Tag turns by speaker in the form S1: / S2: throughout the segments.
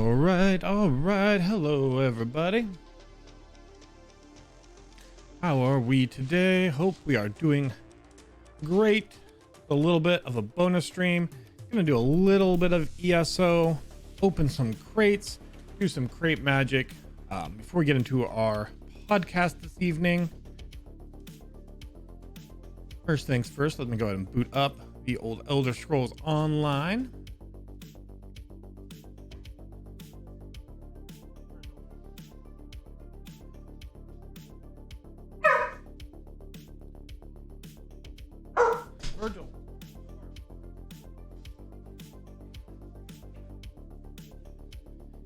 S1: All right. Hello, everybody. How are we today? Hope we are doing great. A little bit of a bonus stream. Gonna do a little bit of ESO, open some crates, do some crate magic before we get into our podcast this evening. First things first, let me go ahead and boot up the old Elder Scrolls Online. Virgil.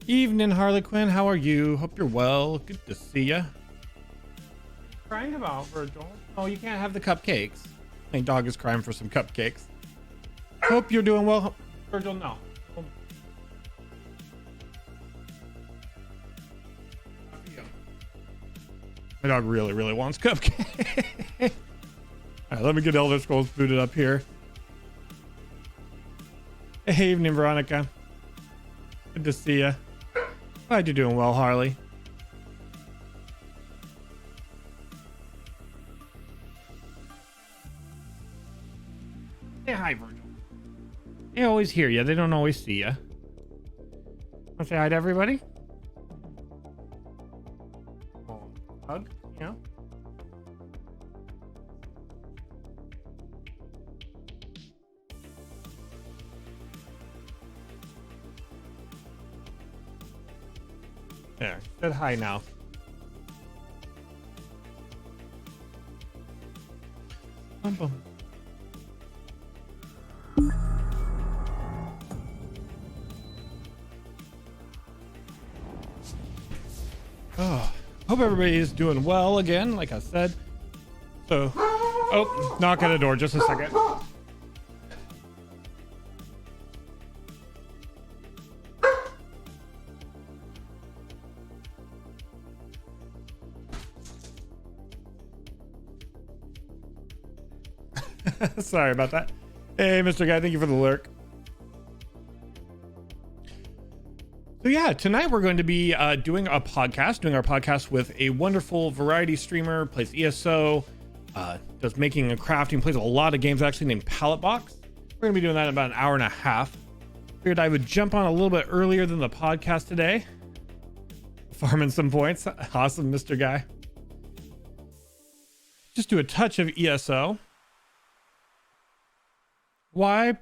S1: Evening, Harley Quinn. How are you? Hope you're well. Good to see ya. Crying about, Virgil? Oh, you can't have the cupcakes. My dog is crying for some cupcakes. Hope you're doing well, Virgil. No. My dog really wants cupcakes. All right, let me get Elder Scrolls booted up here. Hey, evening, Veronica. Good to see ya. Glad you're doing well, Harley. Say hi, Virgil. They always hear you. They don't always see you. Want to say hi to everybody? Hug, you know? There, said hi now. Bum, bum. Oh, hope everybody is doing well again, like I said. So, oh, knock at the door, just a second. Sorry about that. Hey, Mr. Guy, thank you for the lurk. So yeah, tonight we're going to be doing our podcast with a wonderful variety streamer, plays ESO, does making and crafting, plays a lot of games actually, named Pallet Box. We're going to be doing that in about an hour and a half. Figured I would jump on a little bit earlier than the podcast today. Farming some points. Awesome, Mr. Guy. Just do a touch of ESO. Why?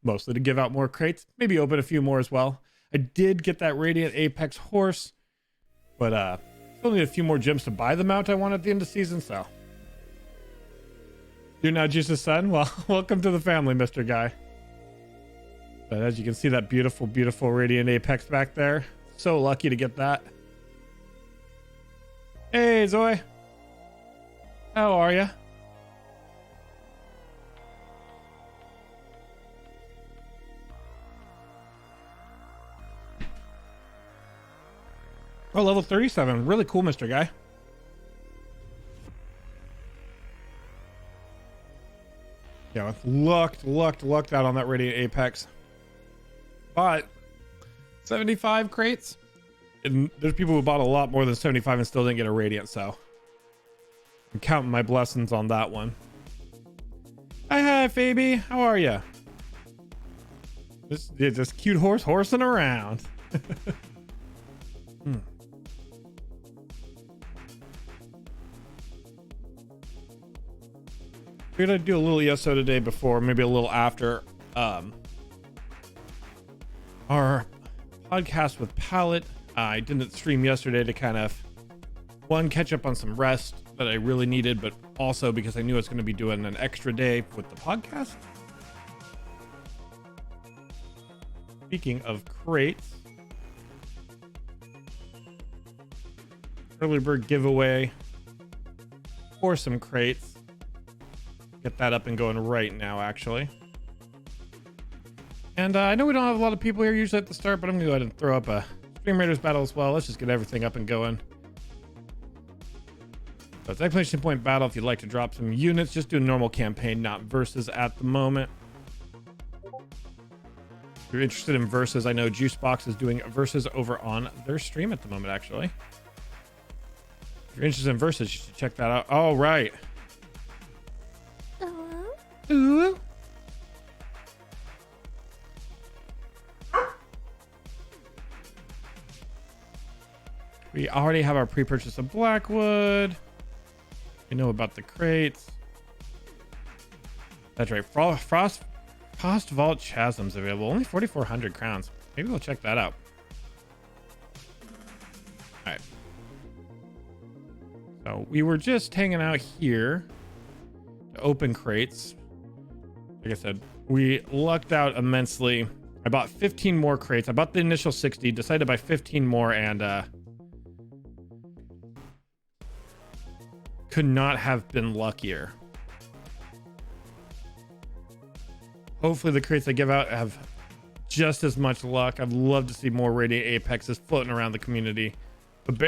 S1: Mostly to give out more crates, maybe open a few more as well. I did get that Radiant Apex horse, but still need a few more gems to buy the mount I want at the end of season, so. You're now Juice's son? Well, welcome to the family, Mr. Guy. But as you can see, that beautiful Radiant Apex back there. So lucky to get that. Hey, Zoe. How are you? Oh, level 37. Really cool, Mr. Guy. Yeah, lucked out on that Radiant Apex. But 75 crates. And there's people who bought a lot more than 75 and still didn't get a Radiant, so I'm counting my blessings on that one. Hi, Phoebe. How are you? Just cute horse horsing around. We're gonna do a little ESO today before, maybe a little after our podcast with Pallet. I didn't stream yesterday to kind of catch up on some rest that I really needed, but also because I knew I was going to be doing an extra day with the podcast. Speaking of crates, early bird giveaway for some crates. Get that up and going right now, actually. And I know we don't have a lot of people here usually at the start, but I'm gonna go ahead and throw up a Stream Raiders battle as well. Let's just get everything up and going. So it's exclamation point battle if you'd like to drop some units. Just do a normal campaign, not versus at the moment. you're interested in versus, I know Juicebox is doing versus over on their stream at the moment, actually. If you're interested in versus, you should check that out. All right. Ooh. We already have our pre-purchase of Blackwood. We know about the crates. That's right. Frost Vault Chasm's available. Only 4,400 crowns. Maybe we'll check that out. All right. So we were just hanging out here to open crates. Like I said, we lucked out immensely. I bought 15 more crates. I bought the initial 60, decided to buy 15 more, and could not have been luckier. Hopefully the crates I give out have just as much luck. I'd love to see more Radiant Apexes floating around the community. But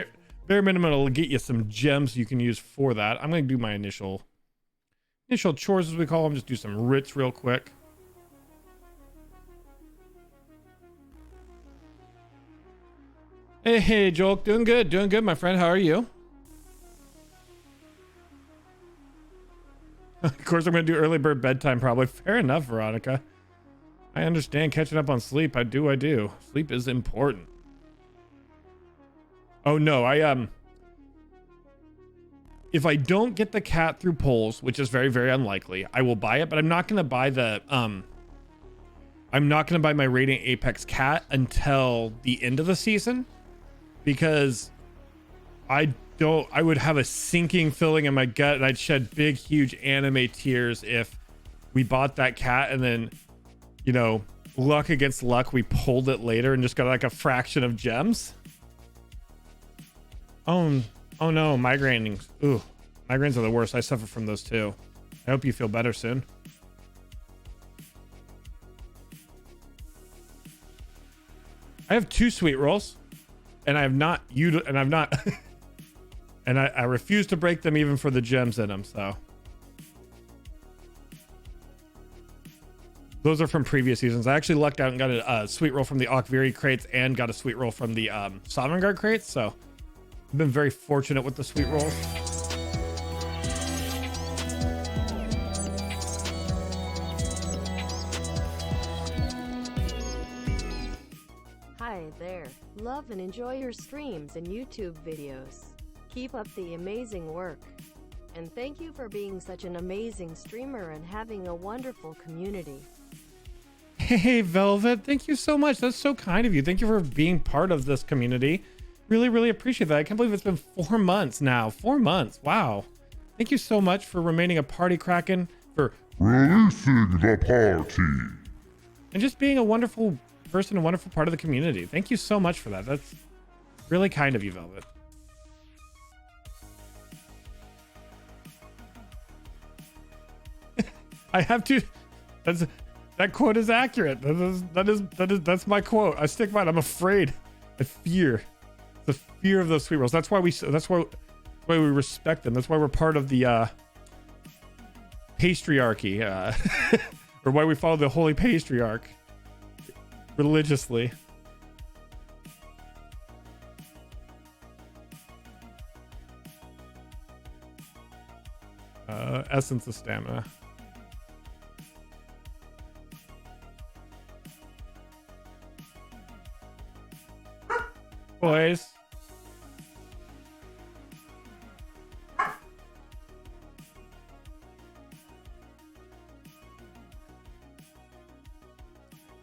S1: bare minimum, it'll get you some gems you can use for that. I'm going to do my initial chores, as we call them. Just do some writs real quick. Hey, Joel. Doing good, my friend. How are you? Of course, I'm going to do early bird bedtime, probably. Fair enough, Veronica. I understand catching up on sleep. I do. Sleep is important. Oh, no. If I don't get the cat through polls, which is very, very unlikely, I will buy it, but I'm not going to buy I'm not going to buy my Radiant Apex cat until the end of the season, because I would have a sinking feeling in my gut, and I'd shed big, huge anime tears if we bought that cat and then, you know, luck against luck, we pulled it later and just got like a fraction of gems. Oh no, migraines. Ooh, migraines are the worst. I suffer from those too. I hope you feel better soon. I have 2 sweet rolls, and I have not and I refuse to break them even for the gems in them, so. Those are from previous seasons. I actually lucked out and got a sweet roll from the Okviri crates and got a sweet roll from the Sovngarde crates, so I've been very fortunate with the sweet rolls.
S2: Hi there. Love and enjoy your streams and YouTube videos. Keep up the amazing work. And thank you for being such an amazing streamer and having a wonderful community.
S1: Hey, Velvet, thank you so much. That's so kind of you. Thank you for being part of this community. Really, really appreciate that. I can't believe it's been 4 months now. 4 months. Wow. Thank you so much for remaining a party kraken, for
S3: releasing the party,
S1: and just being a wonderful person, a wonderful part of the community. Thank you so much for that. That's really kind of you, Velvet. I have to. That quote is accurate. That's my quote. I stick by it. I'm afraid. I fear the fear of those sweet rolls. That's why we respect them. That's why we're part of the patriarchy, or why we follow the holy patriarch religiously. Essence of stamina. Boys.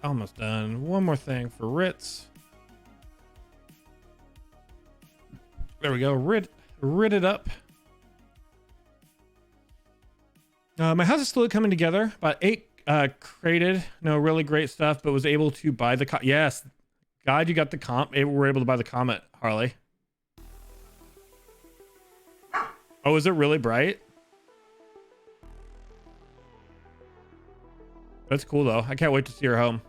S1: Almost done. One more thing for Ritz. There we go. Rit it up. My house is slowly coming together. About 8 crated. No really great stuff, but was able to buy the yes. God, you got the comp. We're able to buy the Comet, Harley. Oh, is it really bright? That's cool, though. I can't wait to see your home.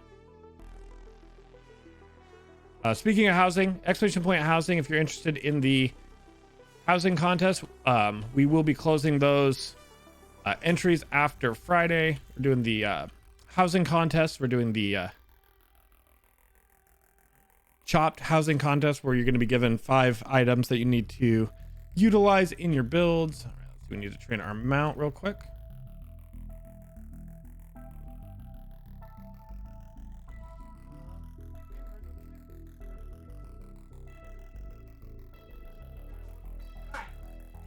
S1: Speaking of housing, exclamation point housing, if you're interested in the housing contest, we will be closing those entries after Friday. We're doing the housing contest. We're doing the chopped housing contest where you're going to be given 5 items that you need to utilize in your builds. All right, so we need to train our mount real quick.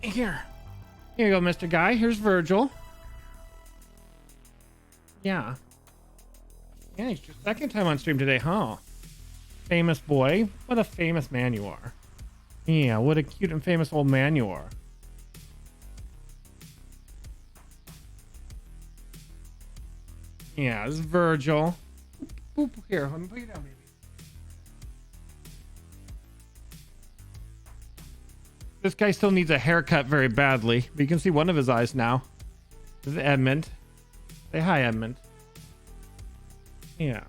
S1: Here you go, Mr. Guy. Here's Virgil. Yeah, it's your second time on stream today, huh? Famous boy. What a famous man you are. Yeah, what a cute and famous old man you are. Yeah, this is Virgil. Boop, here, let me put you down, baby. This guy still needs a haircut very badly, but you can see one of his eyes now. This is Edmund. Say hi, Edmund. Yeah.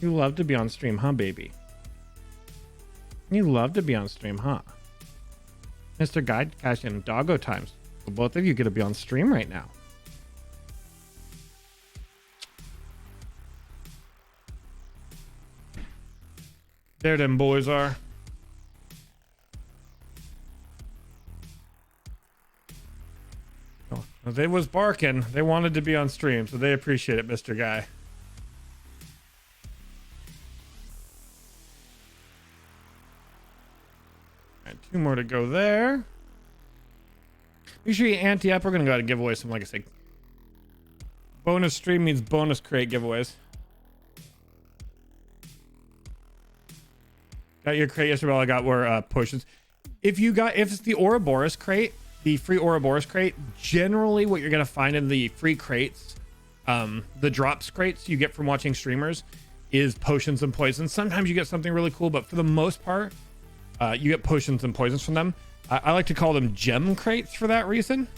S1: You love to be on stream, huh, baby? You love to be on stream, huh? Mr. Guide, Cash, and Doggo Times. So both of you get to be on stream right now. There them boys are. Oh, they was barking. They wanted to be on stream, so they appreciate it, Mr. Guy. Alright, 2 more to go there. Make sure you ante up. We're gonna go ahead and give away some, like I said, bonus stream means bonus crate giveaways. Got your crate yesterday. All I got were potions. If it's the Ouroboros crate, the free Ouroboros crate, generally what you're gonna find in the free crates, the drops crates you get from watching streamers, is potions and poisons. Sometimes you get something really cool, but for the most part, you get potions and poisons from them. I like to call them gem crates for that reason.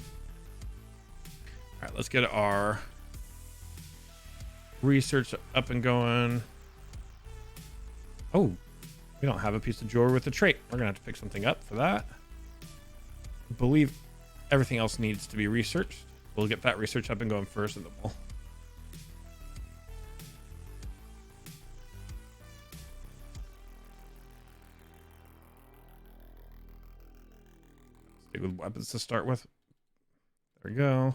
S1: All right, let's get our research up and going. Oh, we don't have a piece of jewelry with the trait. We're gonna have to pick something up for that. I believe everything else needs to be researched. We'll get that research up and going first, and then we'll stick with weapons to start with. There we go.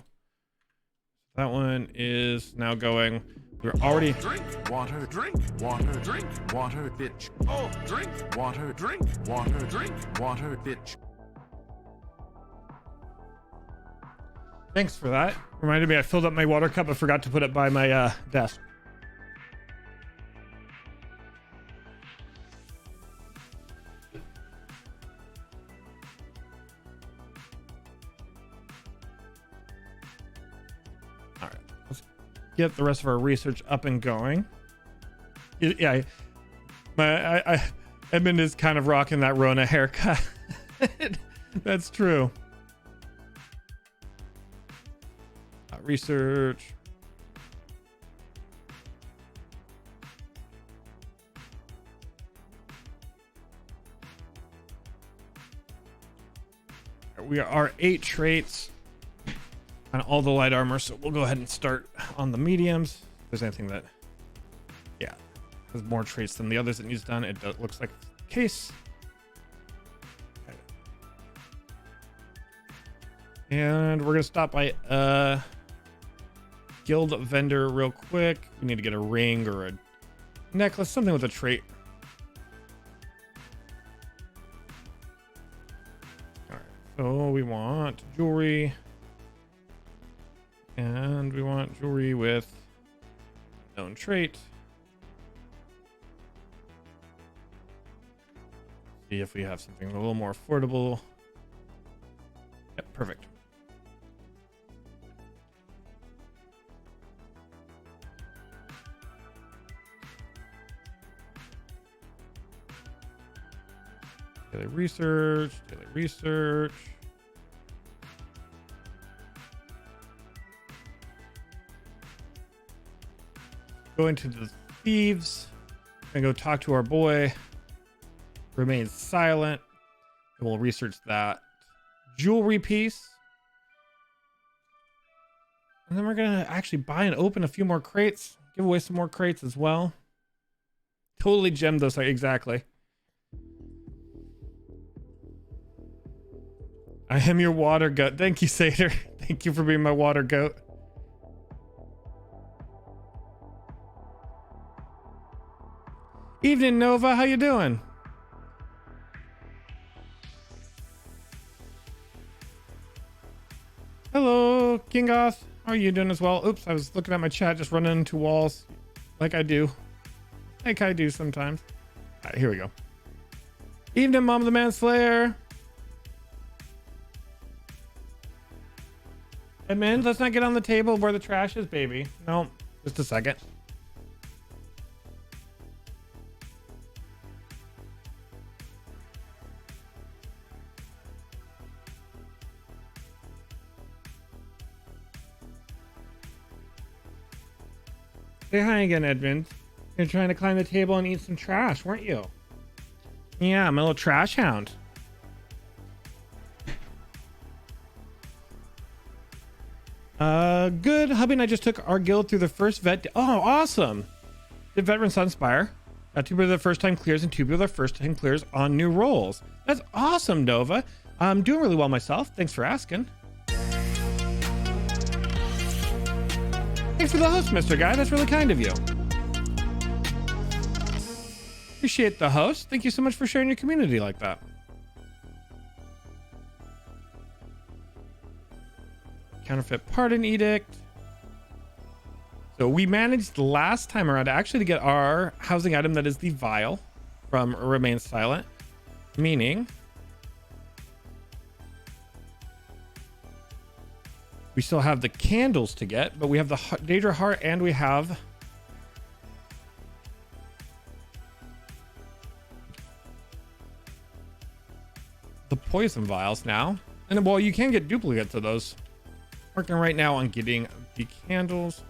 S1: That one is now going. We're already
S4: drink water, drink water, drink water, bitch. Oh, drink water, drink water, drink water, bitch.
S1: Thanks for that. Reminded me I filled up my water cup. I forgot to put it by my desk. All right, let's get the rest of our research up and going. Yeah, Edmund is kind of rocking that Rona haircut. That's true. Research. We are 8 traits on all the light armor, so we'll go ahead and start on the mediums. If there's anything that, yeah, has more traits than the others that needs done, it looks like the case. Okay. And we're gonna stop by guild vendor real quick. We need to get a ring or a necklace, something with a trait. All right, so we want jewelry, and we want jewelry with known trait. See if we have something a little more affordable. Yep, perfect. Daily research, daily research. Go into the thieves and go talk to our boy. Remain silent. And we'll research that jewelry piece. And then we're going to actually buy and open a few more crates. Give away some more crates as well. Totally gemmed those. Exactly. I am your water goat. Thank you, Satyr. Thank you for being my water goat. Evening, Nova. How you doing? Hello, Kingoth. How are you doing as well? Oops, I was looking at my chat, just running into walls like I do. Like I do sometimes. All right, here we go. Evening, Mom of the Manslayer. Edmund, let's not get on the table where the trash is, baby. No, just a second. Say hi again, Edmund. You're trying to climb the table and eat some trash, weren't you? Yeah, I'm a little trash hound. Good. Hubby and I just took our guild through the first vet. Oh, awesome. Did Veteran Sunspire. 2 people are the first time clears and 2 people are the first time clears on new roles. That's awesome, Nova. I'm doing really well myself. Thanks for asking. Thanks for the host, Mr. Guy. That's really kind of you. Appreciate the host. Thank you so much for sharing your community like that. Counterfeit pardon edict. So we managed last time around actually to get our housing item that is the vial from Remain Silent, meaning we still have the candles to get, but we have the Daedra Heart and we have the poison vials now. And well, you can get duplicates of those. Working right now on getting the candles.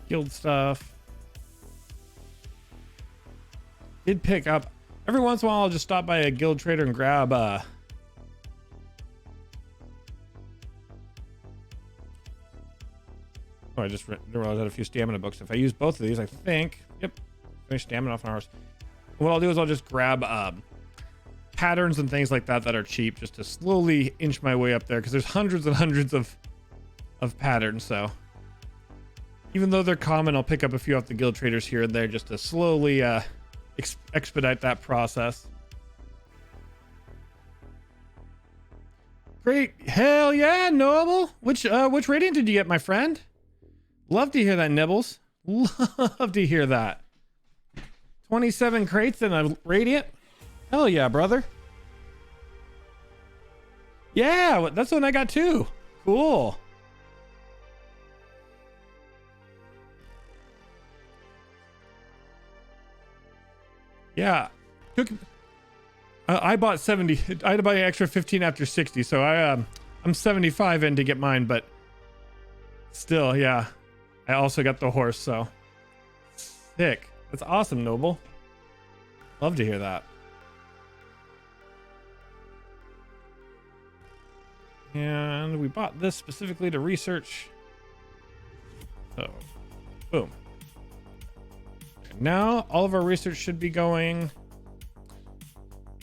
S1: Guild stuff. Did pick up every once in a while. I'll just stop by a guild trader and grab oh, I just realized I had a few stamina books. If I use both of these, I think, yep, finish stamina off an horse. What I'll do is I'll just grab patterns and things like that that are cheap, just to slowly inch my way up there, because there's hundreds and hundreds of patterns. So even though they're common, I'll pick up a few off the guild traders here and there just to slowly expedite that process. Great. Hell yeah, Noble. Which radiant did you get, my friend? Love to hear that, Nibbles. Love to hear that. 27 crates and a radiant. Hell yeah, brother. Yeah, that's what I got too. Cool. Yeah. I bought 70. I had to buy an extra 15 after 60, so I'm 75 in to get mine, but still, yeah. I also got the horse, so sick. That's awesome, Noble. Love to hear that. And we bought this specifically to research. So, boom. Now all of our research should be going,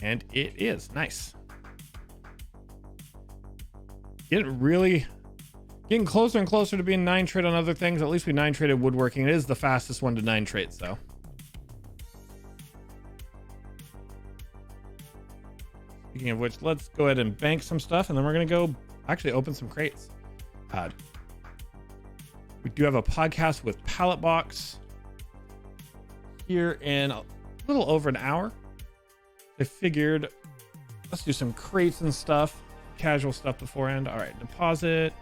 S1: and it is nice. Getting closer and closer to being 9 trait on other things. At least we 9 traded woodworking. It is the fastest one to 9 traits, though. Speaking of which, let's go ahead and bank some stuff, and then we're gonna go actually open some crates. We do have a podcast with Pallet Box here in a little over an hour. I figured let's do some crates and stuff, casual stuff beforehand. All right, deposit.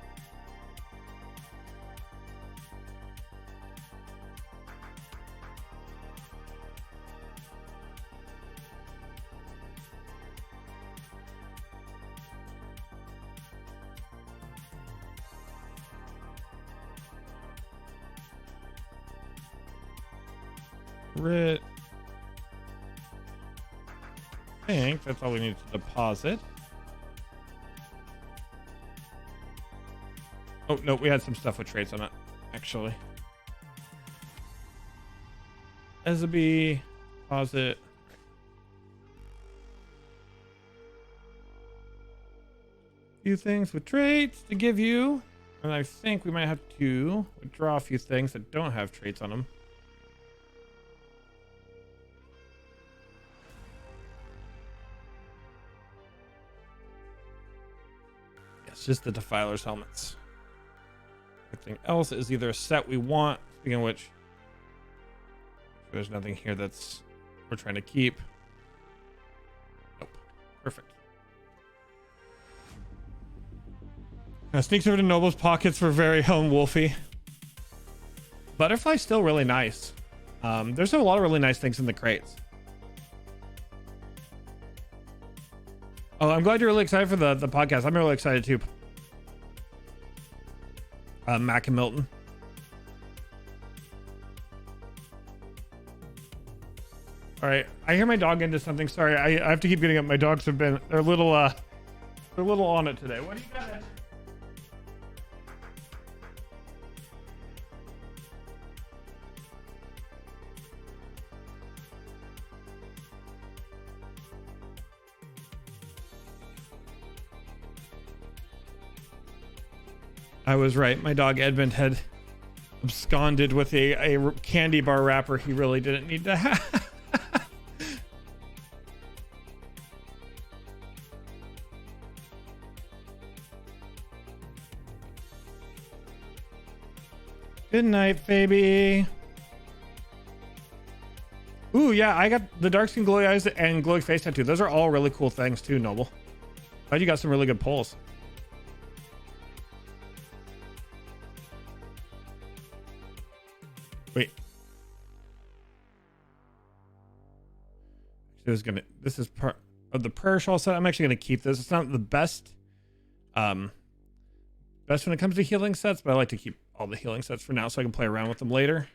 S1: I think that's all we need to deposit. Oh, no, we had some stuff with traits on it, actually. Ezaby, pause it. Few things with traits to give you. And I think we might have to withdraw a few things that don't have traits on them. Yes, just the Defiler's helmets. Everything else is either a set we want. Speaking of which, there's nothing here that's we're trying to keep. Nope. Perfect. Now sneaks over to Noble's pockets for very own Wolfie. Butterfly's still really nice. There's a lot of really nice things in the crates. Oh, I'm glad you're really excited for the podcast. I'm really excited too. Mac and Milton. All right, I hear my dog into something. Sorry, I have to keep getting up. My dogs have been they're a little on it today. What do you got? I was right. My dog Edmund had absconded with a candy bar wrapper he really didn't need to have. Good night, baby. Ooh, yeah, I got the dark skin, glowy eyes, and glowy face tattoo. Those are all really cool things too, Noble. Glad you got some really good pulls. Wait. This is part of the prayer shawl set. I'm actually gonna keep this. It's not the best when it comes to healing sets, but I like to keep all the healing sets for now so I can play around with them later.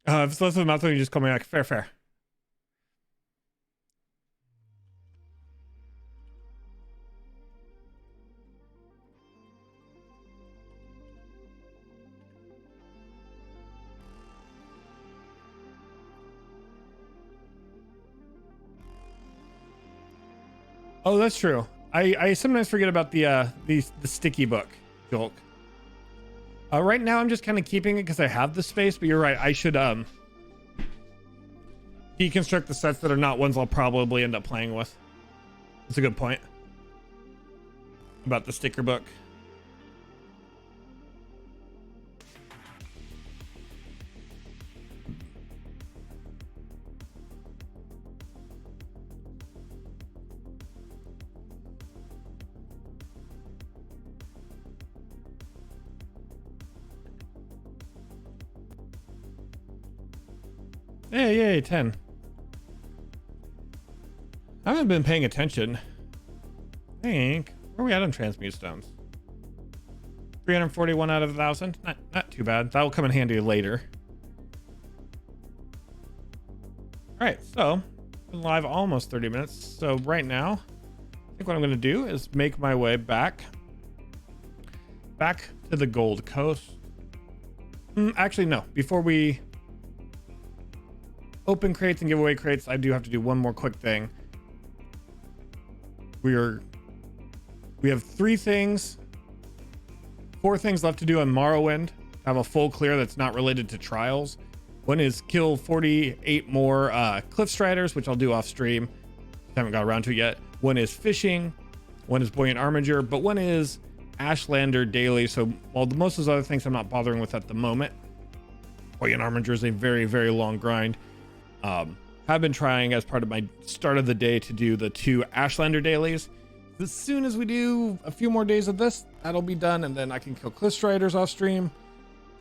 S1: If it's less of a mouth, you just call me back. Fair. Oh, that's true. I sometimes forget about the sticky book, Jolk. Right now I'm just kind of keeping it because I have the space, but you're right. I should deconstruct the sets that are not ones I'll probably end up playing with. That's a good point about the sticker book. Hey, yay, 10. I haven't been paying attention. Where are we at on transmute stones? 341 out of 1,000. Not too bad. That will come in handy later. All right, so been live almost 30 minutes. So right now, I think what I'm going to do is make my way back to the Gold Coast. Actually, no. Before we open crates and give away crates, I do have to do one more quick thing. We have 4 things left to do on Morrowind. I have a full clear that's not related to trials. One is kill 48 more Cliff Striders, which I'll do off stream. Haven't got around to it yet. One is fishing, one is Buoyant Armiger, but one is Ashlander daily. So while most of those other things I'm not bothering with at the moment, Buoyant Armiger is a very, very long grind. I've been trying as part of my start of the day to do the 2 Ashlander dailies. As soon as we do a few more days of this, that'll be done, and then I can kill Cliff Striders off stream,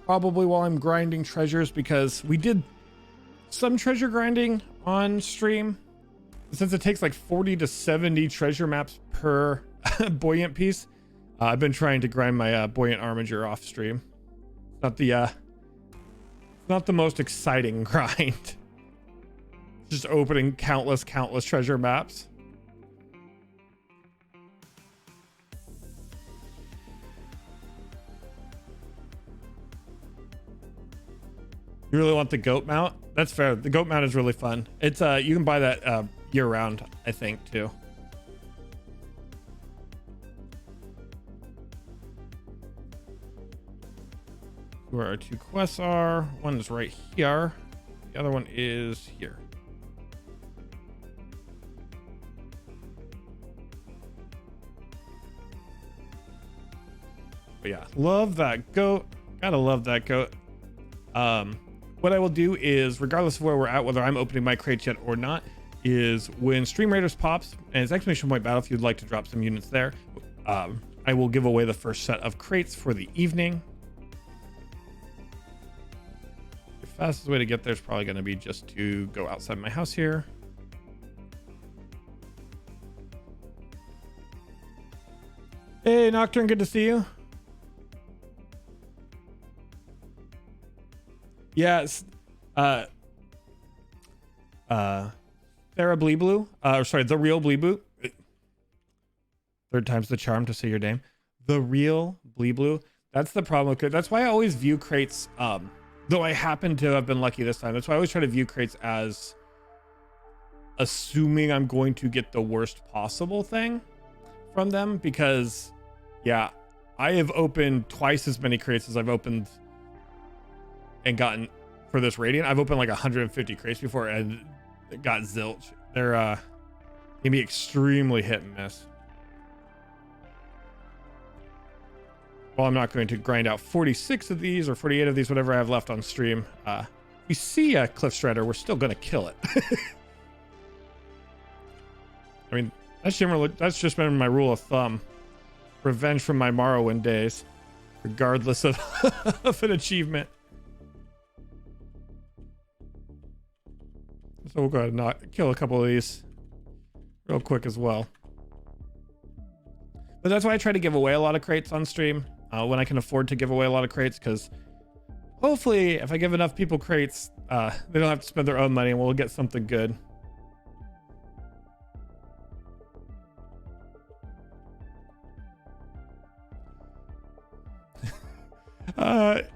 S1: probably while I'm grinding treasures, because we did some treasure grinding on stream. Since it takes like 40 to 70 treasure maps per buoyant piece, I've been trying to grind my Buoyant Armiger off stream. Not the most exciting grind. Just opening countless treasure maps. You really want the goat mount? That's fair. The goat mount is really fun. It's you can buy that year round, I think, too. Where our 2 quests are. One is right here. The other one is here. But yeah, love that goat. Gotta love that goat. What I will do is, regardless of where we're at, whether I'm opening my crates yet or not, is when Stream Raiders pops and it's exclamation point battle, if you'd like to drop some units there, I will give away the first set of crates for the evening. The fastest way to get there is probably going to be just to go outside my house here. Hey, Nocturne, good to see you. Yes. Sarah Bleeblue. Or sorry, the real Bleeblue. Third time's the charm to say your name. The real Bleeblue. That's the problem with it. That's why I always view crates, though I happen to have been lucky this time. That's why I always try to view crates as assuming I'm going to get the worst possible thing from them, because yeah, I have opened twice as many crates as I've opened and gotten for this Radiant. I've opened like 150 crates before and got zilch. They're can be extremely hit and miss. Well, I'm not going to grind out 46 of these or 48 of these, whatever I have left on stream. We see a Cliff Strider, we're still gonna kill it. I mean, that's just been my rule of thumb. Revenge from my Morrowind days, regardless of, of an achievement. So we'll go ahead and kill a couple of these real quick as well. But that's why I try to give away a lot of crates on stream when I can afford to give away a lot of crates, because hopefully if I give enough people crates, they don't have to spend their own money and we'll get something good.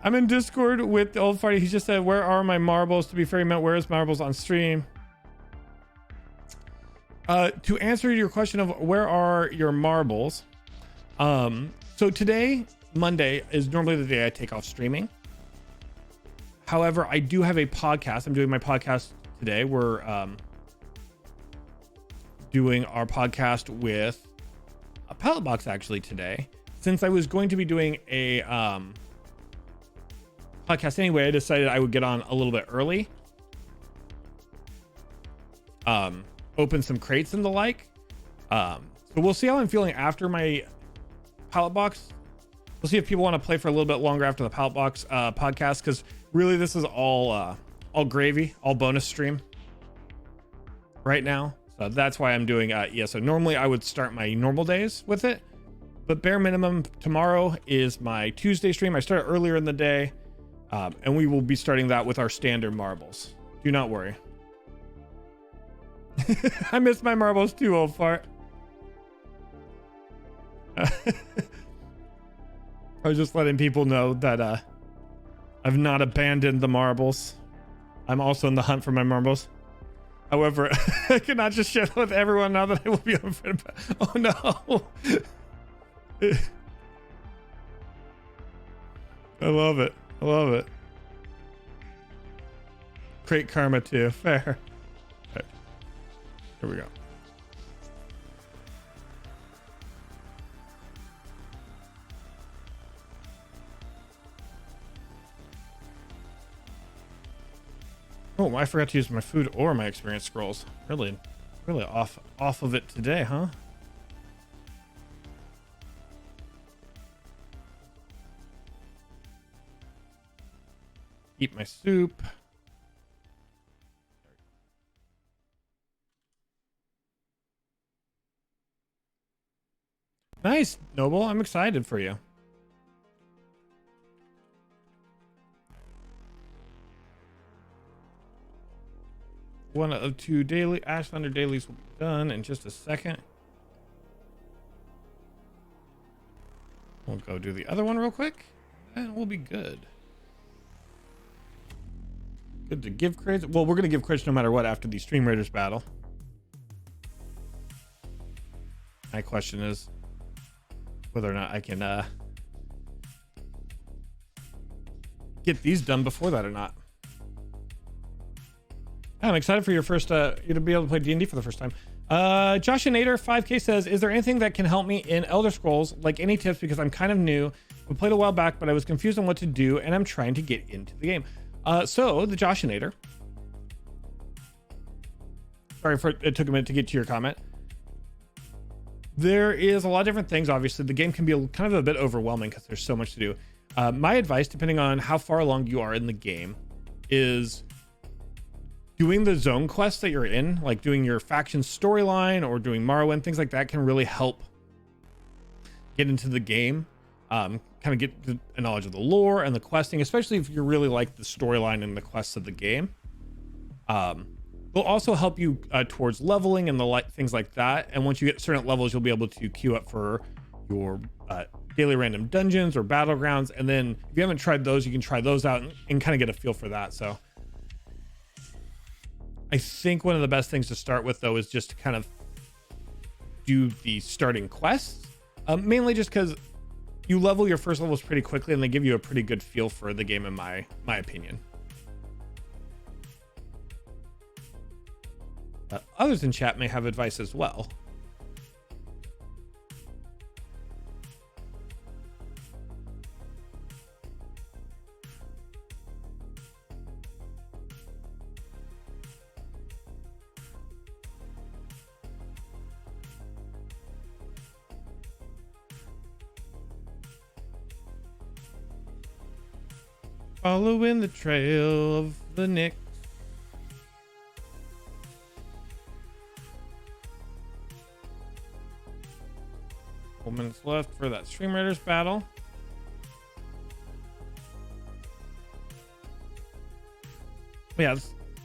S1: I'm in Discord with the old farty. He just said, where are my marbles? To be fair, he meant where is marbles on stream. To answer your question of where are your marbles, so today, Monday, is normally the day I take off streaming. However, I do have a podcast. I'm doing my podcast today. We're doing our podcast with a Pallet Box actually today. Since I was going to be doing a podcast anyway, I decided I would get on a little bit early, open some crates and the like. So we'll see how I'm feeling after my Pallet Box. We'll see if people want to play for a little bit longer after the Pallet Box podcast, because really this is all gravy, all bonus stream right now. So that's why I'm doing ESO. Normally I would start my normal days with it, but bare minimum tomorrow is my Tuesday stream. I start earlier in the day. And we will be starting that with our standard marbles. Do not worry. I miss my marbles too, old fart. I was just letting people know that I've not abandoned the marbles. I'm also in the hunt for my marbles. However, I cannot just share that with everyone now that I will be on friend. Oh no. I love it. I love it. Crate karma too. Fair. Right. Here we go. Oh, I forgot to use my food or my experience scrolls. Really off of it today, huh? Eat my soup. Nice, Noble. I'm excited for you. One of 2 daily Ash Thunder dailies will be done in just a second. We'll go do the other one real quick, and we'll be good. Good to give crits. Well, we're gonna give crits no matter what after the Stream Raiders battle. My question is whether or not I can get these done before that or not. I'm excited for your first you to be able to play D&D for the first time. Josh and Nader 5K says, is there anything that can help me in Elder Scrolls? Like any tips, because I'm kind of new. We played a while back, but I was confused on what to do, and I'm trying to get into the game. So the Josh and Nader. Sorry for it took a minute to get to your comment. There is a lot of different things. Obviously, the game can be kind of a bit overwhelming because there's so much to do. My advice, depending on how far along you are in the game, is doing the zone quests that you're in, like doing your faction storyline or doing Morrowind, things like that can really help get into the game. Kind of get a knowledge of the lore and the questing, especially if you really like the storyline and the quests of the game. Will also help you towards leveling and things like that. And once you get certain levels, you'll be able to queue up for your daily random dungeons or battlegrounds. And then if you haven't tried those, you can try those out and kind of get a feel for that. So I think one of the best things to start with, though, is just to kind of do the starting quests, mainly just because you level your first levels pretty quickly and they give you a pretty good feel for the game, in my opinion. Others in chat may have advice as well. Following the trail of the Nick. 4 minutes left for that Stream Raiders battle. Yeah,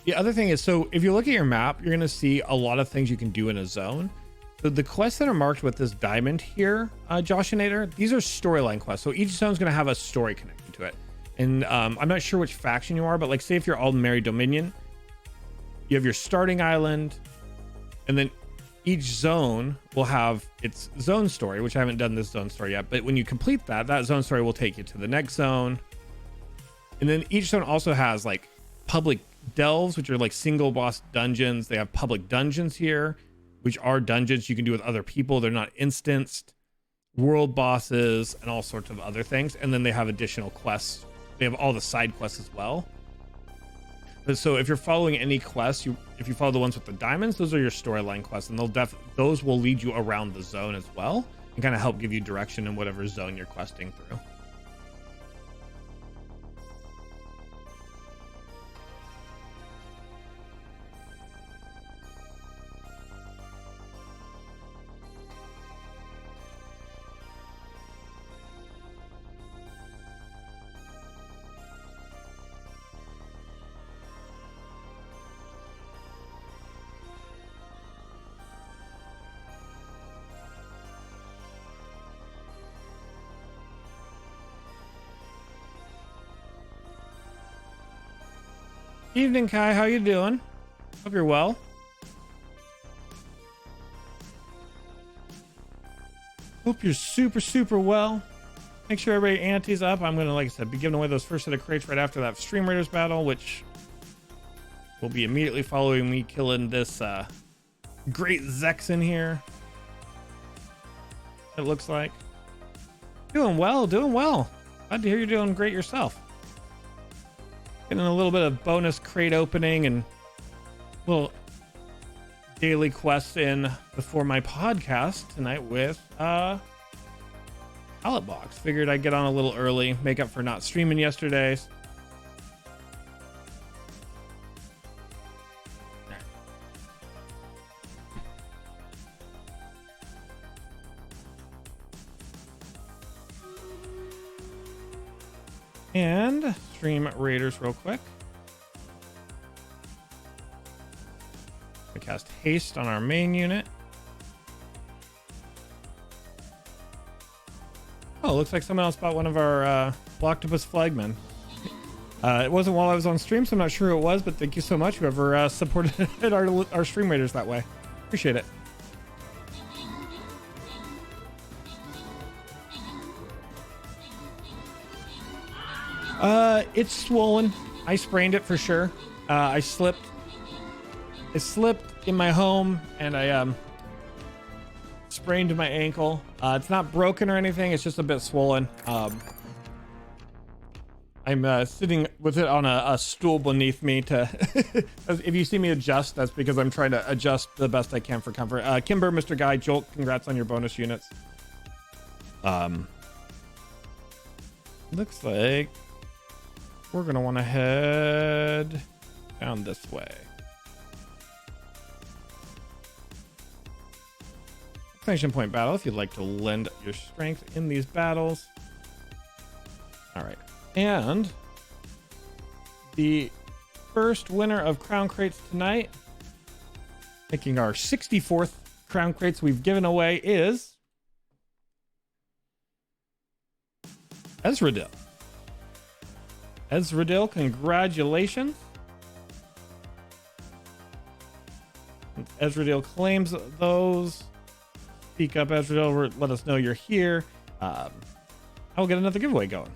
S1: the other thing is, so if you look at your map, you're going to see a lot of things you can do in a zone. So the quests that are marked with this diamond here, Josh and Nader, these are storyline quests. So each zone is going to have a story connected to it. And I'm not sure which faction you are, but like say if you're Aldenmary Dominion, you have your starting island, and then each zone will have its zone story, which I haven't done this zone story yet. But when you complete that, that zone story will take you to the next zone. And then each zone also has like public delves, which are like single boss dungeons. They have public dungeons here, which are dungeons you can do with other people. They're not instanced. World bosses and all sorts of other things. And then they have additional quests. They have all the side quests as well. So if you're following any quests, if you follow the ones with the diamonds, those are your storyline quests, and those will lead you around the zone as well and kind of help give you direction in whatever zone you're questing through. Evening, Kai. How you doing? Hope you're well. Hope you're super well. Make sure everybody antes up. I'm gonna, like I said, be giving away those first set of crates right after that Stream Raiders battle, which will be immediately following me killing this great Zexen here. It looks like. Doing well. Glad to hear you're doing great yourself. Getting a little bit of bonus crate opening and little daily quests in before my podcast tonight with Pallet Box. Figured I'd get on a little early, make up for not streaming yesterday. And Stream Raiders real quick. We cast haste on our main unit. Oh, looks like someone else bought one of our Blocktopus flagmen. It wasn't while I was on stream, so I'm not sure who it was, but thank you so much, whoever supported our stream raiders that way. Appreciate it. It's swollen. I sprained it for sure. I slipped in my home and I sprained my ankle. It's not broken or anything. It's just a bit swollen. I'm sitting with it on a stool beneath me to if you see me adjust, that's because I'm trying to adjust the best I can for comfort. Kimber, Mr. Guy, Jolt, congrats on your bonus units. Looks like we're gonna want to head down this way. Exclamation point battle if you'd like to lend your strength in these battles. All right. And the first winner of crown crates tonight, making our 64th crown crates we've given away, is Ezreal. Ezreal, congratulations. Ezreal claims those. Speak up, Ezreal. Let us know you're here. I'll get another giveaway going.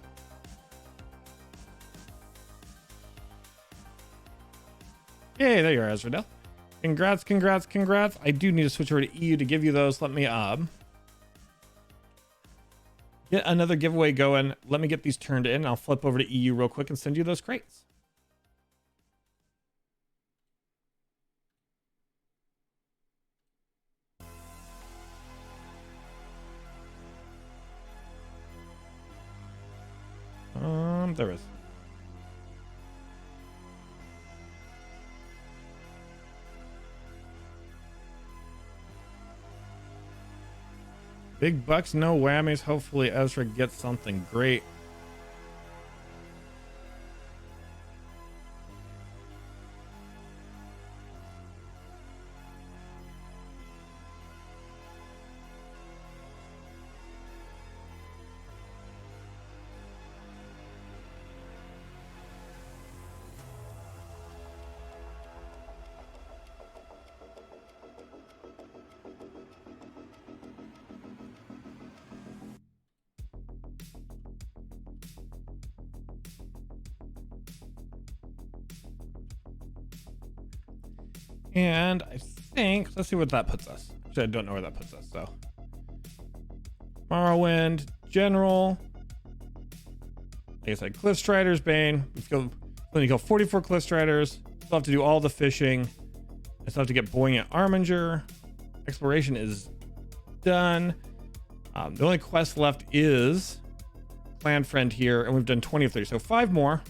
S1: Yay, there you are, Ezreal. Congrats, congrats, congrats. I do need to switch over to EU to give you those. Let me get another giveaway going. Let me get these turned in. I'll flip over to EU real quick and send you those crates. There is. Big bucks, no whammies. Hopefully Ezra gets something great. And I think, let's see what that puts us. Actually, I don't know where that puts us, so. Morrowind, General. Like I said, Cliff Strider's Bane. Then you go 44 Cliff Striders. Still have to do all the fishing. I still have to get Buoyant Arminger. Exploration is done. The only quest left is Clan Friend here, and we've done 20 of 30. So 5 more.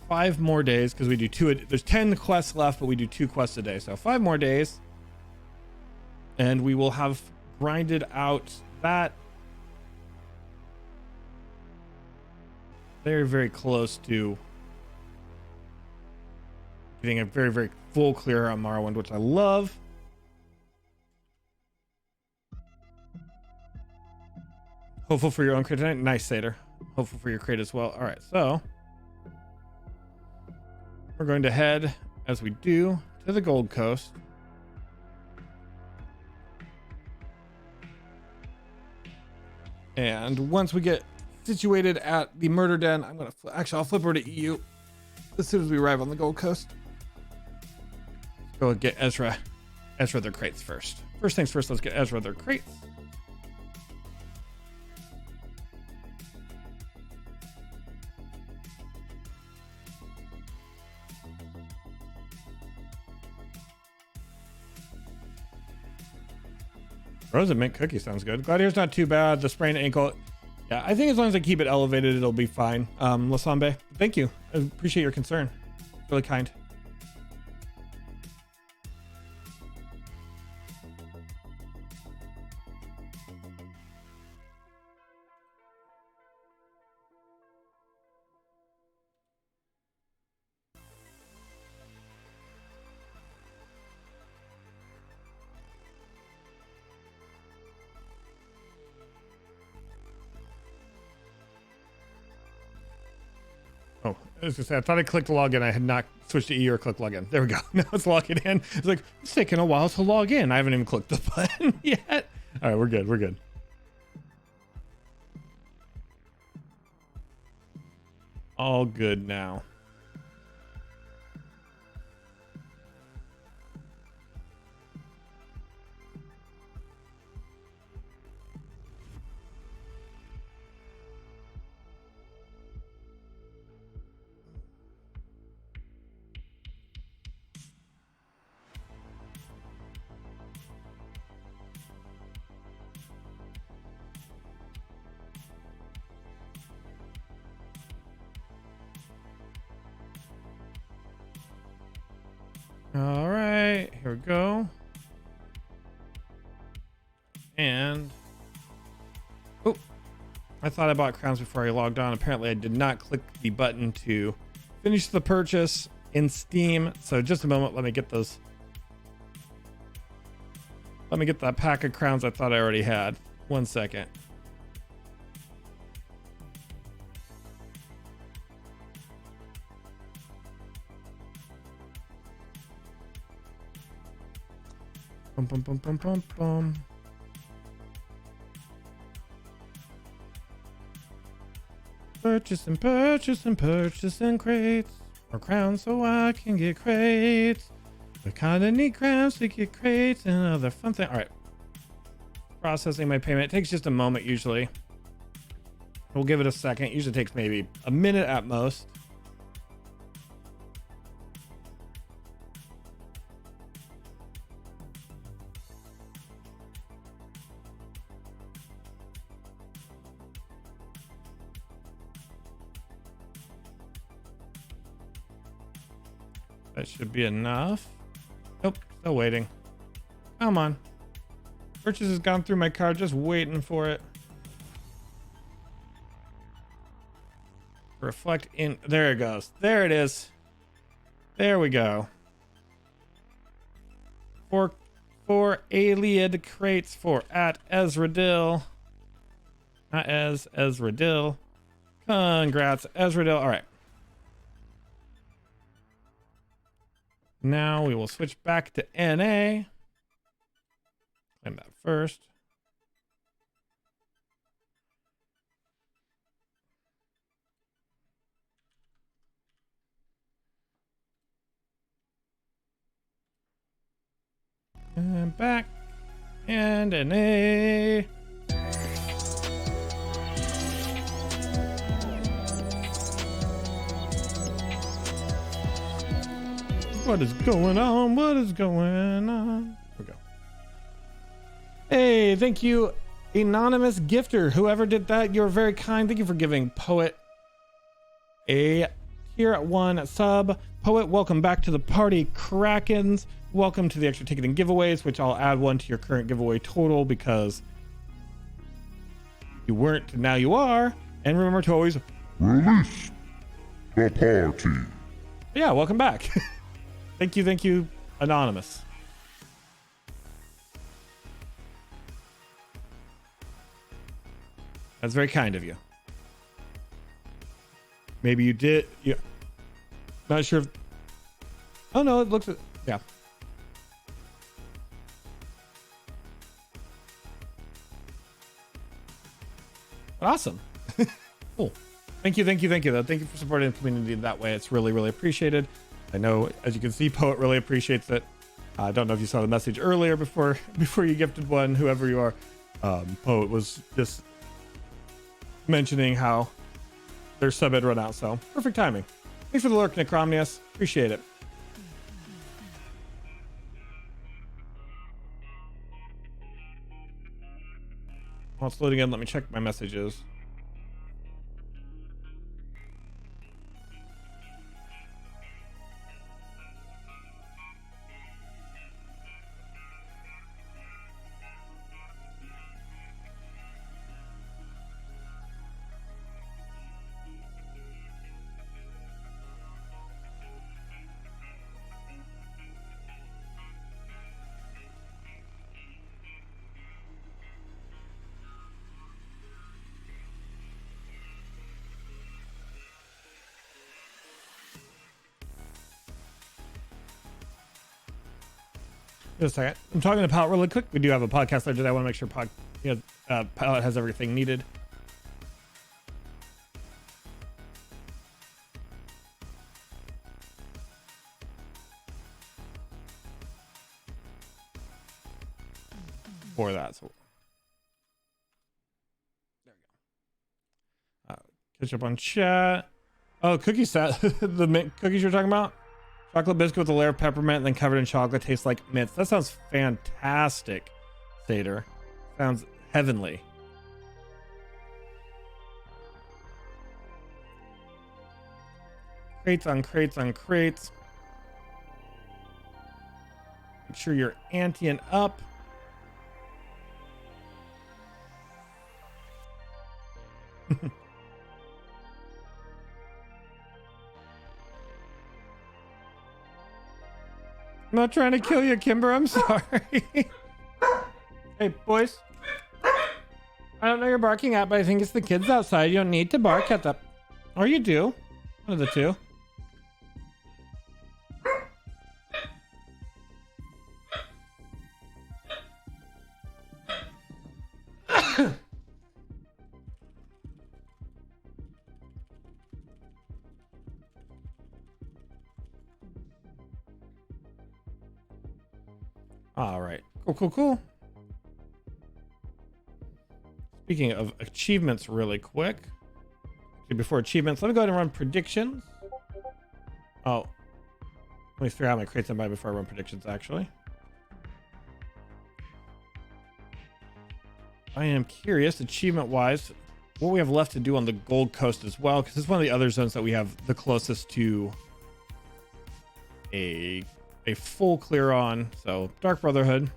S1: 5 more days because we do 2. There's 10 quests left, but we do 2 quests a day. So 5 more days. And we will have grinded out that. Very, very close to getting a very, very full clear on Morrowind, which I love. Hopeful for your own crate tonight. Nice, Satyr. Hopeful for your crate as well. All right, so we're going to head, as we do, to the Gold Coast. And once we get situated at the Murder Den, I'm going to I'll flip over to EU as soon as we arrive on the Gold Coast. Let's go get Ezra their crates first. First things first, let's get Ezra their crates. Frozen mint cookie sounds good. Gladiator's not too bad. The sprained ankle, yeah, I think as long as I keep it elevated, it'll be fine. Lasambe, thank you. I appreciate your concern. Really kind. I was gonna say, I thought I clicked login. I had not switched to E or clicked login. There we go. Now it's logging in. It's like, it's taking a while to log in. I haven't even clicked the button yet. All right, we're good. We're good. All good now. All right, here we go. And oh, I thought I bought crowns before I logged on. Apparently I did not click the button to finish the purchase in Steam. So just a moment, let me get those. Let me get that pack of crowns I thought I already had. 1 second. Bum, bum, bum, bum, bum, bum. Purchasing crates. More crowns so I can get crates. I kinda need crowns to get crates and other fun thing. Alright. Processing my payment. It takes just a moment usually. We'll give it a second. Usually takes maybe a minute at most. That should be enough. Nope, still waiting. Come on. Purchase has gone through my card, just waiting for it. Reflect in. There it goes. There it is. There we go. Four Aliad crates for at Ezra Not Ezra Dill. Congrats, Ezra Dill. All right. Now we will switch back to NA. Claim that first. And back. And NA. What is going on? What is going on? Here we go. Hey, thank you, anonymous gifter. Whoever did that, you're very kind. Thank you for giving Poet a tier 1 sub. Poet, welcome back to the party, Krakens. Welcome to the extra ticketing giveaways, which I'll add 1 to your current giveaway total because you weren't, now you are. And remember to always
S3: Release the party.
S1: Yeah, welcome back. Thank you, anonymous. That's very kind of you. Maybe you did. Yeah. Not sure if. Oh no, it looks. Yeah. Awesome. Cool. Thank you. Thank you for supporting the community that way. It's really, really appreciated. I know, as you can see, Poet really appreciates it. I don't know if you saw the message earlier before you gifted one, whoever you are. Poet was just mentioning how their sub had run out, so perfect timing. Thanks for the lurk, Necromnius. Appreciate it. While it's loading in, let me check my messages. Just a second. I'm talking to Pallet really quick. We do have a podcast later today. I want to make sure Pallet has everything needed. For that. So there we go. Catch up on chat. Oh, cookie set. The mint cookies you're talking about? Chocolate biscuit with a layer of peppermint and then covered in chocolate. Tastes like mints. That sounds fantastic, Sater. Sounds heavenly. Crates on crates on crates. Make sure you're anteing up. I'm not trying to kill you, Kimber. I'm sorry. Hey, boys. I don't know you're barking at, but I think it's the kids outside. You don't need to bark at them. Or you do. One of the two. All right. Cool. Speaking of achievements really quick. Before achievements, let me go ahead and run predictions. Oh. Let me figure out my crates and buy before I run predictions, actually. I am curious, achievement-wise, what we have left to do on the Gold Coast as well, because it's one of the other zones that we have the closest to a full clear on. So Dark Brotherhood.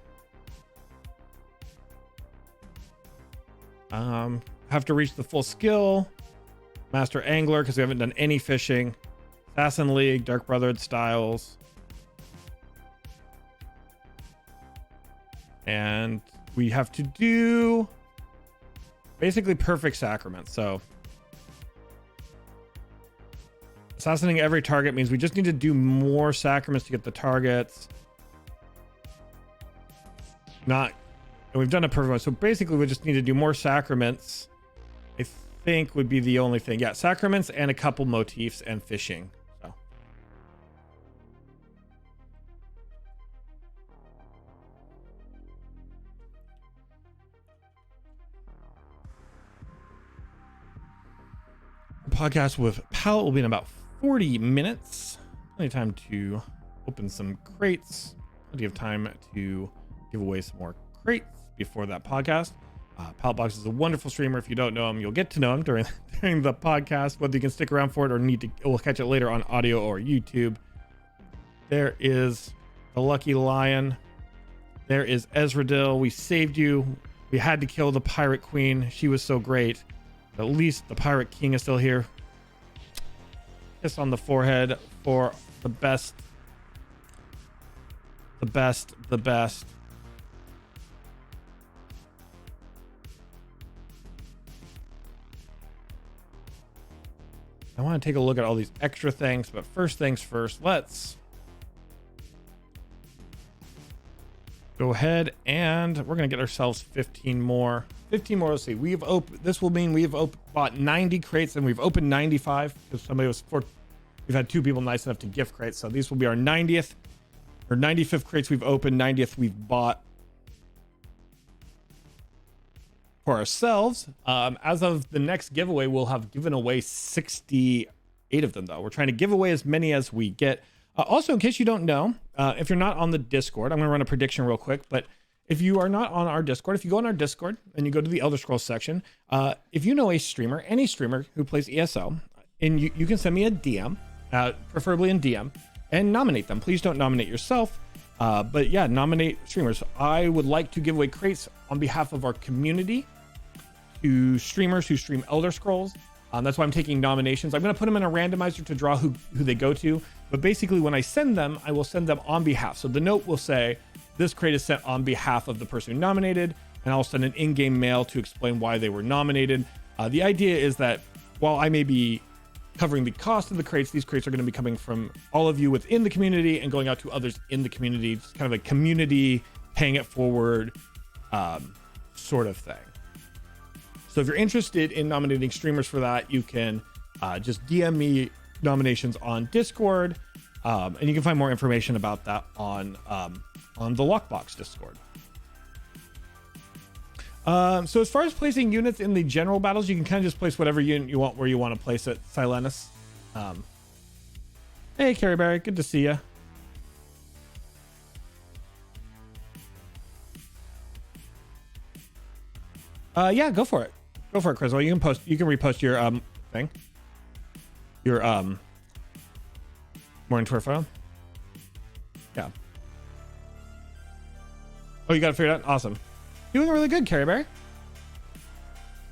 S1: Have to reach the full skill. Master Angler, because we haven't done any fishing. Assassin League, Dark Brotherhood styles. And we have to do basically perfect sacraments. So assassinating every target means we just need to do more sacraments to get the targets. And we've done a perfect one. So basically we just need to do more sacraments. I think would be the only thing. Yeah, sacraments and a couple motifs and fishing. So the podcast with Pallet will be in about 40 minutes. Plenty of time to open some crates. Plenty of time to give away some more crates before that podcast. Palletbox is a wonderful streamer. If you don't know him, you'll get to know him during the podcast, whether you can stick around for it or we'll catch it later on audio or YouTube. There is the Lucky Lion. There is Ezreal. We saved you. We had to kill the Pirate Queen. She was so great. At least the Pirate King is still here. Kiss on the forehead for the best. The best. I want to take a look at all these extra things, but first things first, let's go ahead and we're going to get ourselves 15 more. Let's see. This will mean we've bought 90 crates and we've opened 95 because we've had two people nice enough to gift crates. So these will be our 90th or 95th crates we've opened, 90th we've bought for ourselves. As of the next giveaway, we'll have given away 68 of them, though. We're trying to give away as many as we get. Also, in case you don't know, if you're not on the Discord, I'm going to run a prediction real quick. But if you are not on our Discord, if you go on our Discord and you go to the Elder Scrolls section, if you know a streamer, any streamer who plays ESO, and you can send me a DM, preferably in DM, and nominate them. Please don't nominate yourself. But yeah, nominate streamers. I would like to give away crates on behalf of our community to streamers who stream Elder Scrolls. That's why I'm taking nominations. I'm going to put them in a randomizer to draw who they go to. But basically, when I send them, I will send them on behalf. So the note will say, this crate is sent on behalf of the person who nominated, and I'll send an in-game mail to explain why they were nominated. The idea is that while I may be covering the cost of the crates. These crates are going to be coming from all of you within the community and going out to others in the community. It's kind of a community paying it forward sort of thing. So if you're interested in nominating streamers for that, you can just DM me nominations on Discord, and you can find more information about that on the Lockbox Discord. So as far as placing units in the general battles, you can kind of just place whatever unit you want where you want to place it. Silenus. Hey, Carrie Berry, good to see you. Yeah, go for it. Go for it, Criswell. You can repost your thing. Your morning tour photo. Yeah. Oh, you got it figured out? Awesome. Doing really good, Carrie Bear.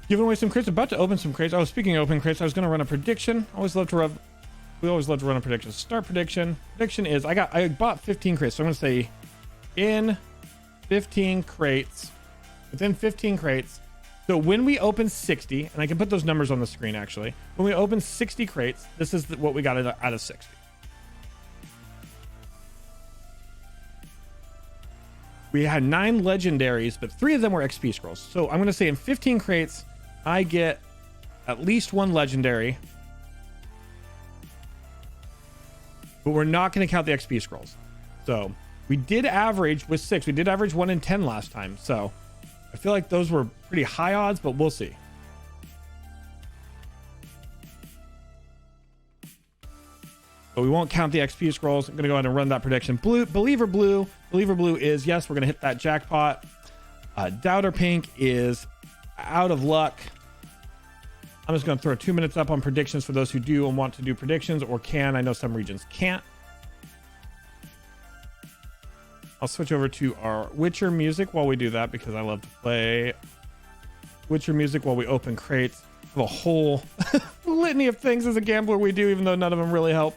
S1: Giving away some crates. About to open some crates. Oh, speaking of open crates, I was going to run a prediction. We always love to run a prediction. Start prediction. Prediction is I bought 15 crates. So I'm going to say in 15 crates. Within 15 crates. So when we open 60, and I can put those numbers on the screen actually. When we open 60 crates, this is what we got out of 60. We had 9 legendaries, but 3 of them were XP scrolls. So I'm going to say in 15 crates, I get at least 1 legendary. But we're not going to count the XP scrolls. So we did average with 6. We did average 1 in 10 last time. So I feel like those were pretty high odds, but we'll see. But we won't count the XP scrolls. I'm going to go ahead and run that prediction. Believer Blue is yes, we're going to hit that jackpot. Doubter Pink is out of luck. I'm just going to throw 2 minutes up on predictions for those who do and want to do predictions or can. I know some regions can't. I'll switch over to our Witcher music while we do that because I love to play Witcher music while we open crates. I have a whole litany of things as a gambler we do, even though none of them really help.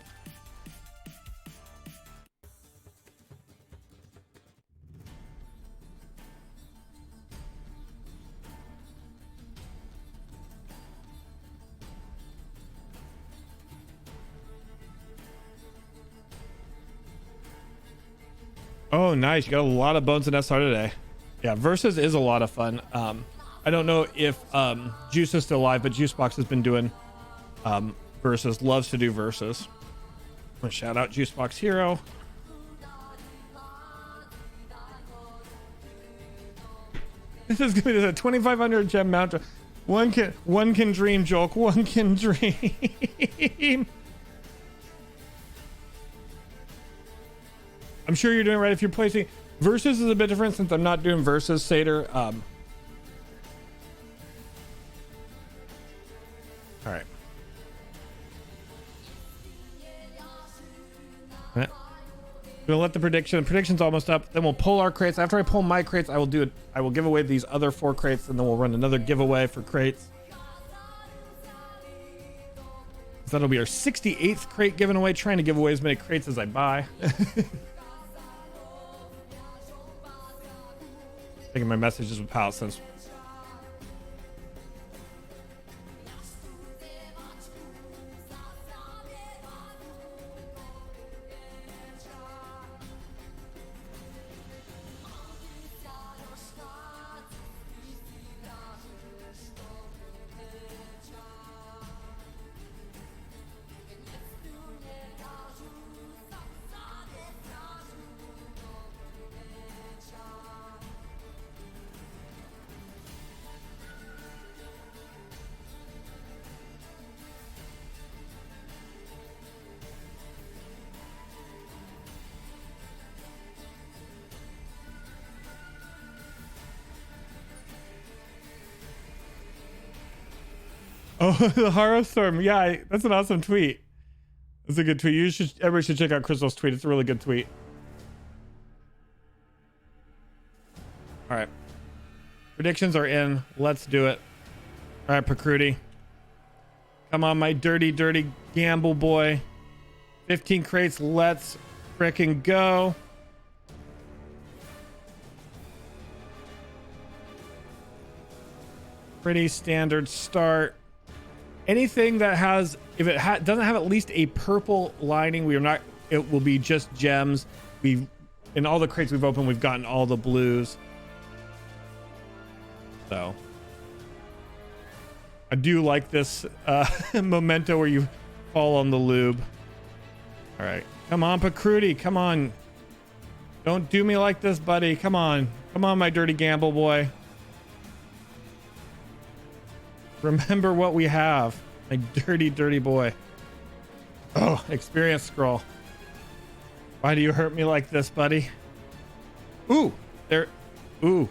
S1: Oh, nice. You got a lot of bones in SR today. Yeah, Versus is a lot of fun. I don't know if Juice is still alive, but Juicebox has been doing Versus, loves to do Versus. I'm going to shout out Juicebox Hero. This is going to be a 2,500 gem mount. One can dream, Jolk. One can dream. I'm sure you're doing right if you're placing Versus is a bit different since I'm not doing Versus Seder. All right. We'll let the prediction's almost up. Then we'll pull our crates. After I pull my crates, I will give away these other 4 crates, and then we'll run another giveaway for crates. So that'll be our 68th crate given away. Trying to give away as many crates as I buy. Taking my messages with Pal since. Oh, the Horror Storm. Yeah, that's an awesome tweet. That's a good tweet. Everybody should check out Crystal's tweet. It's a really good tweet. All right. Predictions are in. Let's do it. All right, Pacruti. Come on, my dirty, dirty gamble boy. 15 crates. Let's frickin' go. Pretty standard start. anything that has, if it doesn't have at least a purple lining, it will be just gems. In all the crates we've opened, we've gotten all the blues. So I do like this memento where you fall on the lube. All right, come on, Pacruti, come on. Don't do me like this, buddy. Come on, my dirty gamble boy. Remember what we have, my dirty boy. Oh, experience scroll. Why do you hurt me like this, buddy? Ooh, there. Ooh.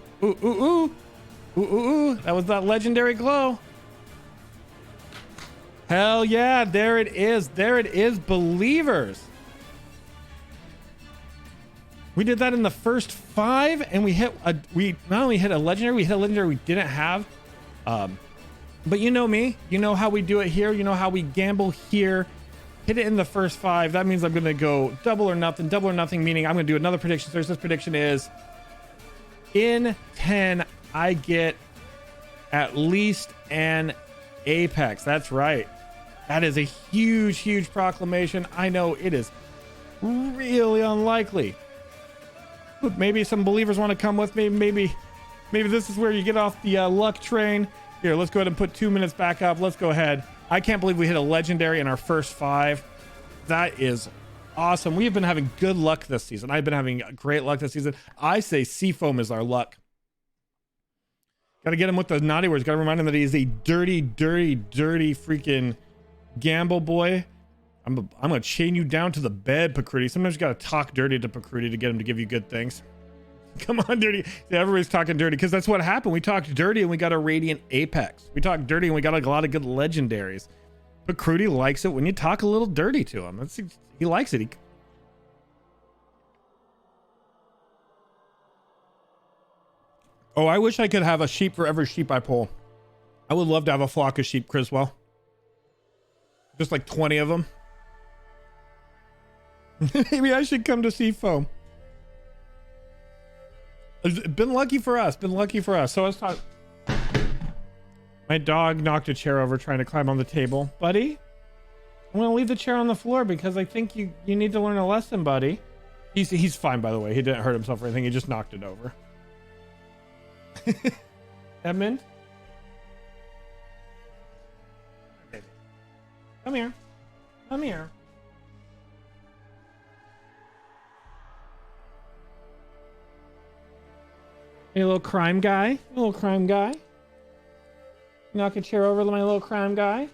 S1: That was that legendary glow. Hell yeah, there it is. There it is, believers. We did that in the first 5, and we not only hit a legendary, we hit a legendary we didn't have. But you know me, you know how we do it here, you know how we gamble here. Hit it in the first 5. That means I'm gonna go double or nothing, meaning I'm gonna do another prediction. So this prediction is in 10, I get at least an apex. That's right. That is a huge proclamation. I know it is really unlikely. Look, maybe some believers want to come with me. Maybe this is where you get off the luck train. Here, let's go ahead and put 2 minutes back up. Let's go ahead. I can't believe we hit a legendary in our first 5. That is awesome. We have been having good luck this season. I've been having great luck this season. I say Seafoam is our luck. Got to get him with the naughty words. Got to remind him that he is a dirty freaking gamble boy. I'm gonna chain you down to the bed, Pacruti. Sometimes you gotta talk dirty to Pacruti to get him to give you good things. Come on, dirty. Yeah, everybody's talking dirty because that's what happened. We talked dirty and we got a radiant apex. We talked dirty and we got a lot of good legendaries. Pacruti likes it when you talk a little dirty to him. He likes it. Oh, I wish I could have a sheep for every sheep I pull. I would love to have a flock of sheep, Criswell. Just like 20 of them. Maybe I should come to Seafoam. It's been lucky for us. So let's talk. My dog knocked a chair over trying to climb on the table. Buddy, I'm gonna leave the chair on the floor because I think you need to learn a lesson, buddy. He's fine, by the way. He didn't hurt himself or anything. He just knocked it over. Edmund? Come here. Hey, little crime guy. Knock a chair over, my little crime guy.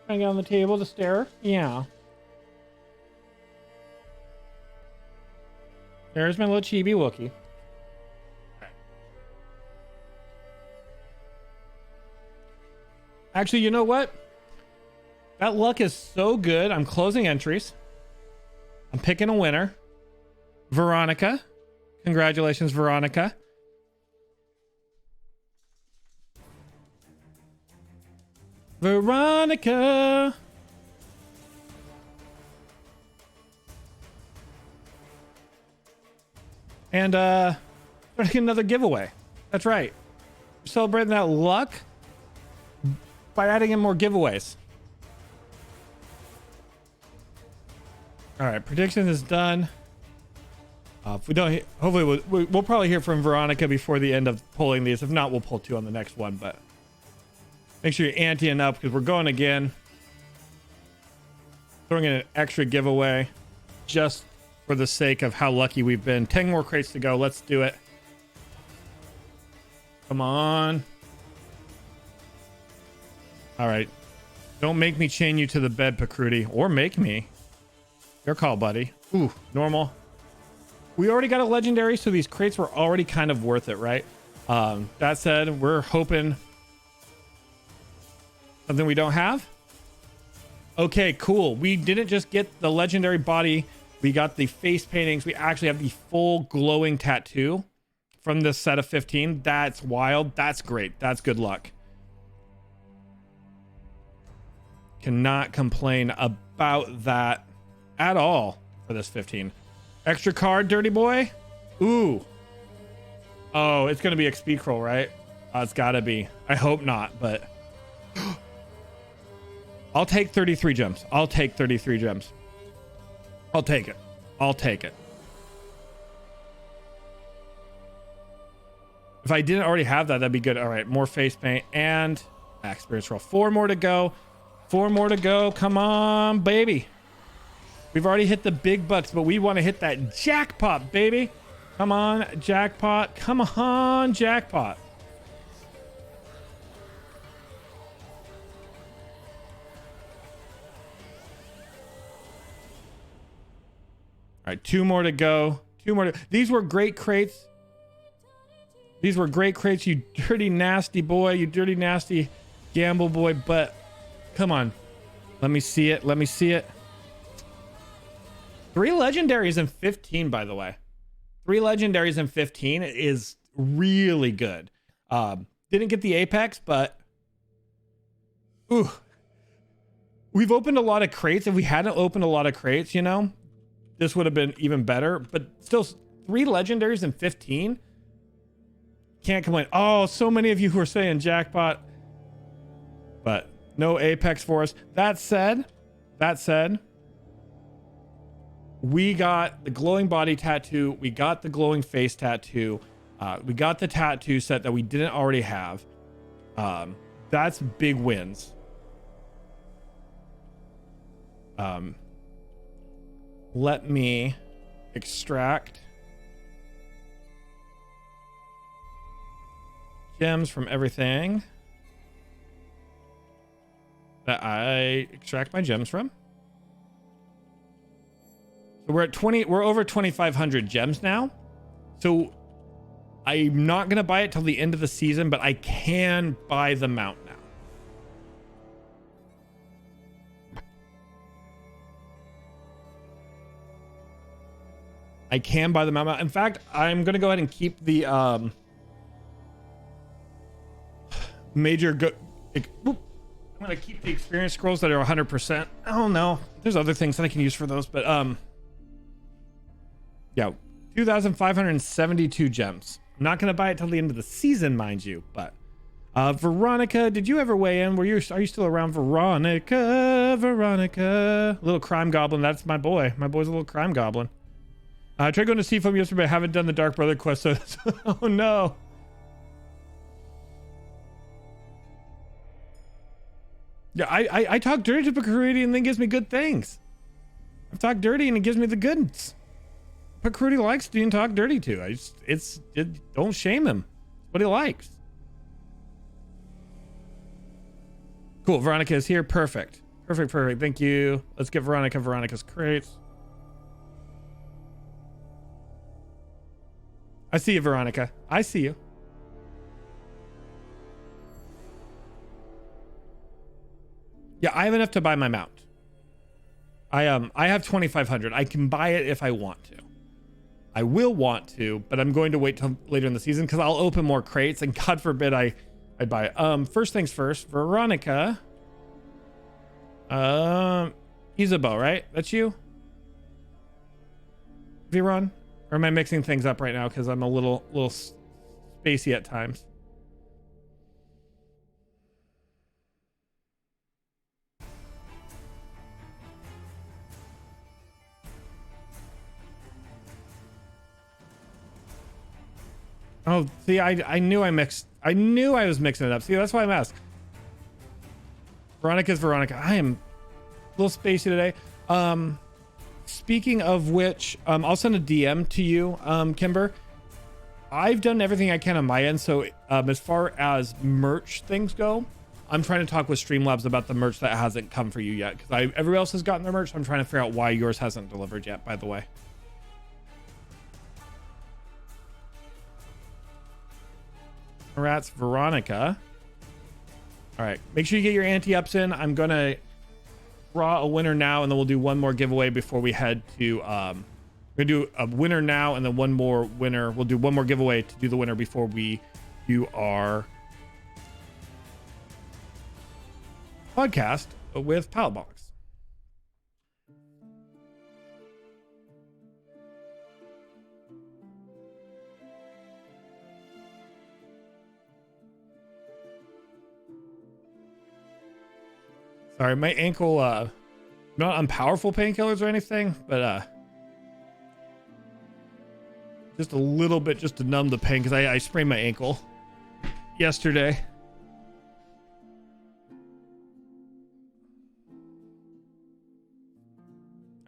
S1: Trying to get on the table to stare. Yeah. There's my little chibi Wookie. Actually, you know what? That luck is so good. I'm closing entries. I'm picking a winner. Veronica. Congratulations, Veronica. Veronica. And we're gonna get another giveaway. That's right. We're celebrating that luck by adding in more giveaways. All right, prediction is done. If we don't, hopefully we'll probably hear from Veronica before the end of pulling these. If not, we'll pull 2 on the next one. But make sure you're anteing up because we're going again. Throwing in an extra giveaway just for the sake of how lucky we've been. 10 more crates to go. Let's do it. Come on. All right. Don't make me chain you to the bed, Pacruti, or make me. Your call, buddy. Ooh, normal. We already got a legendary, so these crates were already kind of worth it, right? That said, we're hoping something we don't have. Okay, cool. We didn't just get the legendary body. We got the face paintings. We actually have the full glowing tattoo from this set of 15. That's wild. That's great. That's good luck. Cannot complain about that at all for this 15. Extra card, dirty boy. Ooh. Oh, it's gonna be XP Kroll, right? It's gotta be. I hope not, but I'll take 33 gems. I'll take 33 gems. I'll take it. I'll take it. If I didn't already have that, that'd be good. All right, more face paint and experience roll. 4 more to go. 4 more to go. Come on, baby. We've already hit the big bucks, but we want to hit that jackpot, baby. Come on, jackpot. Come on, jackpot. All right, 2 more to go. 2 more. These were great crates. These were great crates, you dirty, nasty boy. You dirty, nasty gamble boy. But come on. Let me see it. Let me see it. 3 legendaries in 15, by the way. 3 legendaries in 15 is really good. Didn't get the Apex, but... Ooh. We've opened a lot of crates. If we hadn't opened a lot of crates, you know, this would have been even better. But still, 3 legendaries in 15? Can't complain. Oh, so many of you who are saying jackpot. But no Apex for us. That said, we got the glowing body tattoo. We got the glowing face tattoo. We got the tattoo set that we didn't already have. That's big wins. Let me extract gems from everything that I extract my gems from. So we're over 2,500 gems now. So I'm not going to buy it till the end of the season, but I can buy the mount now. I can buy the mount. In fact, I'm going to go ahead and keep the I'm going to keep the experience scrolls that are 100%. Oh no, there's other things that I can use for those, but yeah, 2,572 gems. I'm not going to buy it till the end of the season, mind you, but Veronica, did you ever weigh in? Are you still around? Veronica, little crime goblin. That's my boy. My boy's a little crime goblin. I tried going to Seafoam yesterday, but I haven't done the Dark Brother quest, so oh no. Yeah, I talk dirty to Pakurudi and then gives me good things. I've talked dirty and it gives me the goods. Pakurudi likes being talked dirty to. Don't shame him. It's what he likes. Cool, Veronica is here. Perfect. Perfect. Thank you. Let's get Veronica's crates. I see you, Veronica. I see you. Yeah, I have enough to buy my mount. I have 2,500. I can buy it if I want to. I will want to, but I'm going to wait till later in the season because I'll open more crates and God forbid I buy it. First things first, Veronica. Isabeau, right? That's you? Veron? Or am I mixing things up right now because I'm a little spacey at times? Oh, see, I knew I was mixing it up. See, that's why I'm asked. Veronica's Veronica. I am a little spacey today. Speaking of which, I'll send a DM to you, Kimber. I've done everything I can on my end. So as far as merch things go, I'm trying to talk with Streamlabs about the merch that hasn't come for you yet. Because everybody else has gotten their merch. So I'm trying to figure out why yours hasn't delivered yet, by the way. Rats, Veronica. All right, make sure you get your anti-ups in. I'm gonna draw a winner now, and then we'll do one more giveaway before we head to. We're gonna do a winner now, and then one more winner. We'll do one more giveaway to do the winner before we do our podcast with Palbox. Sorry, my ankle, not on powerful painkillers or anything, but just a little bit just to numb the pain because I sprained my ankle yesterday.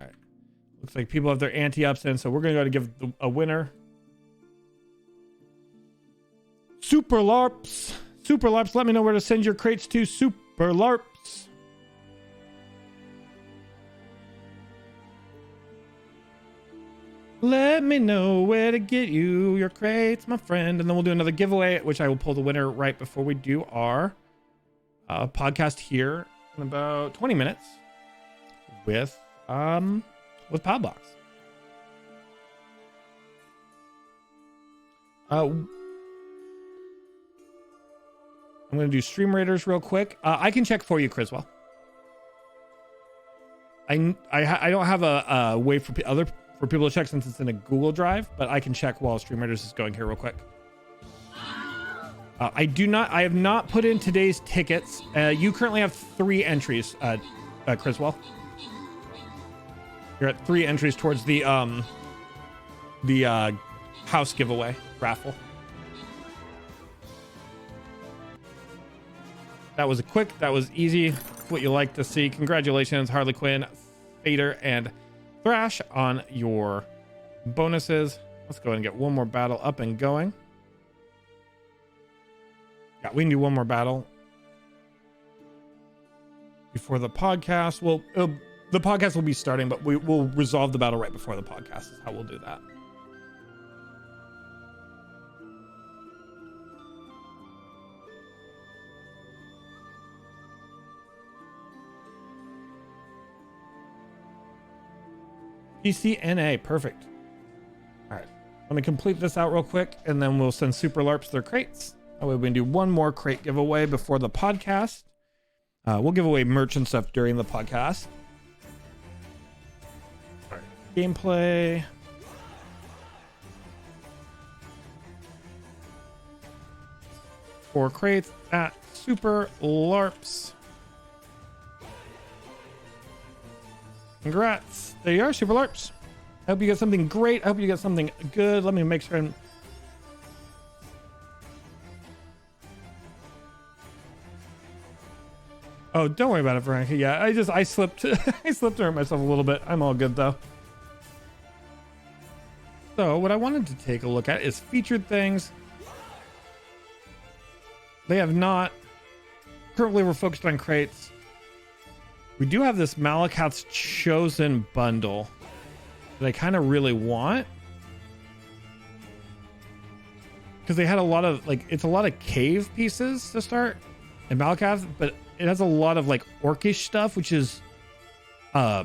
S1: All right. Looks like people have their anti-ups in, so we're going to go to give a winner. Super LARPs. Super LARPs, let me know where to send your crates to. Super LARPs. Let me know where to get you your crates, my friend. And then we'll do another giveaway, which I will pull the winner right before we do our podcast here in about 20 minutes with Podbox. I'm going to do Stream Raiders real quick. I can check for you, Criswell. I don't have a way for people to check since it's in a Google Drive, but I can check while Stream Raiders is going here real quick. I have not put in today's tickets. You currently have 3 entries, Criswell. You're at 3 entries towards the house giveaway raffle. That was quick. That was easy. What you like to see. Congratulations, Harley Quinn, Fader, and Thrash on your bonuses. Let's go ahead and get one more battle up and going. Yeah, we can do one more battle before the podcast. Well, the podcast will be starting, but we'll resolve the battle right before the podcast is how we'll do that. PCNA, perfect. All right, let me complete this out real quick, and then we'll send Super LARPs their crates. That way we can do one more crate giveaway before the podcast. We'll give away merch and stuff during the podcast. All right, gameplay. Four crates at Super LARPs. Congrats. There you are, Super LARPs. I hope you get something great. I hope you get something good. Let me make sure I'm... Oh, don't worry about it, Veronica. Yeah, I slipped. I slipped and hurt myself a little bit. I'm all good, though. So, what I wanted to take a look at is featured things. They have not... Currently, we're focused on crates. We do have this Malakath's Chosen bundle that I kind of really want. Because they had a lot of, like, it's a lot of cave pieces to start in Malakath, but it has a lot of, like, orcish stuff, which is, a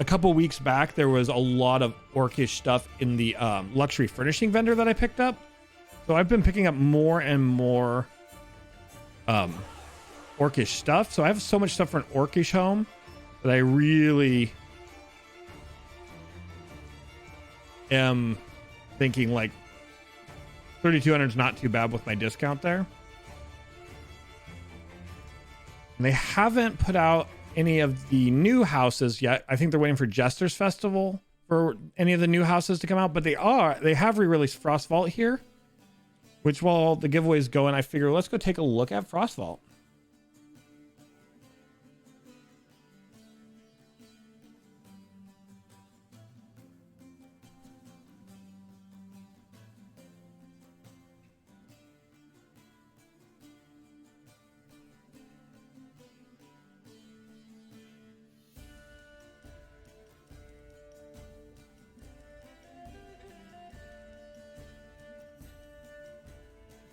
S1: couple weeks back, there was a lot of orcish stuff in the luxury furnishing vendor that I picked up. So I've been picking up more and more, orcish stuff. So I have so much stuff for an orcish home that I really am thinking like 3,200 is not too bad with my discount there. And they haven't put out any of the new houses yet. I think they're waiting for Jester's Festival for any of the new houses to come out, but they have re-released Frostvault here, which while the giveaway is going, I figure let's go take a look at Frostvault.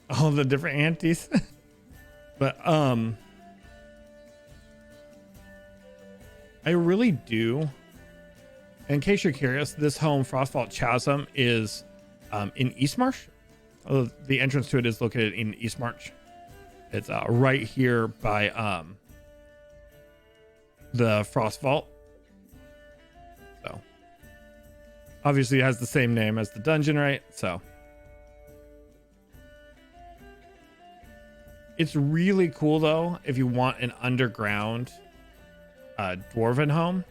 S1: All the different aunties. But I really do, in case you're curious, this home, Frostvault Chasm, is in Eastmarch. The entrance to it is located in Eastmarch. It's right here by the Frostvault. So obviously it has the same name as the dungeon, right? So it's really cool though if you want an underground dwarven home.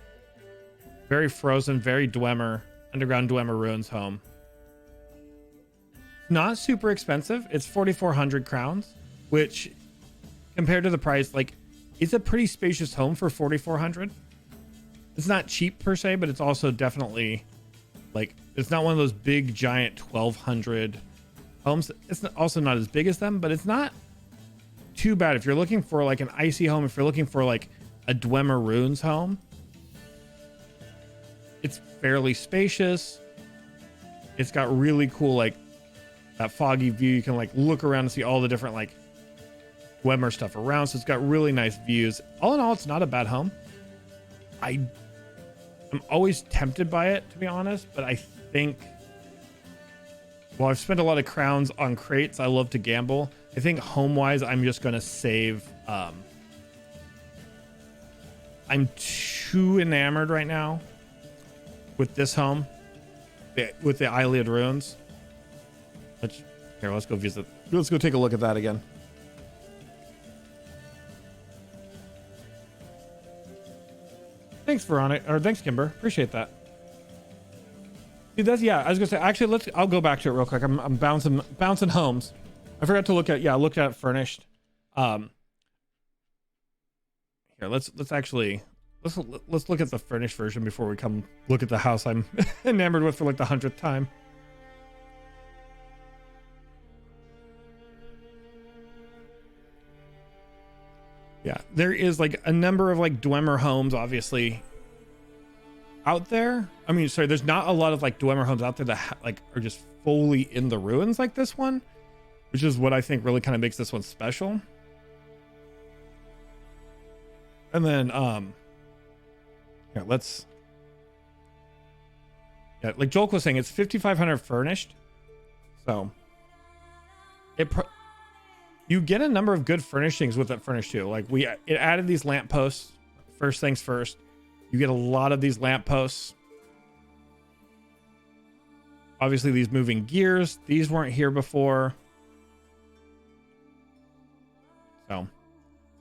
S1: Very frozen, very Dwemer, underground Dwemer ruins home. Not super expensive. It's 4,400 crowns, which compared to the price, like, it's a pretty spacious home for 4,400. It's not cheap per se, but it's also definitely like, it's not one of those big giant 1,200 homes. It's also not as big as them, but it's not too bad. If you're looking for like an icy home, if you're looking for like a Dwemer ruins home, it's fairly spacious. It's got really cool, like, that foggy view. You can like look around and see all the different like Dwemer stuff around. So it's got really nice views. All in all, it's not a bad home. I'm always tempted by it, to be honest, but I think, well, I've spent a lot of crowns on crates. I love to gamble. I think home-wise, I'm just going to save. I'm too enamored right now with this home, with the Iliad ruins. Here, let's go visit. Let's go take a look at that again. Thanks, Veronica, or thanks, Kimber. Appreciate that. See, that's, yeah, I was gonna say, actually, I'll go back to it real quick. I'm bouncing homes. I forgot to look at furnished. Here, let's look at the furnished version before we come look at the house I'm enamored with for like the 100th time. Yeah, there is like a number of like Dwemer homes obviously out there. I mean, sorry, there's not a lot of like Dwemer homes out there that like are just fully in the ruins like this one, which is what I think really kind of makes this one special. And then here, like Joel was saying, it's 5,500 furnished. So you get a number of good furnishings with that furnished too. Like it added these lampposts. First things first, you get a lot of these lampposts. Obviously these moving gears, these weren't here before. So,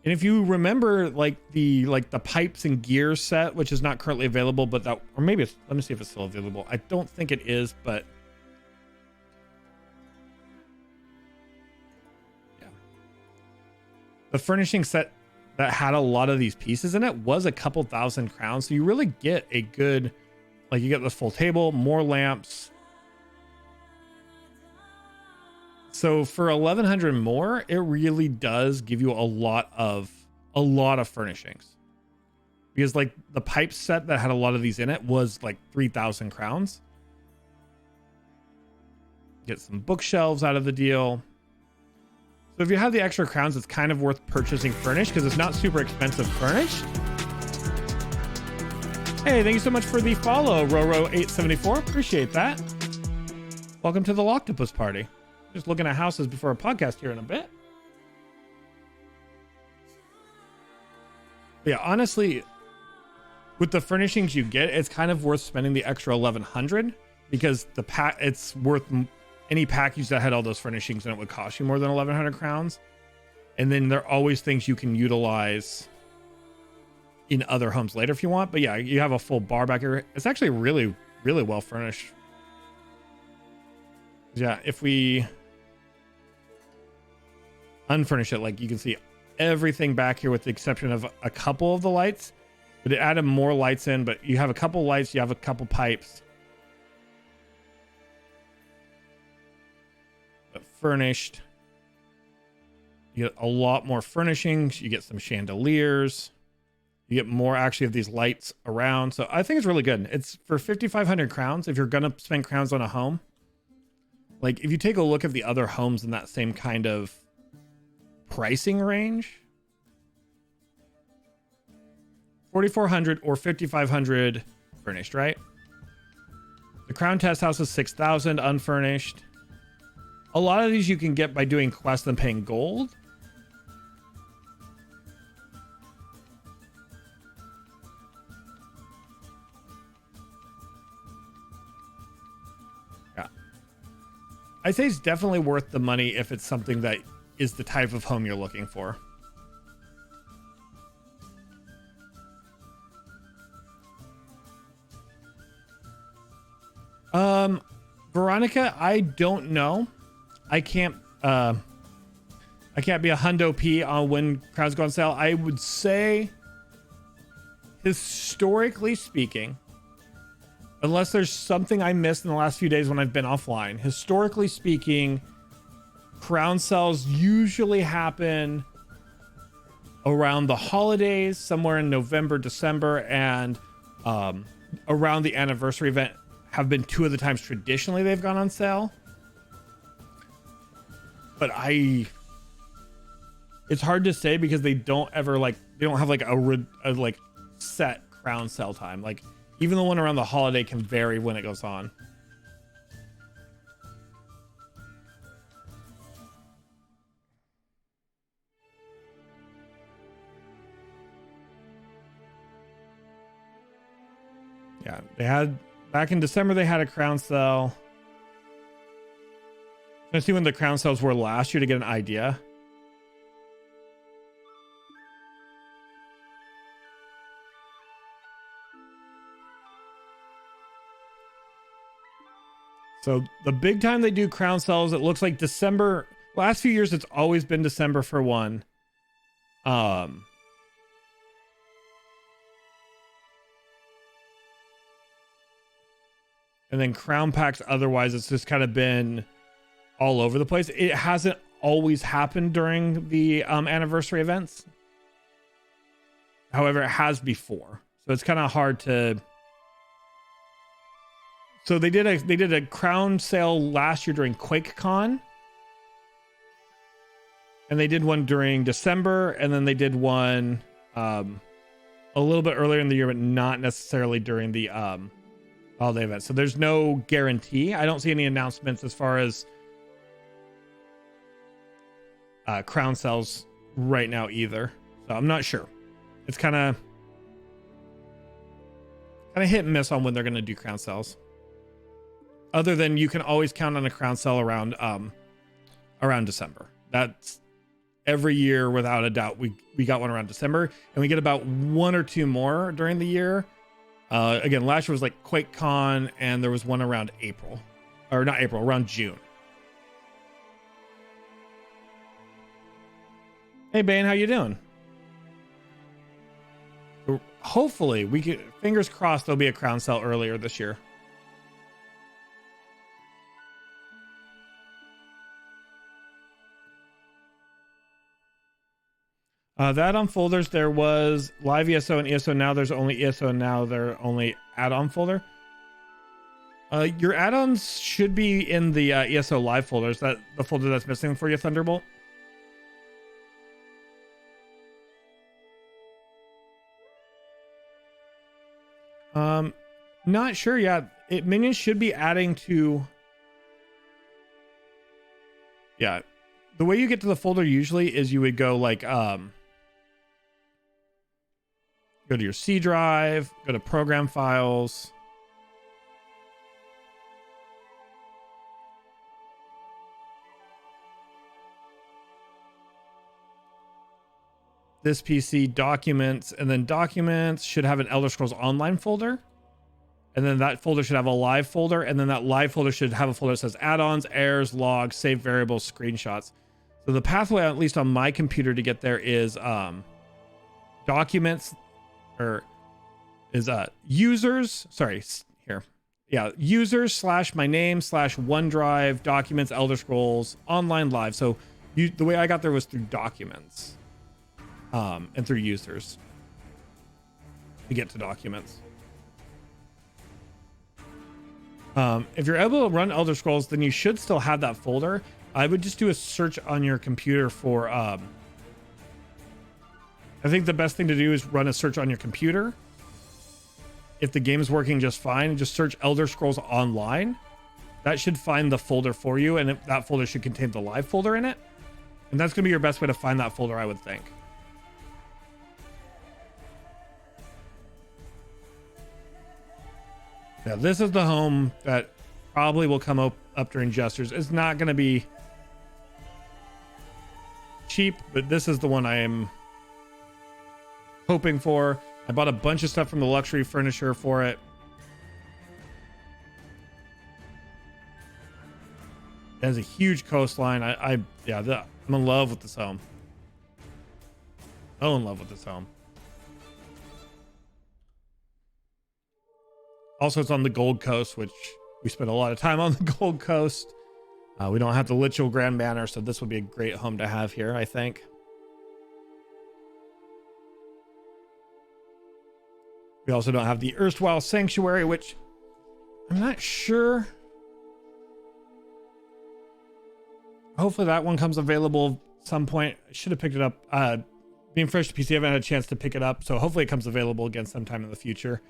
S1: and if you remember like the pipes and gears set, which is not currently available, but that, or maybe it's, let me see if it's still available. I don't think it is, but the furnishing set that had a lot of these pieces in it was a couple thousand crowns. So you really get a good, like, you get the full table, more lamps. So for 1,100 more, it really does give you a lot of furnishings, because like the pipe set that had a lot of these in it was like 3,000 crowns. Get some bookshelves out of the deal. So if you have the extra crowns, it's kind of worth purchasing furnished because it's not super expensive furnished. Hey, thank you so much for the follow, Roro874. Appreciate that. Welcome to the Loctopus party. Just looking at houses before a podcast here in a bit. Yeah, honestly, with the furnishings you get, it's kind of worth spending the extra 1,100 because the pack, it's worth any package that had all those furnishings and it would cost you more than 1,100 crowns. And then there are always things you can utilize in other homes later if you want. But yeah, you have a full bar back here. It's actually really, really well furnished. Yeah, if we unfurnish it, like you can see everything back here with the exception of a couple of the lights, but it added more lights in, but you have a couple lights, you have a couple pipes. Furnished, you get a lot more furnishings, you get some chandeliers, you get more actually of these lights around. So I think it's really good. It's for 5,500 crowns. If you're gonna spend crowns on a home, like if you take a look at the other homes in that same kind of pricing range, 4,400 or 5,500 furnished, right? The Crown Test House is 6,000 unfurnished. A lot of these you can get by doing quests and paying gold. Yeah. I'd say it's definitely worth the money if it's something that is the type of home you're looking for. Veronica, I don't know. I can't be a hundo P on when crowns go on sale. I would say, historically speaking, unless there's something I missed in the last few days when I've been offline, historically speaking, crown sales usually happen around the holidays, somewhere in November, December, and around the anniversary event have been two of the times traditionally they've gone on sale. But it's hard to say because they don't ever they don't have like a like set crown sale time. Like even the one around the holiday can vary when it goes on. Yeah, they had back in December, they had a crown sale. Let's see when the crown sales were last year to get an idea. So the big time they do crown sales, it looks like December. Last few years, it's always been December for one. And then crown packs, otherwise, it's just kind of been all over the place. It hasn't always happened during the anniversary events. However, it has before. So it's kind of hard to... So they did a crown sale last year during QuakeCon. And they did one during December, and then they did one a little bit earlier in the year, but not necessarily during the holiday event. So there's no guarantee. I don't see any announcements as far as crown sales right now either. So I'm not sure. It's kind of hit and miss on when they're going to do crown sales. Other than you can always count on a crown sale around December. That's every year without a doubt. We got one around December, and we get about one or two more during the year. Again, last year was like QuakeCon, and there was one around around June. Hey Bane, how you doing? Hopefully we can, fingers crossed, there'll be a crown sale earlier this year. The add-on folders, there was live ESO and ESO now. There's only ESO now. They're only add-on folder. Your add-ons should be in the ESO live folders. That the folder that's missing for you, Thunderbolt. Not sure yet. Minions should be adding to. Yeah, the way you get to the folder usually is you would go like go to your C drive, go to program files. This PC documents, and then documents should have an Elder Scrolls Online folder. And then that folder should have a live folder. And then that live folder should have a folder that says add-ons, errors, logs, save variables, screenshots. So the pathway, at least on my computer, to get there is documents, or is users. Sorry, here. Yeah, users / my name / OneDrive, documents, Elder Scrolls, online live. So the way I got there was through documents and through users to get to documents. If you're able to run Elder Scrolls, then you should still have that folder. I would just do a search on your computer for I think the best thing to do is run a search on your computer. If the game is working just fine, just search Elder Scrolls Online. That should find the folder for you, and that folder should contain the live folder in it. And that's going to be your best way to find that folder, I would think. Yeah, this is the home that probably will come up during Jesters. It's not going to be cheap, but this is the one I am hoping for. I bought a bunch of stuff from the luxury furniture for it. It has a huge coastline. I'm in love with this home. So in love with this home. Also, it's on the Gold Coast, which we spend a lot of time on the Gold Coast. We don't have the Litchfield Grand Manor, so this would be a great home to have here, I think. We also don't have the erstwhile Sanctuary, which I'm not sure. Hopefully that one comes available at some point. I should have picked it up. Being fresh to PC, I haven't had a chance to pick it up, so hopefully it comes available again sometime in the future.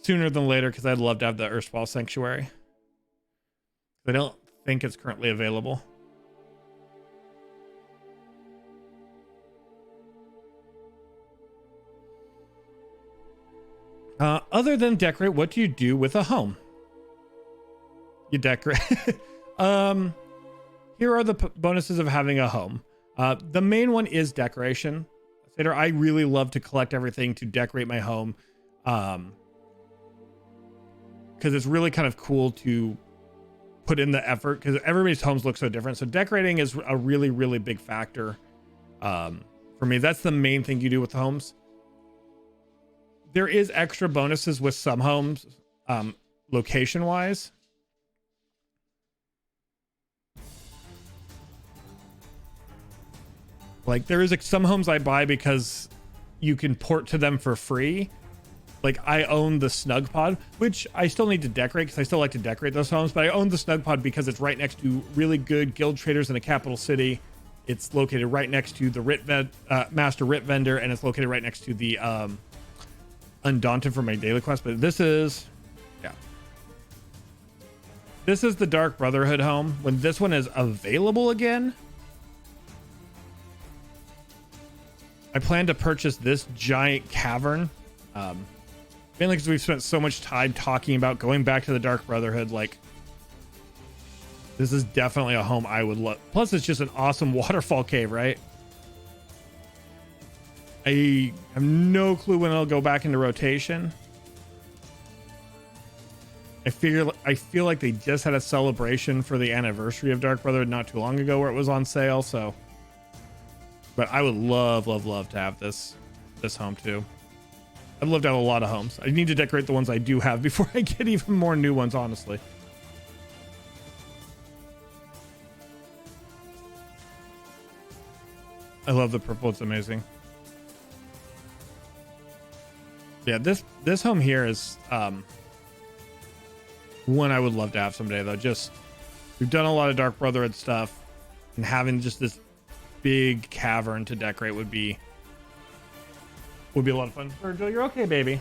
S1: Sooner than later, because I'd love to have the erstwhile Sanctuary. I don't think it's currently available. Other than decorate, what do you do with a home? You decorate. Here are the bonuses of having a home. The main one is decoration. I really love to collect everything to decorate my home. Because it's really kind of cool to put in the effort, because everybody's homes look so different. So decorating is a really, really big factor. For me, that's the main thing you do with homes. There is extra bonuses with some homes, location wise. Like there is some homes I buy because you can port to them for free. Like I own the Snug Pod, which I still need to decorate because I still like to decorate those homes, but I own the Snug Pod because it's right next to really good guild traders in the capital city. It's located right next to the Master Writ Vendor, and it's located right next to the Undaunted for my daily quest. But this is the Dark Brotherhood home. When this one is available again, I plan to purchase this giant cavern. Mainly because we've spent so much time talking about going back to the Dark Brotherhood. Like, this is definitely a home I would love. Plus, it's just an awesome waterfall cave, right? I have no clue when it'll go back into rotation. I feel like they just had a celebration for the anniversary of Dark Brotherhood not too long ago where it was on sale. So, but I would love to have this home too. I'd love to have a lot of homes. I need to decorate the ones I do have before I get even more new ones, honestly. I love the purple. It's amazing. Yeah, this home here is one I would love to have someday, though. Just, we've done a lot of Dark Brotherhood stuff, and having just this big cavern to decorate would be a lot of fun. Virgil, you're okay, baby.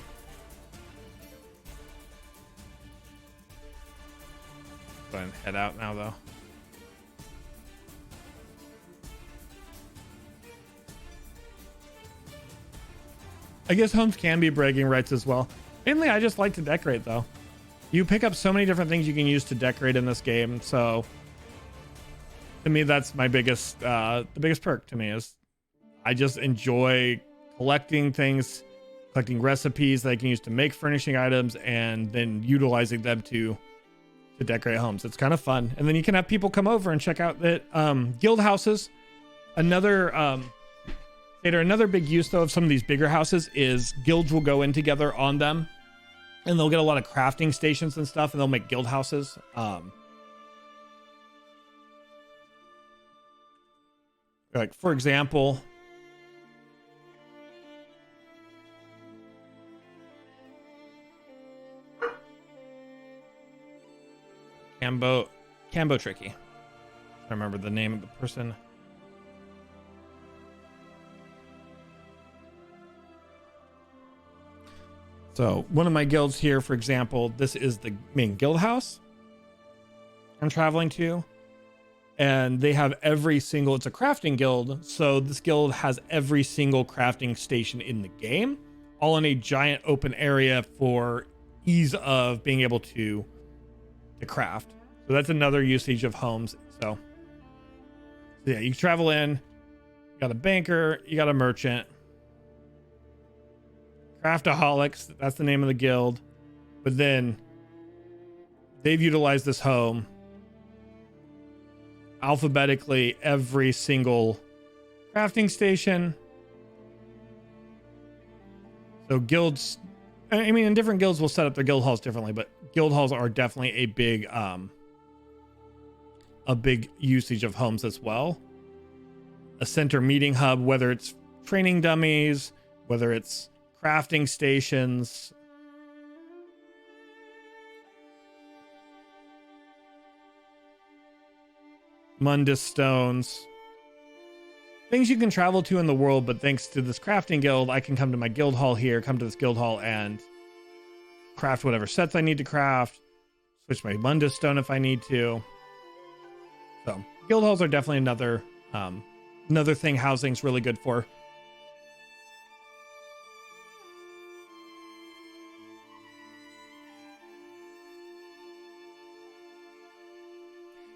S1: Go ahead and head out now, though. I guess homes can be bragging rights as well. Mainly, I just like to decorate, though. You pick up so many different things you can use to decorate in this game, so to me, that's my biggest, the biggest perk to me is I just enjoy collecting things, collecting recipes that I can use to make furnishing items, and then utilizing them to decorate homes. It's kind of fun. And then you can have people come over and check out that guild houses. Another big use though of some of these bigger houses is guilds will go in together on them, and they'll get a lot of crafting stations and stuff, and they'll make guild houses. Like for example, Cambo Tricky. I remember the name of the person. So one of my guilds here, for example, this is the main guild house I'm traveling to, and they have it's a crafting guild. So this guild has every single crafting station in the game, all in a giant open area for ease of being able to craft. So that's another usage of homes. So yeah, you travel in, you got a banker, you got a merchant, Craftaholics, that's the name of the guild. But then they've utilized this home alphabetically every single crafting station. So guilds, I mean, in different guilds will set up their guild halls differently, but guild halls are definitely a big usage of homes as well. A center meeting hub, whether it's training dummies, whether it's crafting stations. Mundus stones. Things you can travel to in the world, but thanks to this crafting guild, I can come to my guild hall here, come to this guild hall and craft whatever sets I need to craft, switch my Mundus stone if I need to. So guild halls are definitely another thing housing's really good for.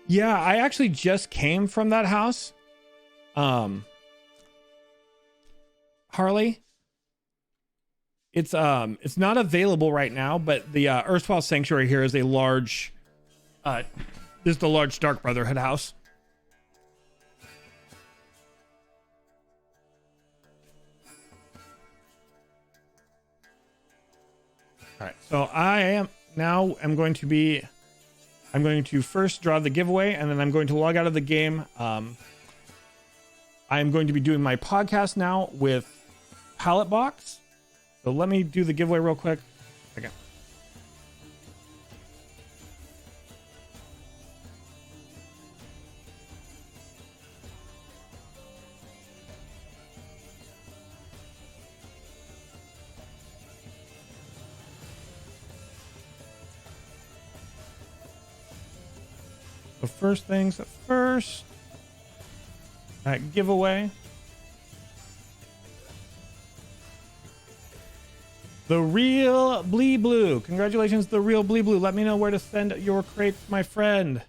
S1: Yeah, I actually just came from that house. Harley, it's not available right now, but the Erstwhile Sanctuary here is a large this is the large Dark Brotherhood house. All right, so I'm going to first draw the giveaway, and then I'm going to log out of the game. I'm going to be doing my podcast now with Pallet Box. So let me do the giveaway real quick. Okay. So first things first, that giveaway. The Real Blee Blue. Congratulations, The Real Blee Blue. Let me know where to send your crates, my friend.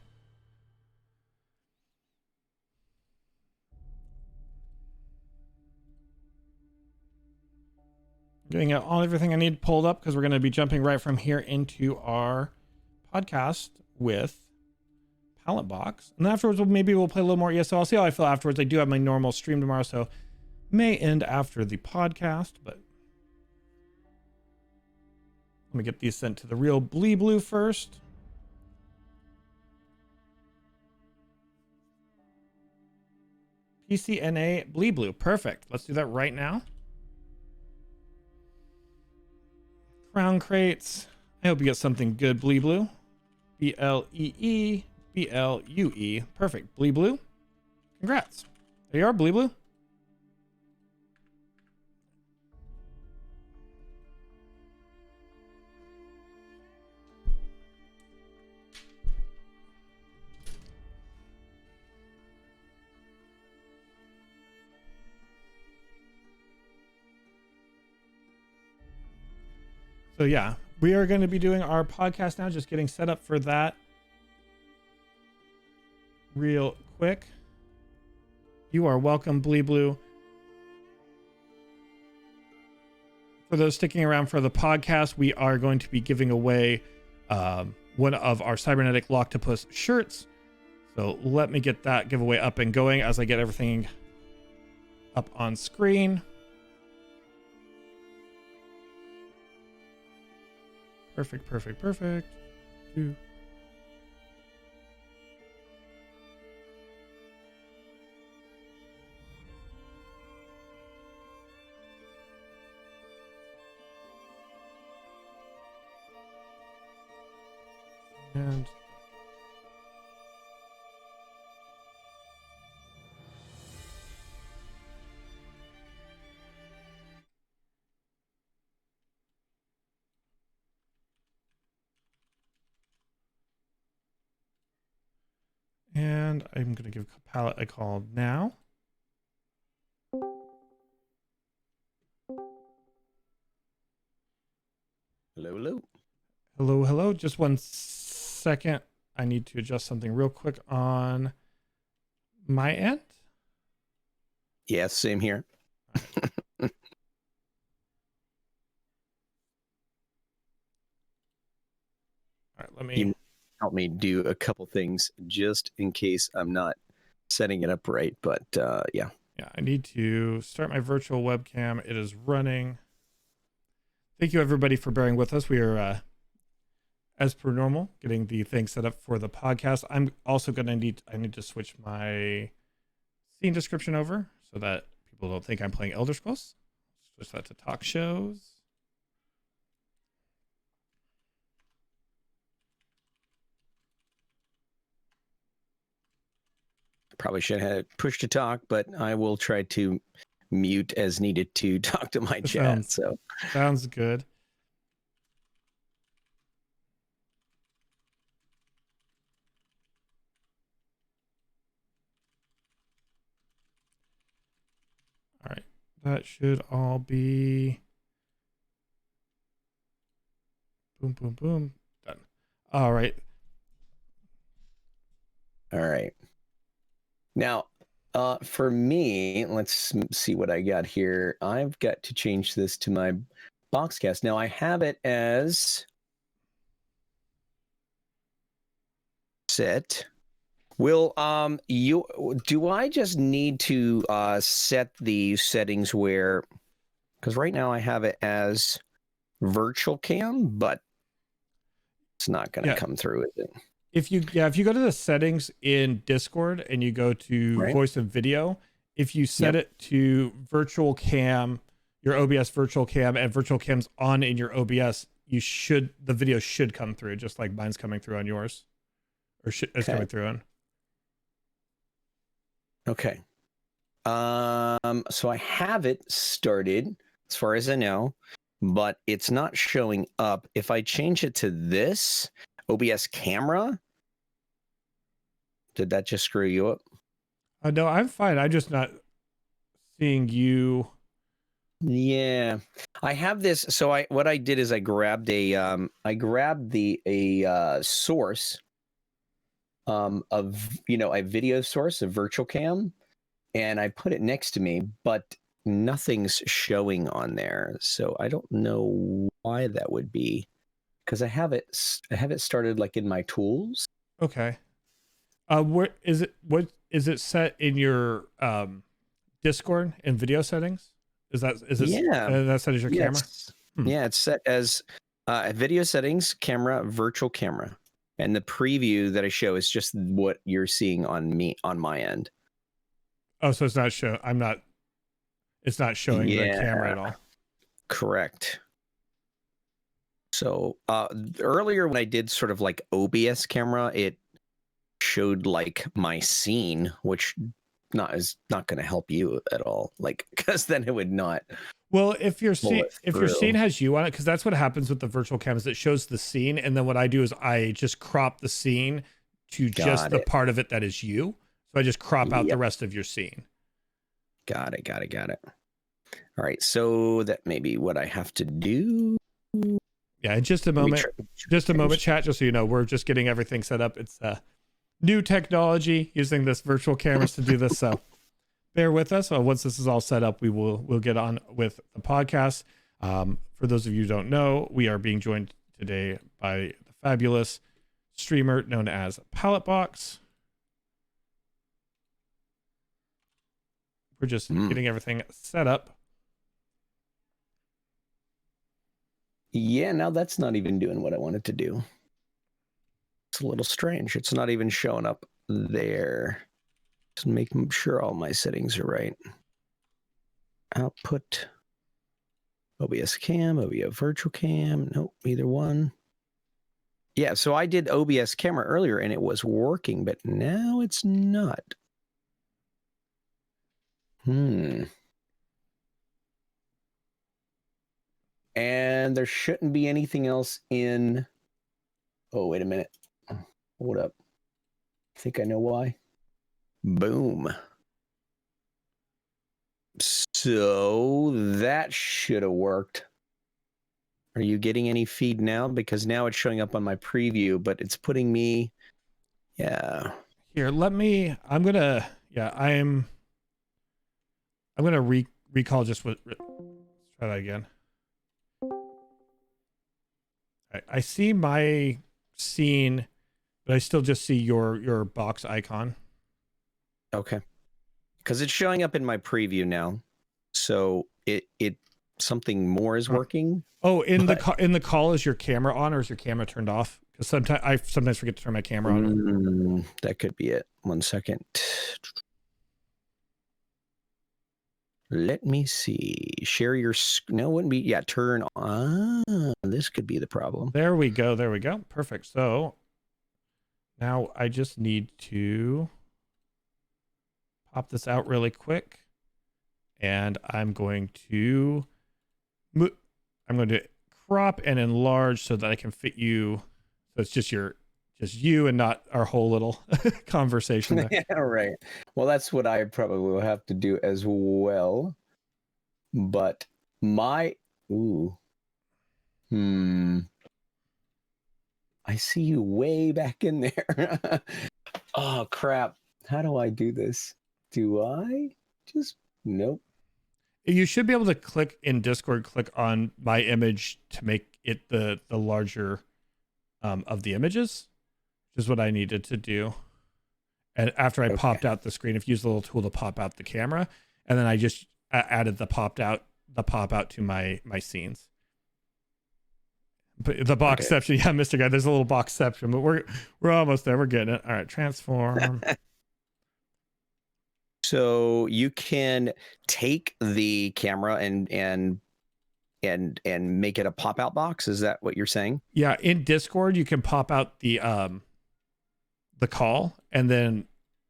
S1: Doing everything I need pulled up because we're going to be jumping right from here into our podcast with Pallet Box. And then afterwards, maybe we'll play a little more ESO. I'll see how I feel afterwards. I do have my normal stream tomorrow, so may end after the podcast, but let me get these sent to The Real Blee Blue first. PCNA Blee Blue. Perfect. Let's do that right now. Crown crates. I hope you get something good, Blee Blue. BLEE. BLUE. Perfect. Blee Blue. Congrats. There you are, Blee Blue. So yeah, we are going to be doing our podcast now, just getting set up for that real quick. You are welcome, Blee Blue. For those sticking around for the podcast, we are going to be giving away one of our Cybernetic Loctopus shirts. So let me get that giveaway up and going as I get everything up on screen. Perfect, perfect, perfect. Two. And I'm going to give Pallet a call now.
S5: Hello, hello.
S1: Hello, hello. Just one second. I need to adjust something real quick on my end.
S5: Yeah, same here.
S1: All right, let me
S5: You help me do a couple things just in case I'm not setting it up right, but yeah.
S1: Yeah, I need to start my virtual webcam. It is running. Thank you everybody for bearing with us. We are, as per normal, getting the thing set up for the podcast. I'm also I need to switch my scene description over so that people don't think I'm playing Elder Scrolls. Switch that to talk shows.
S5: Probably should have had push to talk, but I will try to mute as needed to talk to my chat.
S1: Sounds good. All right, that should all be boom, boom, boom. Done. All right.
S5: All right. Now, for me, let's see what I got here. I've got to change this to my Boxcast. Now, I have it as set. Will do I just need to set the settings where, because right now I have it as virtual cam, but it's not going to come through, is it?
S1: If you go to the settings in Discord and you go to voice and video, if you set it to virtual cam, your OBS virtual cam, and virtual cam's on in your OBS, the video should come through, just like mine's coming through on yours, or it's coming through on.
S5: Okay. So I have it started as far as I know, but it's not showing up. If I change it to this OBS camera, did that just screw you up?
S1: No, I'm fine. I'm just not seeing you.
S5: Yeah, I have this. So what I did is I grabbed a source of a video source, a virtual cam, and I put it next to me, but nothing's showing on there. So I don't know why that would be, because I have it started like in my tools.
S1: Okay. Where is it? What is it set in your Discord and video settings? Is it that set as your camera?
S5: Yeah, it's set as video settings, camera, virtual camera. And the preview that I show is just what you're seeing on my end.
S1: Oh, so it's not it's not showing the camera at all.
S5: Correct. So earlier when I did sort of like OBS camera, it showed like my scene, which is not going to help you at all, like, because then it would not.
S1: Well, if your scene has you on it, because that's what happens with the virtual cams, it shows the scene, and then what I do is I just crop the scene to just the part of it that is you. So I just crop out the rest of your scene.
S5: Got it. All right, so that may be what I have to do.
S1: Yeah, in just a moment, chat, just so you know, we're just getting everything set up. It's new technology using this virtual cameras to do this, so bear with us. Once this is all set up, we'll get on with the podcast. For those of you who don't know, we are being joined today by the fabulous streamer known as PalletBox. We're just getting everything set up.
S5: Yeah, now that's not even doing what I wanted to do. It's a little strange. It's not even showing up there. Just making sure all my settings are right. Output. OBS cam, OBS virtual cam. Nope, either one. Yeah, so I did OBS camera earlier and it was working, but now it's not. And there shouldn't be anything else in. Oh, wait a minute. Hold up. I think I know why. Boom. So that should have worked. Are you getting any feed now? Because now it's showing up on my preview, but it's putting me. Yeah.
S1: Here, I'm gonna recall just what. Let's try that again. I see my scene, but I still just see your box icon.
S5: Okay. Because it's showing up in my preview now. So it something more is working.
S1: Oh, in
S5: but-
S1: the call, is your camera on or is your camera turned off? Because I sometimes forget to turn my camera on.
S5: That could be it. 1 second. Let me see. Share your no, it wouldn't be. Yeah, turn on. This could be the problem.
S1: There we go. There we go. Perfect. So now I just need to pop this out really quick, and I'm going to crop and enlarge so that I can fit you. So it's just you and not our whole little conversation there.
S5: Yeah, right. Well, that's what I probably will have to do as well. But I see you way back in there. Oh crap. How do I do this? Do I just nope.
S1: You should be able to click in Discord, click on my image to make it the larger of the images, which is what I needed to do. And after I popped out the screen, if you use the little tool to pop out the camera, and then I just added the pop out to my scenes. But the boxception, yeah, Mr. Guy, there's a little boxception, but we're almost there. We're getting it. All right, transform.
S5: So you can take the camera and make it a pop-out box. Is that what you're saying?
S1: Yeah, in Discord you can pop out the call, and then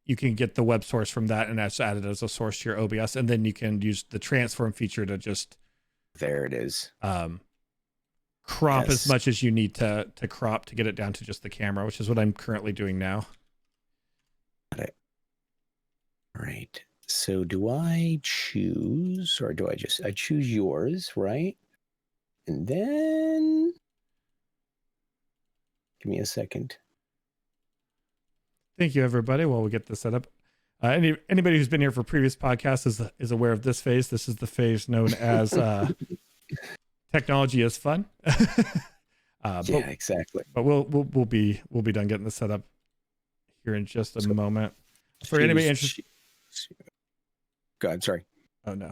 S1: you can get the web source from that, and that's added as a source to your OBS, and then you can use the transform feature to just
S5: there it is.
S1: Crop as much as you need to crop to get it down to just the camera, which is what I'm currently doing now.
S5: Got it. All right. So do I choose, or do I choose yours, right? And then give me a second.
S1: Thank you, everybody. While we get this set up, anybody who's been here for previous podcasts is aware of this phase. This is the phase known as technology is fun.
S5: Yeah, exactly.
S1: But we'll be done getting this set up here in just a moment. For anybody interested,
S5: go ahead. Sorry.
S1: Oh no.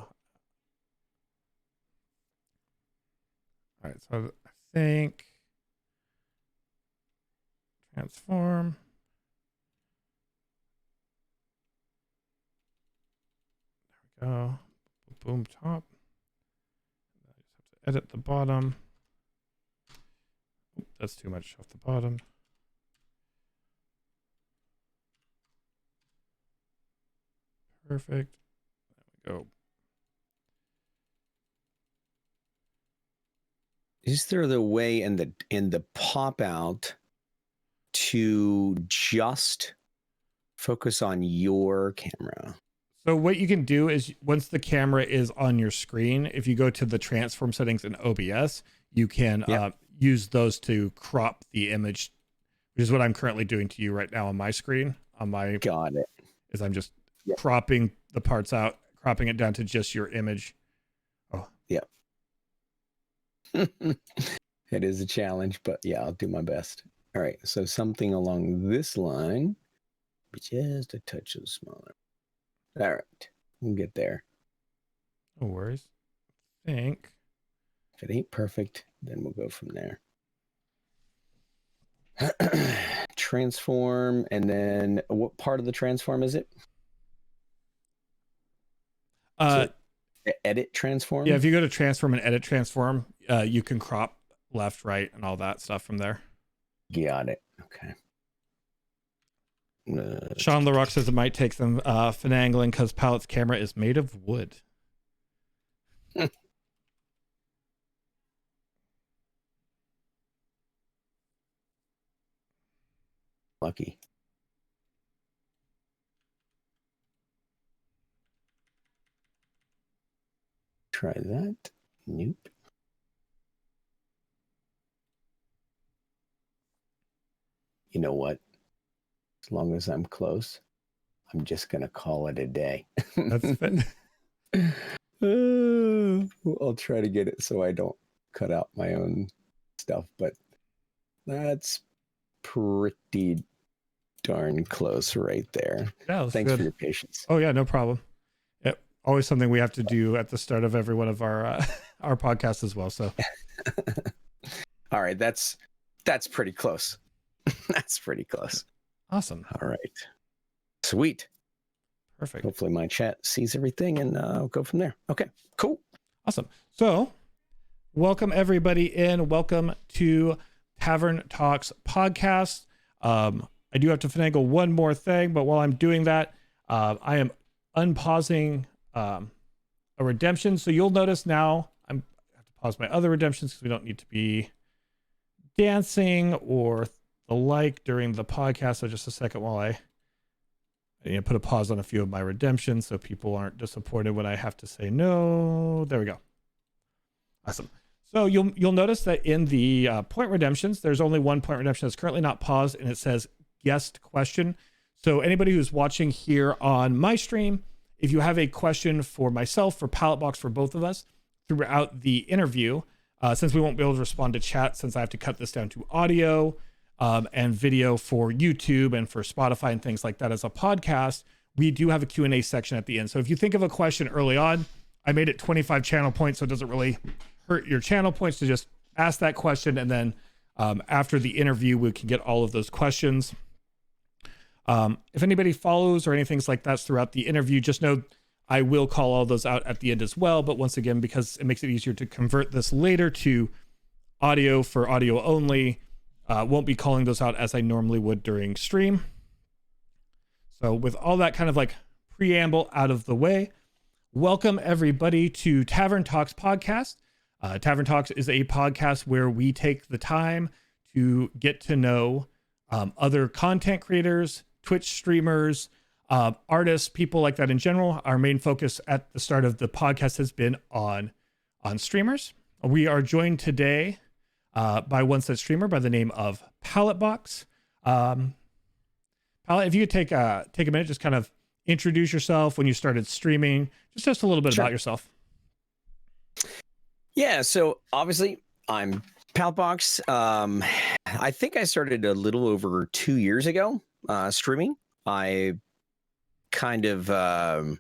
S1: All right. So I think transform. There we go. Boom top. I just have to edit the bottom. Oop, that's too much off the bottom. Perfect. There we go.
S5: Is there the way in the pop out to just focus on your camera?
S1: So what you can do is once the camera is on your screen, if you go to the transform settings in OBS, you can use those to crop the image, which is what I'm currently doing to you right now on my screen. On my
S5: Got it.
S1: Is I'm just cropping the parts out, cropping it down to just your image. Oh,
S5: yeah. It is a challenge, but yeah, I'll do my best. All right, so something along this line, but just a touch of smaller. All right, we'll get there.
S1: No worries. I think
S5: if it ain't perfect, then we'll go from there. Transform, and then what part of the transform is it? Edit transform?
S1: Yeah, if you go to transform and edit transform, you can crop left, right, and all that stuff from there.
S5: Got it. Okay.
S1: Sean LaRock says it might take some finagling because Pallet's camera is made of wood.
S5: Lucky. Try that. Nope. You know what? As long as I'm close, I'm just going to call it a day.
S1: That's fine.
S5: I'll try to get it so I don't cut out my own stuff, but that's pretty darn close right there.
S1: Yeah, that's
S5: Thanks
S1: good.
S5: for your patience.
S1: Oh yeah, no problem. Yep. Always something we have to do at the start of every one of our our podcasts as well. So
S5: All right, that's pretty close. That's pretty close.
S1: awesome.
S5: All right. Sweet.
S1: Perfect.
S5: Hopefully my chat sees everything and I'll go from there. Okay, cool.
S1: Awesome. So welcome everybody in. Welcome to Tavern Talks podcast. I do have to finagle one more thing, but while I'm doing that, I am unpausing a redemption. So you'll notice now I have to pause my other redemptions because we don't need to be dancing or the like during the podcast. So just a second while I need to put a pause on a few of my redemptions so people aren't disappointed when I have to say no. There we go. Awesome. So you'll notice that in the point redemptions, there's only one point redemption that's currently not paused, and it says guest question. So anybody who's watching here on my stream, if you have a question for myself, for Palletbox, for both of us throughout the interview, since we won't be able to respond to chat, since I have to cut this down to audio and video for YouTube and for Spotify and things like that as a podcast, we do have a Q&A section at the end. So if you think of a question early on, I made it 25 channel points, so it doesn't really hurt your channel points to just ask that question. And then after the interview, we can get all of those questions. If anybody follows or anything like that throughout the interview, just know I will call all those out at the end as well. But once again, because it makes it easier to convert this later to audio for audio only, won't be calling those out as I normally would during stream. So with all that kind of like preamble out of the way, welcome everybody to Tavern Talks podcast. Tavern Talks is a podcast where we take the time to get to know other content creators, Twitch streamers, artists, people like that in general. Our main focus at the start of the podcast has been on streamers. We are joined today by one such streamer by the name of Palletbox. Pallet, if you could take a minute, just kind of introduce yourself, when you started streaming, just a little bit
S5: Sure.
S1: about yourself.
S5: Yeah, so obviously I'm Palletbox. I think I started a little over 2 years ago streaming. I kind of I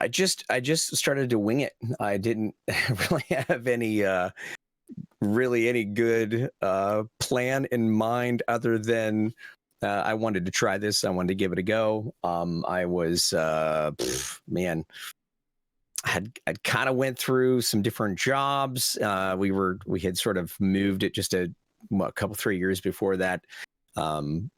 S5: just started to wing it. I didn't really have any good plan in mind other than I wanted to try this. I wanted to give it a go. I was I'd kind of went through some different jobs. We had sort of moved it just a couple 3 years before that, kind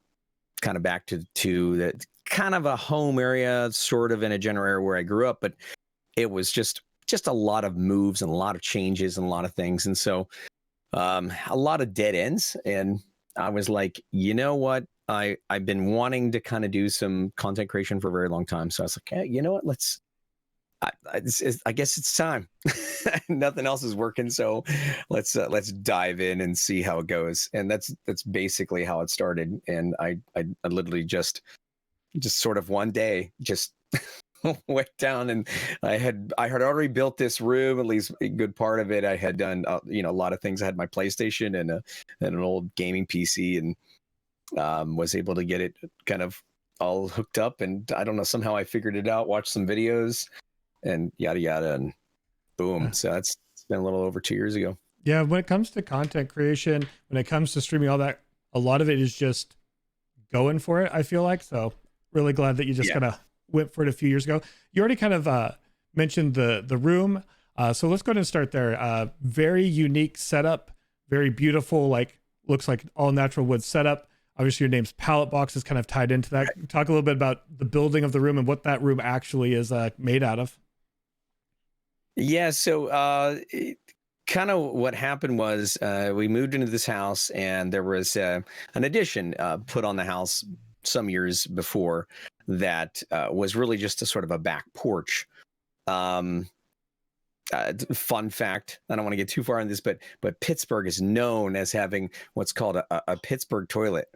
S5: of back to the kind of a home area, sort of in a general area where I grew up, but it was just a lot of moves and a lot of changes and a lot of things, and so a lot of dead ends. And I was like, you know what? I've been wanting to kind of do some content creation for a very long time, so I was like, hey, you know what? I guess it's time. Nothing else is working, so let's dive in and see how it goes. And that's basically how it started. And I literally just sort of one day just went down, and I had already built this room, at least a good part of it. I had done a lot of things. I had my PlayStation and an old gaming PC, and was able to get it kind of all hooked up. And I don't know, somehow I figured it out, watched some videos, and yada yada, and boom. So it's been a little over 2 years ago.
S1: Yeah, when it comes to content creation, when it comes to streaming, all that, a lot of it is just going for it, I feel like. So really glad that you just kind of went for it a few years ago. You already kind of mentioned the room. So let's go ahead and start there. Very unique setup, very beautiful, like looks like all natural wood setup. Obviously your name's Palletbox is kind of tied into that. Talk a little bit about the building of the room and what that room actually is made out of.
S5: Yeah, so kind of what happened was we moved into this house, and there was an addition put on the house some years before that was really just a sort of a back porch. Fun fact, I don't want to get too far on this, but Pittsburgh is known as having what's called a Pittsburgh toilet.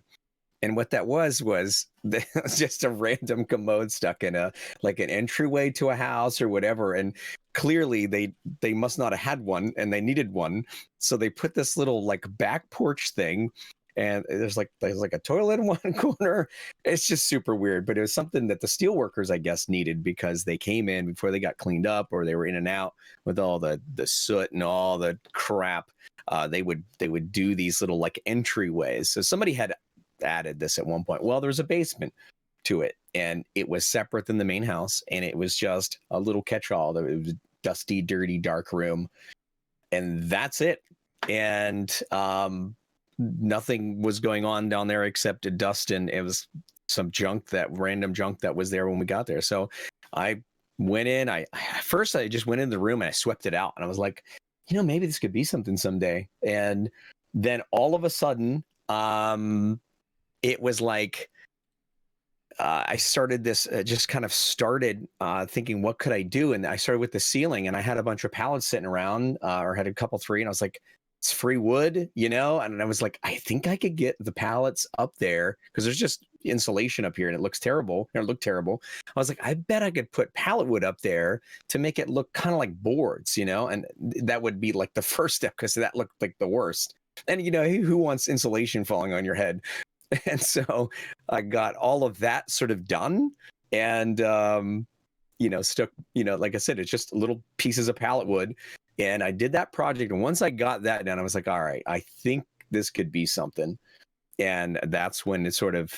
S5: And what that was just a random commode stuck in an entryway to a house or whatever. And clearly they must not have had one, and they needed one. So they put this little like back porch thing, and there's like a toilet in one corner. It's just super weird, but it was something that the steelworkers, I guess, needed because they came in before they got cleaned up, or they were in and out with all the soot and all the crap. They would do these little like entryways. So somebody had added this at one point. Well, there was a basement to it, and it was separate than the main house, and it was just a little catch-all. It was a dusty, dirty, dark room, and that's it. And nothing was going on down there except dust, and it was some random junk that was there when we got there. So I went in. First I just went in the room and I swept it out, and I was like, maybe this could be something someday. And then all of a sudden, it was like I started this, just kind of started thinking, what could I do? And I started with the ceiling, and I had a bunch of pallets sitting around, or had a couple, 3, and I was like, it's free wood, and I was like, I think I could get the pallets up there because there's just insulation up here and it looks terrible. It looked terrible. I was like, I bet I could put pallet wood up there to make it look kind of like boards, and that would be like the first step because that looked like the worst. And who wants insulation falling on your head? And so I got all of that sort of done, and stuck, like I said, it's just little pieces of pallet wood. And I did that project. And once I got that done, I was like, all right, I think this could be something. And that's when it sort of,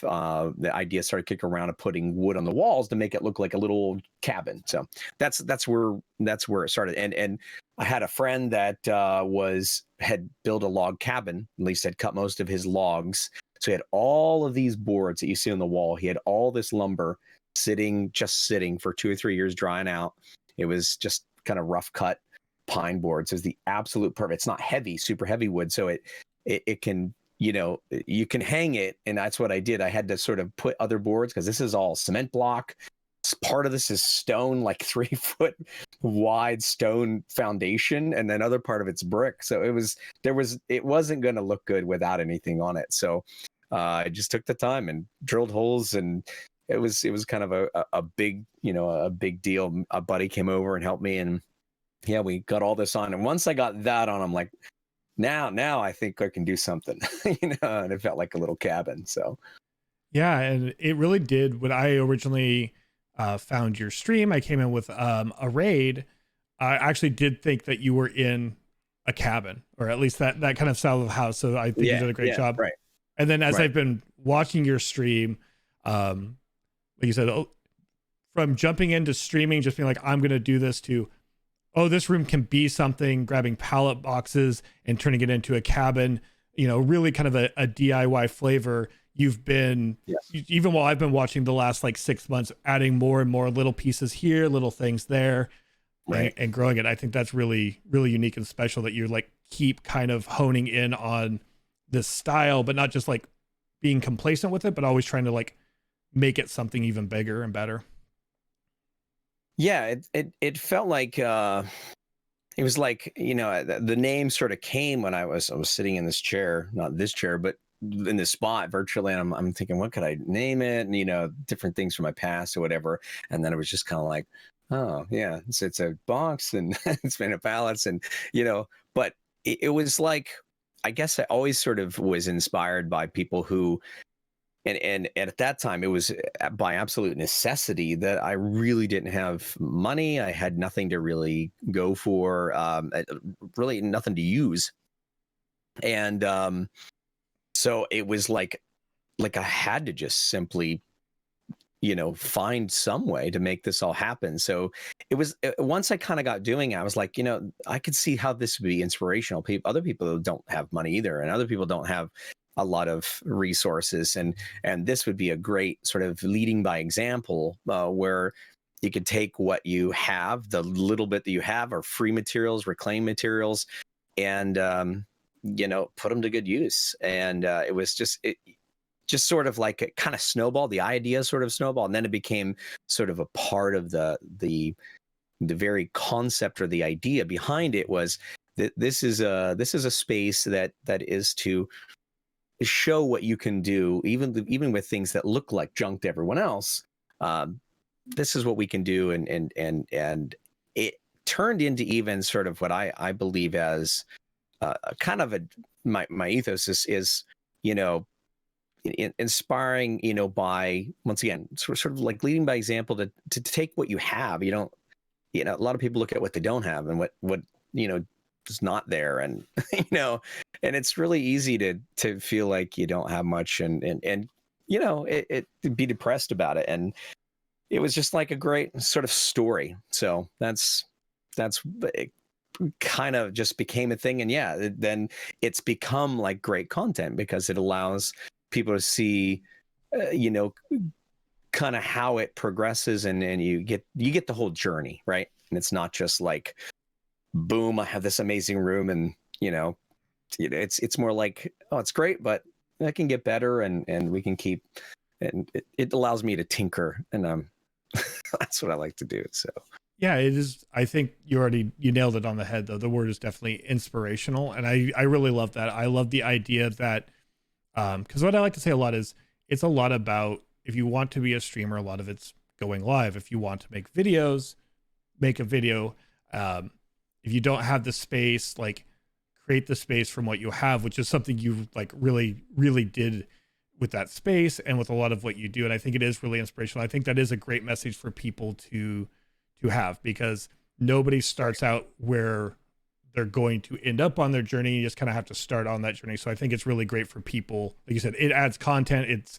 S5: the idea started kicking around of putting wood on the walls to make it look like a little cabin. So that's where it started. And I had a friend that had built a log cabin, at least had cut most of his logs. So he had all of these boards that you see on the wall. He had all this lumber sitting for 2 or 3 years, drying out. It was just kind of rough cut pine boards. Is the absolute perfect. It's not heavy, super heavy wood, so it can, you can hang it. And that's what I did. I had to sort of put other boards because this is all cement block. Part of this is stone, like 3 foot wide stone foundation, and then other part of it's brick. So it wasn't going to look good without anything on it. So I just took the time and drilled holes, and it was kind of a big, a big deal. A buddy came over and helped me, and yeah, we got all this on. And once I got that on, I'm like, now I think I can do something, and it felt like a little cabin. So
S1: yeah, and it really did. When I originally found your stream, I came in with a raid. I actually did think that you were in a cabin, or at least that kind of style of house. So I think you did a great job.
S5: Right.
S1: And then as I've been watching your stream, like you said, from jumping into streaming, just being like, I'm going to do this, to, this room can be something, grabbing pallet boxes and turning it into a cabin, really kind of a DIY flavor. You've been, even while I've been watching the last like 6 months, adding more and more little pieces here, little things there, and growing it. I think that's really, really unique and special that you're like, keep kind of honing in on this style, but not just like being complacent with it, but always trying to like make it something even bigger and better.
S5: Yeah, it felt like it was like, the name sort of came when I was sitting in this chair, not this chair, but in this spot virtually. And I'm thinking, what could I name it? And, different things from my past or whatever. And then it was just kind of like, oh yeah, it's a box and it's made of pallets, and, but it was like, I guess I always sort of was inspired by people who, and at that time, it was by absolute necessity that I really didn't have money. I had nothing to really go for, really nothing to use. And so it was like I had to just simply, find some way to make this all happen. So it was, once I kind of got doing it, I was like, I could see how this would be inspirational. Other people don't have money either, and other people don't have a lot of resources, and this would be a great sort of leading by example, where you could take what you have, the little bit that you have, or free materials, reclaimed materials, and put them to good use. And it was just sort of like it kind of snowballed. The idea sort of snowballed, and then it became sort of a part of the very concept, or the idea behind it was that this is a space that is to show what you can do, even with things that look like junk to everyone else. This is what we can do, and it turned into even sort of what I believe as kind of my ethos is you know, inspiring, you know, by, once again, sort of like leading by example to take what you have. You don't, you know, a lot of people look at what they don't have and what, you know, is not there. And, you know, and it's really easy to feel like you don't have much and, you know, it be depressed about it. And it was just like a great sort of story. So that's it kind of just became a thing. And yeah, then it's become like great content because it allows people to see, you know, kind of how it progresses and you get the whole journey, right? And it's not just like, boom, I have this amazing room and, you know, it's more like, oh, it's great, but I can get better and we can keep, and it allows me to tinker, and that's what I like to do. So
S1: Yeah, it is. I think you nailed it on the head, though. The word is definitely inspirational. And I really love that. I love the idea that, because what I like to say a lot is it's a lot about, if you want to be a streamer, a lot of it's going live. If you want to make videos, make a video. If you don't have the space, like create the space from what you have, which is something you like really, really did with that space and with a lot of what you do. And I think it is really inspirational. I think that is a great message for people to have, because nobody starts out where they're going to end up on their journey. You just kind of have to start on that journey. So I think it's really great for people. Like you said, it adds content. It's,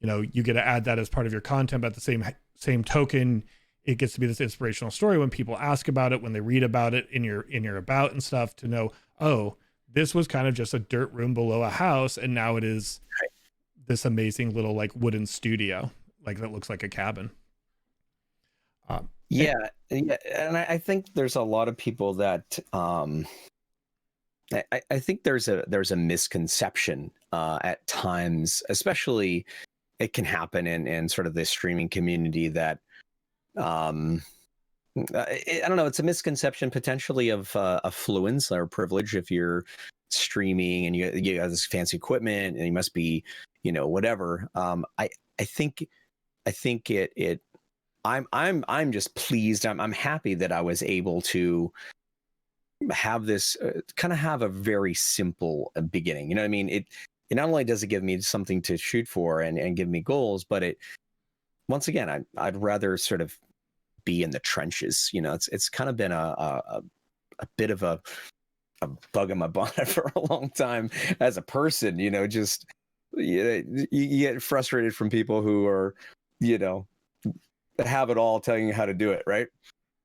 S1: you know, you get to add that as part of your content, but at the same token, it gets to be this inspirational story when people ask about it, when they read about it in your about and stuff, to know, oh, this was kind of just a dirt room below a house, and now it is this amazing little like wooden studio, like that looks like a cabin.
S5: Yeah, and I think there's a lot of people that I think there's a misconception at times, especially it can happen in sort of this streaming community, that I don't know, it's a misconception potentially of affluence or privilege. If you're streaming and you have this fancy equipment and you must be, you know, whatever. I think it I'm just pleased. I'm happy that I was able to have this kind of have a very simple beginning. You know what I mean? It not only does it give me something to shoot for and give me goals, but it, once again, I'd rather sort of be in the trenches. You know, it's kind of been a bit of a bug in my bonnet for a long time as a person. You know, just you get frustrated from people who are, you know, have it all telling you how to do it, right?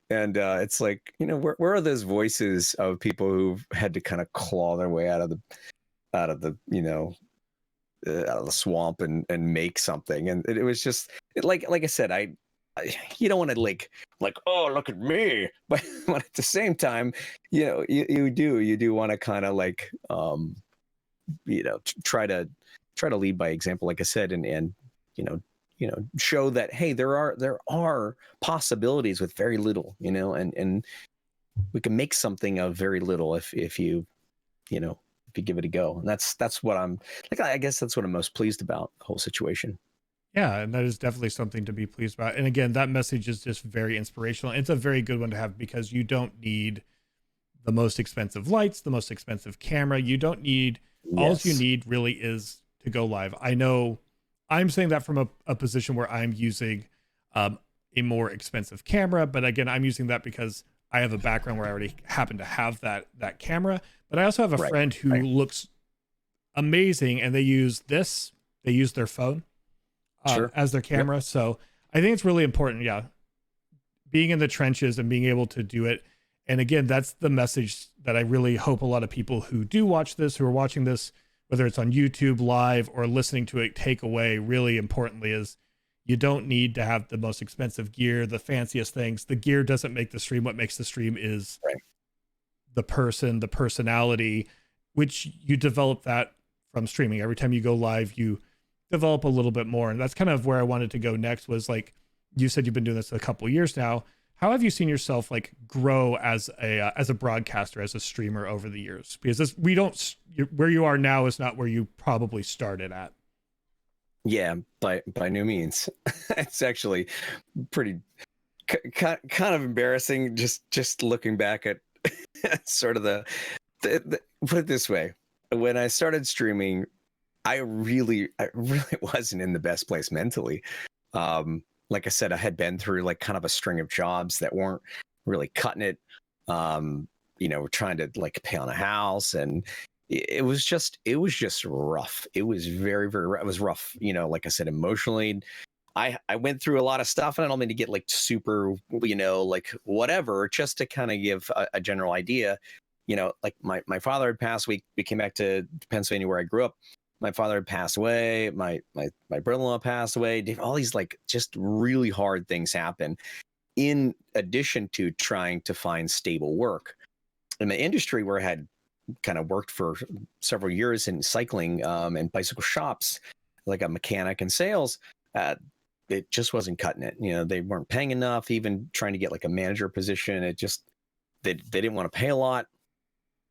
S5: And it's like, you know, where are those voices of people who've had to kind of claw their way out of the you know, out of the swamp and make something? And it was just like I said, you don't want to like, oh, look at me, but at the same time, you know, you do want to kind of like, you know, try to lead by example, like I said, and you know, show that, hey, there are possibilities with very little, you know, and we can make something of very little if you know, if you give it a go. And that's what I'm like, I guess that's what I'm most pleased about the whole situation.
S1: Yeah, and that is definitely something to be pleased about. And again, that message is just very inspirational. It's a very good one to have, because you don't need the most expensive lights, the most expensive camera. You don't need, all you need really is to go live. I know I'm saying that from a position where I'm using a more expensive camera, but again, I'm using that because I have a background where I already happen to have that camera. But I also have a friend who looks amazing, and they use their phone as their camera. Yep. So I think it's really important. Yeah. Being in the trenches and being able to do it. And again, that's the message that I really hope a lot of people who do watch this, who are watching this, whether it's on YouTube live or listening to it, take away really importantly is, you don't need to have the most expensive gear, the fanciest things. The gear doesn't make the stream. What makes the stream is the person, the personality, which you develop that from streaming. Every time you go live, you develop a little bit more. And that's kind of where I wanted to go next, was like, you said you've been doing this a couple of years now. How have you seen yourself like grow as a broadcaster, as a streamer over the years? Because where you are now is not where you probably started at. Yeah,
S5: by no means. It's actually pretty kind of embarrassing just looking back at sort of the put it this way. When I started streaming, I really wasn't in the best place mentally. Like I said, I had been through like kind of a string of jobs that weren't really cutting it. Trying to like pay on a house, and it was just rough. It was very, very rough. It was rough. Like I said, emotionally, I went through a lot of stuff, and I don't mean to get like super, like whatever, just to kind of give a general idea. Like my father had passed. We came back to Pennsylvania where I grew up. My father had passed away. My brother-in-law passed away. All these like just really hard things happen, in addition to trying to find stable work. In the industry where I had kind of worked for several years in cycling and bicycle shops, like a mechanic and sales, it just wasn't cutting it. They weren't paying enough. Even trying to get like a manager position, it just they didn't want to pay a lot.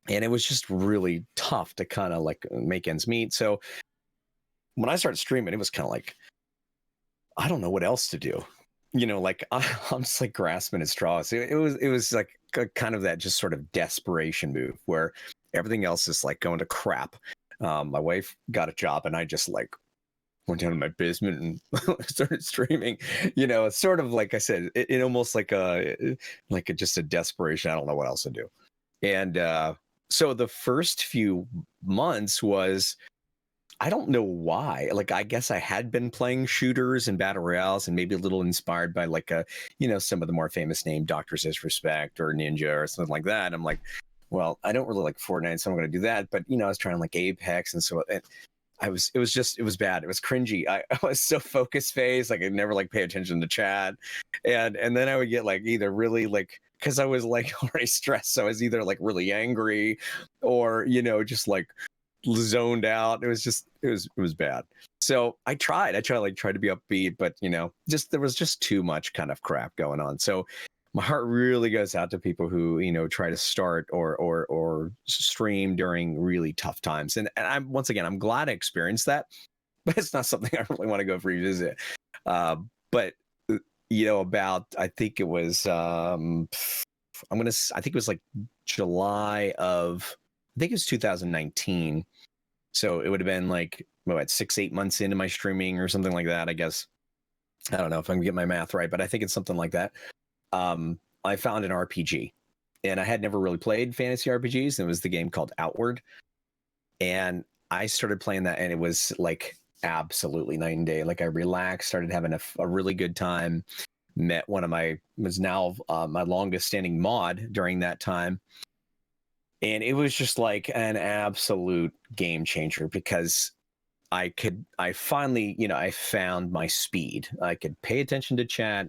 S5: And it was just really tough to kind of like make ends meet. So when I started streaming, it was kind of like, I don't know what else to do. Like I'm just like grasping at straws. It was like kind of that just sort of desperation move where everything else is like going to crap. My wife got a job, and I just like went down to my basement and started streaming. It's sort of like I said, it almost like just a desperation. I don't know what else to do. And so the first few months was, I don't know why. Like, I guess I had been playing shooters and battle royales, and maybe a little inspired by like some of the more famous name, Doctor's Disrespect or Ninja or something like that. I'm like, well, I don't really like Fortnite, so I'm going to do that. But I was trying like Apex, and so it was bad. It was cringy. I was so focus phased, like I'd never like pay attention to chat, and then I would get like either really like, because I was like already stressed, so I was either like really angry or just like zoned out. It was bad. So I tried to be upbeat, but there was just too much kind of crap going on. So my heart really goes out to people who try to start or stream during really tough times. And I'm I'm glad I experienced that, but it's not something I really want to go revisit. But about, I think it was I think it was like July of, I think it was 2019. So it would have been like, 6-8 months into my streaming or something like that, I guess. I don't know if I can get my math right, but I think it's something like that. I found an RPG, and I had never really played fantasy RPGs. And it was the game called Outward. And I started playing that, and it was like absolutely night and day. Like I relaxed, started having a really good time. Met one of my longest standing mod during that time. And it was just like an absolute game changer, because I finally, I found my speed. I could pay attention to chat.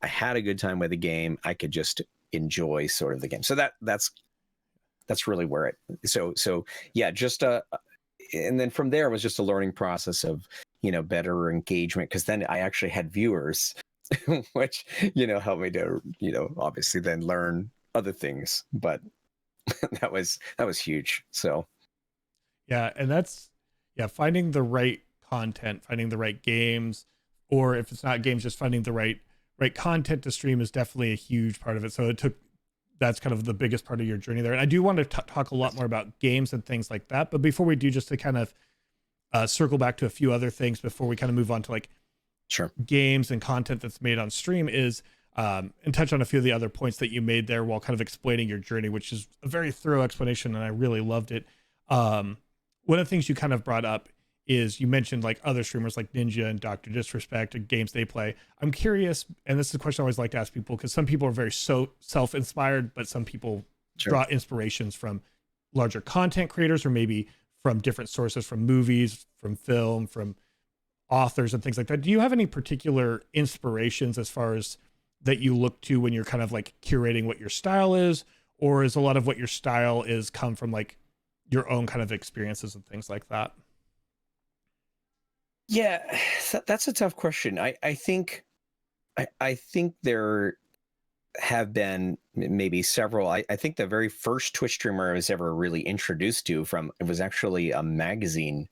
S5: I had a good time with the game. I could just enjoy sort of the game. So that's really where it, so yeah, just and then from there it was just a learning process of, better engagement. Cause then I actually had viewers, which, helped me to, obviously then learn other things, but that was huge. So
S1: Yeah. And that's, finding the right content, finding the right games, or if it's not games, just finding the right content to stream is definitely a huge part of it. So that's kind of the biggest part of your journey there. And I do want to talk a lot more about games and things like that. But before we do, just to kind of circle back to a few other things before we kind of move on to like
S5: sure
S1: games and content that's made on stream is, and touch on a few of the other points that you made there while kind of explaining your journey, which is a very thorough explanation. And I really loved it. One of the things you kind of brought up is you mentioned like other streamers like Ninja and Dr. Disrespect and games they play. I'm curious, and this is a question I always like to ask people, because some people are very self-inspired, but some people draw inspirations from larger content creators, or maybe from different sources, from movies, from film, from authors and things like that. Do you have any particular inspirations as far as that you look to when you're kind of like curating what your style is, or is a lot of what your style is come from like your own kind of experiences and things like that?
S5: Yeah, that's a tough question. I think there have been maybe several. I think the very first Twitch streamer I was ever really introduced to it was actually a magazine.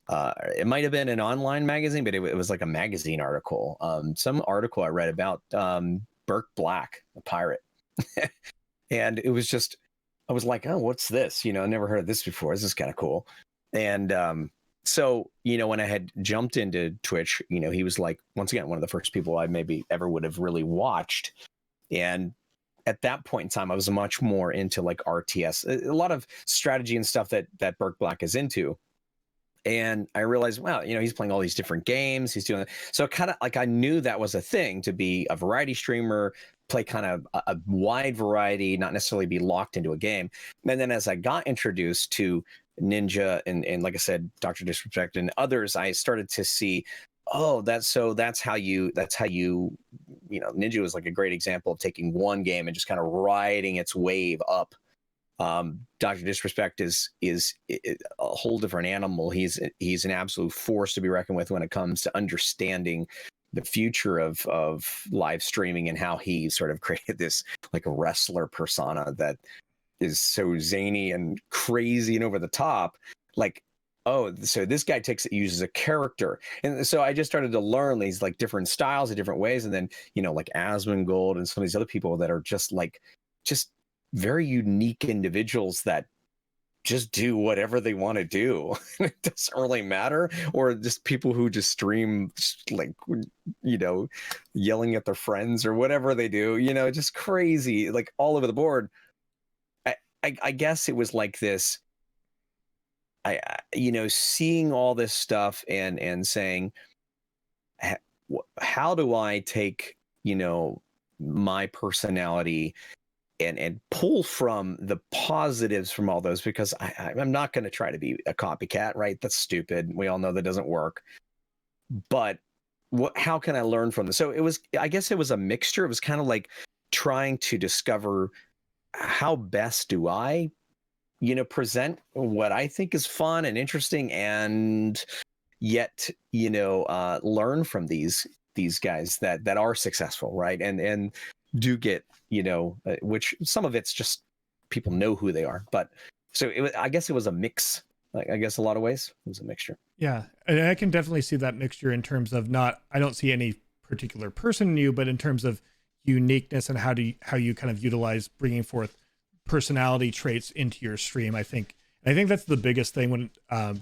S5: It might have been an online magazine, but it was like a magazine article. Some article I read about Burke Black, a pirate. And it was just, I was like, oh, what's this? I never heard of this before. This is kind of cool. And So, when I had jumped into Twitch, he was like, once again, one of the first people I maybe ever would have really watched. And at that point in time, I was much more into like RTS, a lot of strategy and stuff that Burke Black is into. And I realized, wow, he's playing all these different games. He's doing it. So kind of like I knew that was a thing, to be a variety streamer, play kind of a wide variety, not necessarily be locked into a game. And then as I got introduced to Ninja and like I said, Dr. Disrespect and others, I started to see, that's how you Ninja was like a great example of taking one game and just kind of riding its wave up. Dr. Disrespect is a whole different animal. He's an absolute force to be reckoned with when it comes to understanding the future of live streaming and how he sort of created this like a wrestler persona that is so zany and crazy and over the top. Like, so this guy uses a character. And so I just started to learn these like different styles in different ways. And then, like Asmongold and some of these other people that are just very unique individuals that just do whatever they want to do. It doesn't really matter. Or just people who just stream like, yelling at their friends or whatever they do, just crazy, like all over the board. I guess it was like this, seeing all this stuff and saying, how do I take, my personality and pull from the positives from all those, because I'm not going to try to be a copycat, right? That's stupid. We all know that doesn't work. But how can I learn from this? So I guess it was a mixture. It was kind of like trying to discover how best do I, present what I think is fun and interesting, and yet, learn from these guys that are successful, right? And do get, which some of it's just people know who they are. But so I guess it was a mix. Like, I guess a lot of ways it was a mixture.
S1: Yeah. And I can definitely see that mixture in terms of I don't see any particular person in you, but in terms of uniqueness and how you kind of utilize bringing forth personality traits into your stream. I think that's the biggest thing when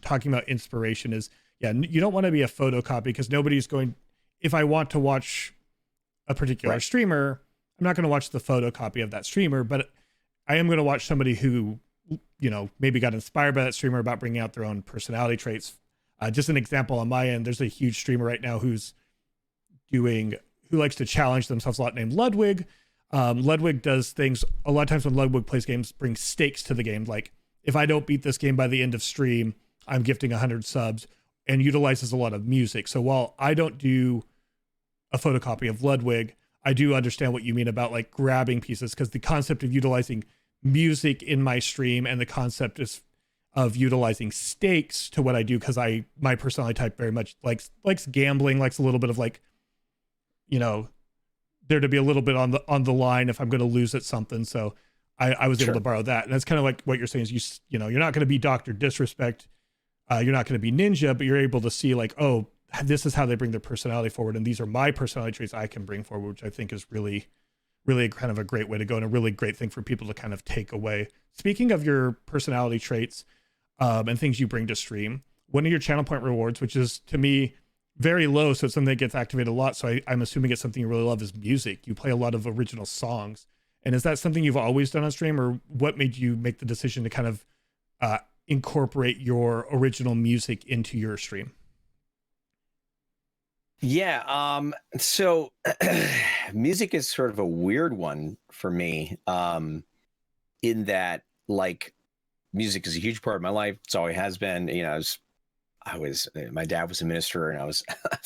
S1: talking about inspiration is, you don't want to be a photocopy, because nobody's going, if I want to watch a particular streamer, I'm not going to watch the photocopy of that streamer, but I am going to watch somebody who, maybe got inspired by that streamer about bringing out their own personality traits. Just an example on my end, there's a huge streamer right now who likes to challenge themselves a lot, named Ludwig. Ludwig does things a lot of times when Ludwig plays games, brings stakes to the game. Like, if I don't beat this game by the end of stream, I'm gifting 100 subs, and utilizes a lot of music. So while I don't do a photocopy of Ludwig, I do understand what you mean about like grabbing pieces, because the concept of utilizing music in my stream and the concept of utilizing stakes to what I do, because my personality type very much likes gambling, likes a little bit of like, there to be a little bit on the line if I'm going to lose at something. So I was able to borrow that. And that's kind of like what you're saying is you're not going to be Dr. Disrespect. You're not going to be Ninja, but you're able to see like, this is how they bring their personality forward. And these are my personality traits I can bring forward, which I think is really, really kind of a great way to go, and a really great thing for people to kind of take away. Speaking of your personality traits and things you bring to stream, one of your channel point rewards, which is to me very low, so it's something that gets activated a lot, so I'm assuming it's something you really love, is music. You play a lot of original songs. And is that something you've always done on stream, or what made you make the decision to kind of incorporate your original music into your stream?
S5: Yeah. So music is sort of a weird one for me, in that like music is a huge part of my life. It's always has been. My dad was a minister, and I was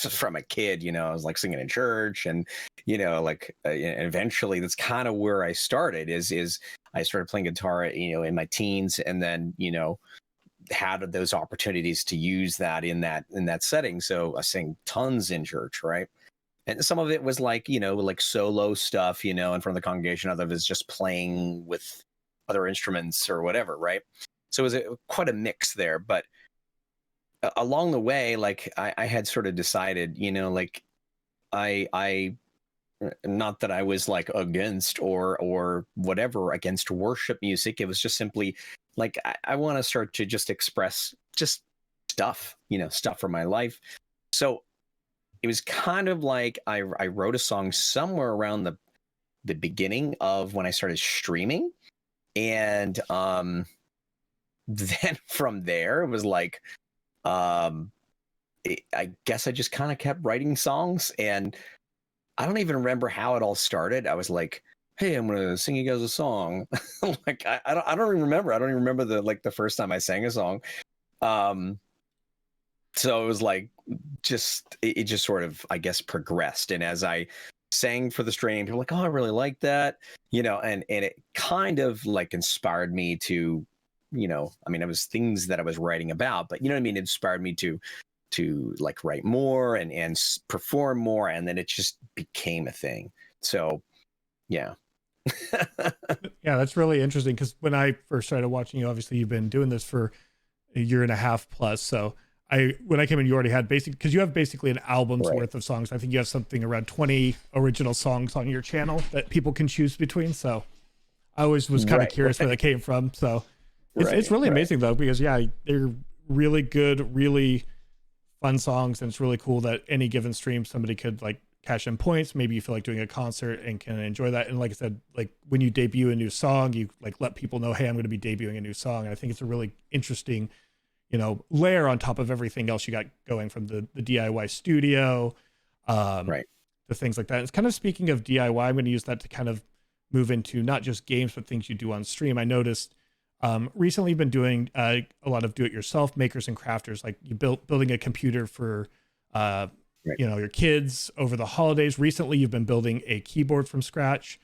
S5: from a kid, I was like singing in church, and and eventually that's kind of where I started. Is I started playing guitar, in my teens, and then had those opportunities to use that in that setting. So I sang tons in church, right? And some of it was like like solo stuff, in front of the congregation. Other of it is just playing with other instruments or whatever, right? So it was quite a mix there, but along the way, like I had sort of decided, like I not that I was like against or whatever against worship music. It was just simply like I want to start to just express just stuff, stuff from my life. So it was kind of like I wrote a song somewhere around the beginning of when I started streaming. And then from there, it was like, I guess I just kind of kept writing songs. And I don't even remember how it all started. I was like, hey, I'm going to sing you guys a song. Like, I don't even remember. I don't even remember the first time I sang a song. So it was like, it just sort of, I guess, progressed. And as I sang for the stream, people were like, oh, I really like that, and it kind of like inspired me to, I mean, it was things that I was writing about, but it inspired me to like write more and perform more. And then it just became a thing. So, yeah.
S1: Yeah, that's really interesting, because when I first started watching you, obviously you've been doing this for a year and a half plus. So when I came in, you already had because you have basically an album's worth of songs. I think you have something around 20 original songs on your channel that people can choose between. So I always was kind of curious where that came from. So it's really amazing though, because they're really good, really fun songs. And it's really cool that any given stream, somebody could like cash in points. Maybe you feel like doing a concert and can enjoy that. And like I said, like when you debut a new song, you like let people know, hey, I'm going to be debuting a new song. And I think it's a really interesting, layer on top of everything else you got going, from the DIY studio, the things like that. It's kind of, speaking of DIY, I'm going to use that to kind of move into not just games, but things you do on stream. I noticed recently you've been doing a lot of do-it-yourself makers and crafters, like you building a computer for your kids over the holidays. Recently you've been building a keyboard from scratch.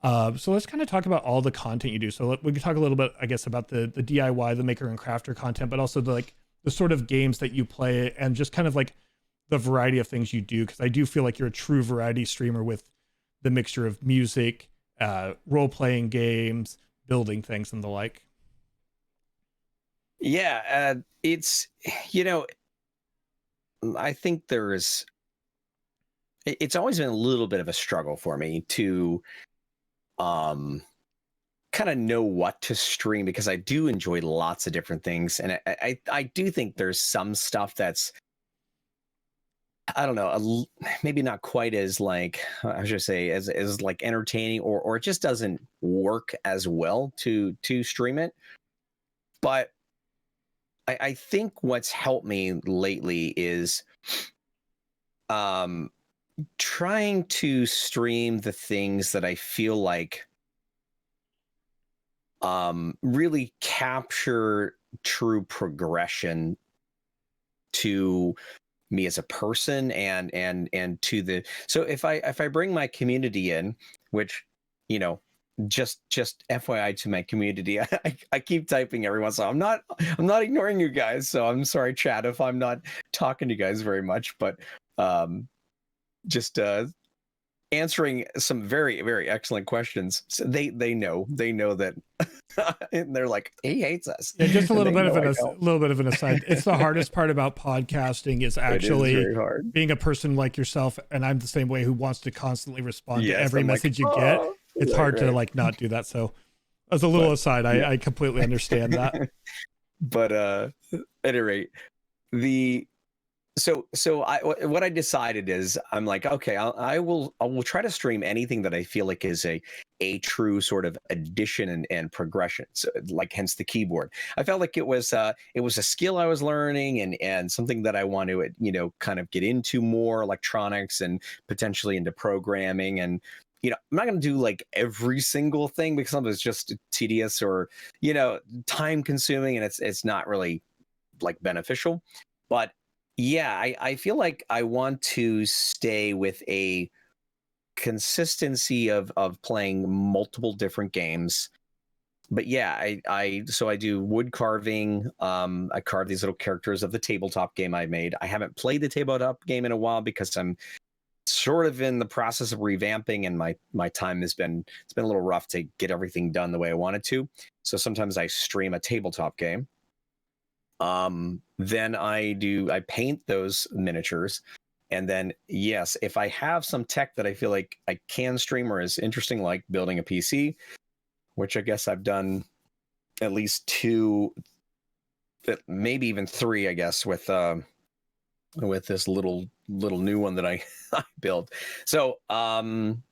S1: So let's kind of talk about all the content you do. So we can talk a little bit, I guess, about the DIY, the maker and crafter content, but also the sort of games that you play, and just kind of like the variety of things you do. Cause I do feel like you're a true variety streamer with the mixture of music, role-playing games, building things, and the like.
S5: Yeah. It's, I think it's always been a little bit of a struggle for me to, kind of know what to stream, because I do enjoy lots of different things. And I do think there's some stuff that's, I don't know, maybe not quite as like, I should say, as like entertaining, or it just doesn't work as well to stream it. But I think what's helped me lately is trying to stream the things that I feel like really capture true progression to me as a person, and to the, so if I bring my community in, which, just FYI to my community, I keep typing everyone, so I'm not ignoring you guys, so I'm sorry, chat, if I'm not talking to you guys very much, but just answering some very, very excellent questions. So they know that and they're like, he hates us.
S1: Yeah, just a little bit of an aside. It's the hardest part about podcasting is actually being a person like yourself, and I'm the same way, who wants to constantly respond to every message you get. It's hard to like not do that. So as a little aside, I completely understand that.
S5: But at any rate, what I decided is, I'm like, okay, I will try to stream anything that I feel like is a true sort of addition and progression. So, like, hence the keyboard. I felt like it was a skill I was learning, and something that I want to, kind of get into more electronics and potentially into programming. And, I'm not going to do like every single thing, because some of it's just tedious or, time consuming, and it's not really like beneficial. But yeah, I feel like I want to stay with a consistency of playing multiple different games. But yeah, I do wood carving. I carve these little characters of the tabletop game I made. I haven't played the tabletop game in a while, because I'm sort of in the process of revamping, and my time it's been a little rough to get everything done the way I wanted to. So sometimes I stream a tabletop game. Then I paint those miniatures. And then, yes, if I have some tech that I feel like I can stream or is interesting, like building a PC, which I guess I've done at least two maybe even 3, I guess, with this little new one that I, I built. So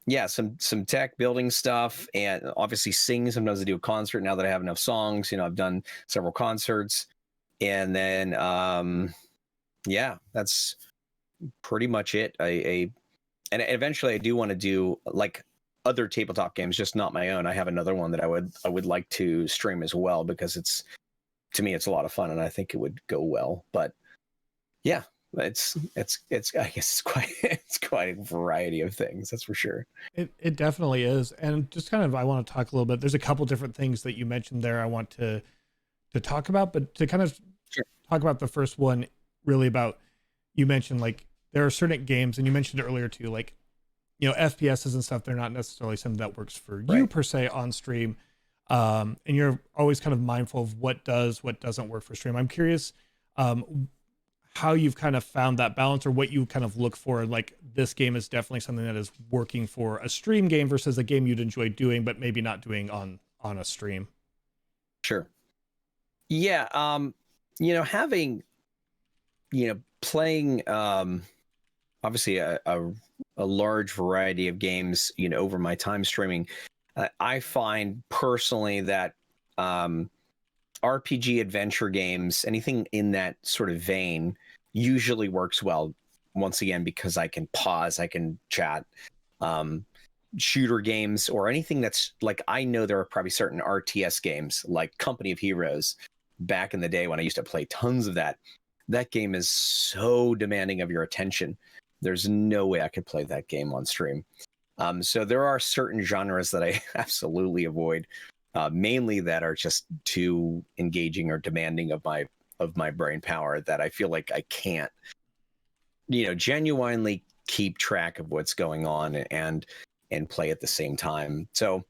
S5: yeah, some tech building stuff, and obviously sing. Sometimes I do a concert now that I have enough songs. I've done several concerts, and then yeah, that's pretty much it. And eventually I do want to do like other tabletop games, just not my own. I have another one that I would like to stream as well, because to me it's a lot of fun and I think it would go well. But yeah, it's I guess it's quite a variety of things, that's for sure.
S1: It definitely is. And just kind of, I want to talk a little bit. There's a couple different things that you mentioned there I want to talk about, but to kind of talk about the first one, really about, you mentioned like there are certain games, and you mentioned it earlier too, like, FPSs and stuff, they're not necessarily something that works for you per se on stream. And you're always kind of mindful of what doesn't work for stream. I'm curious how you've kind of found that balance, or what you kind of look for. Like, this game is definitely something that is working for a stream game versus a game you'd enjoy doing, but maybe not doing on a stream.
S5: Sure. Yeah. Having, playing, obviously a large variety of games, over my time streaming, I find personally that RPG adventure games, anything in that sort of vein, usually works well, once again, because I can pause, I can chat. Shooter games or anything that's like, I know there are probably certain RTS games like Company of Heroes back in the day when I used to play tons of that. That game is so demanding of your attention. There's no way I could play that game on stream. So there are certain genres that I absolutely avoid, mainly that are just too engaging or demanding of my brain power, that I feel like I can't, genuinely keep track of what's going on and play at the same time. So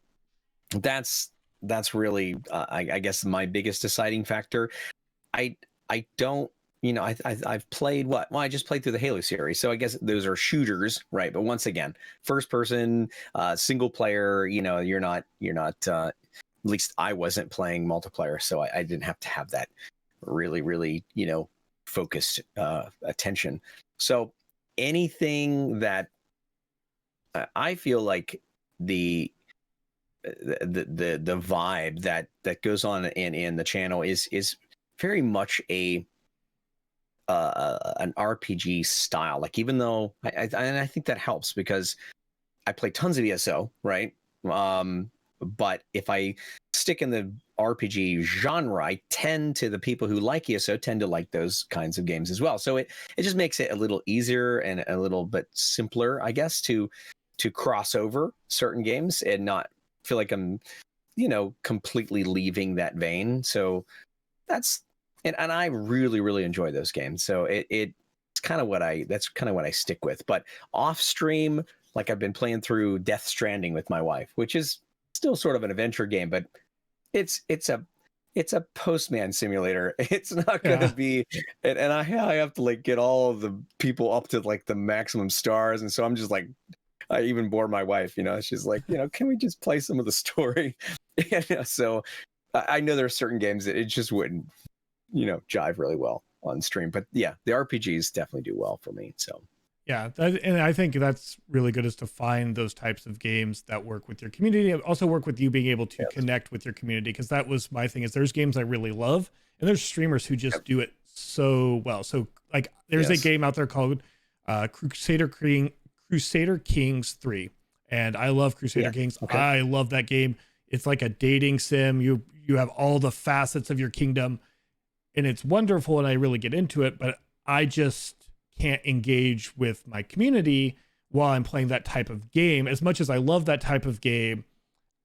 S5: that's really, I guess, my biggest deciding factor. I don't. I've played I just played through the Halo series, so I guess those are shooters, right? But once again, first person, single player. You're not. At least I wasn't playing multiplayer, so I didn't have to have that really, focused attention. So anything that I feel like the vibe that goes on in the channel is very much an RPG style. Like, even though I think that helps because I play tons of ESO, right? But if I stick in the RPG genre, the people who like ESO tend to like those kinds of games as well. So it just makes it a little easier and a little bit simpler, I guess, to cross over certain games and not feel like I'm, completely leaving that vein. So that's, and I really, really enjoy those games. So it's kind of what I stick with. But off stream, like, I've been playing through Death Stranding with my wife, which is still sort of an adventure game, but it's a postman simulator. It's not going to be, and I have to like get all of the people up to like the maximum stars. And so I'm just like, I even bore my wife, she's like, can we just play some of the story? So I know there are certain games that it just wouldn't, jive really well on stream, but yeah, the RPGs definitely do well for me. So
S1: yeah, and I think that's really good, is to find those types of games that work with your community, also work with you being able to connect with your community. Because that was my thing, is there's games I really love, and there's streamers who just do it so well. So like, there's a game out there called Crusader Kings 3, and I love Crusader Kings. Okay. I love that game. It's like a dating sim. You have all the facets of your kingdom, and it's wonderful, and I really get into it, but I just can't engage with my community while I'm playing that type of game as much as I love that type of game,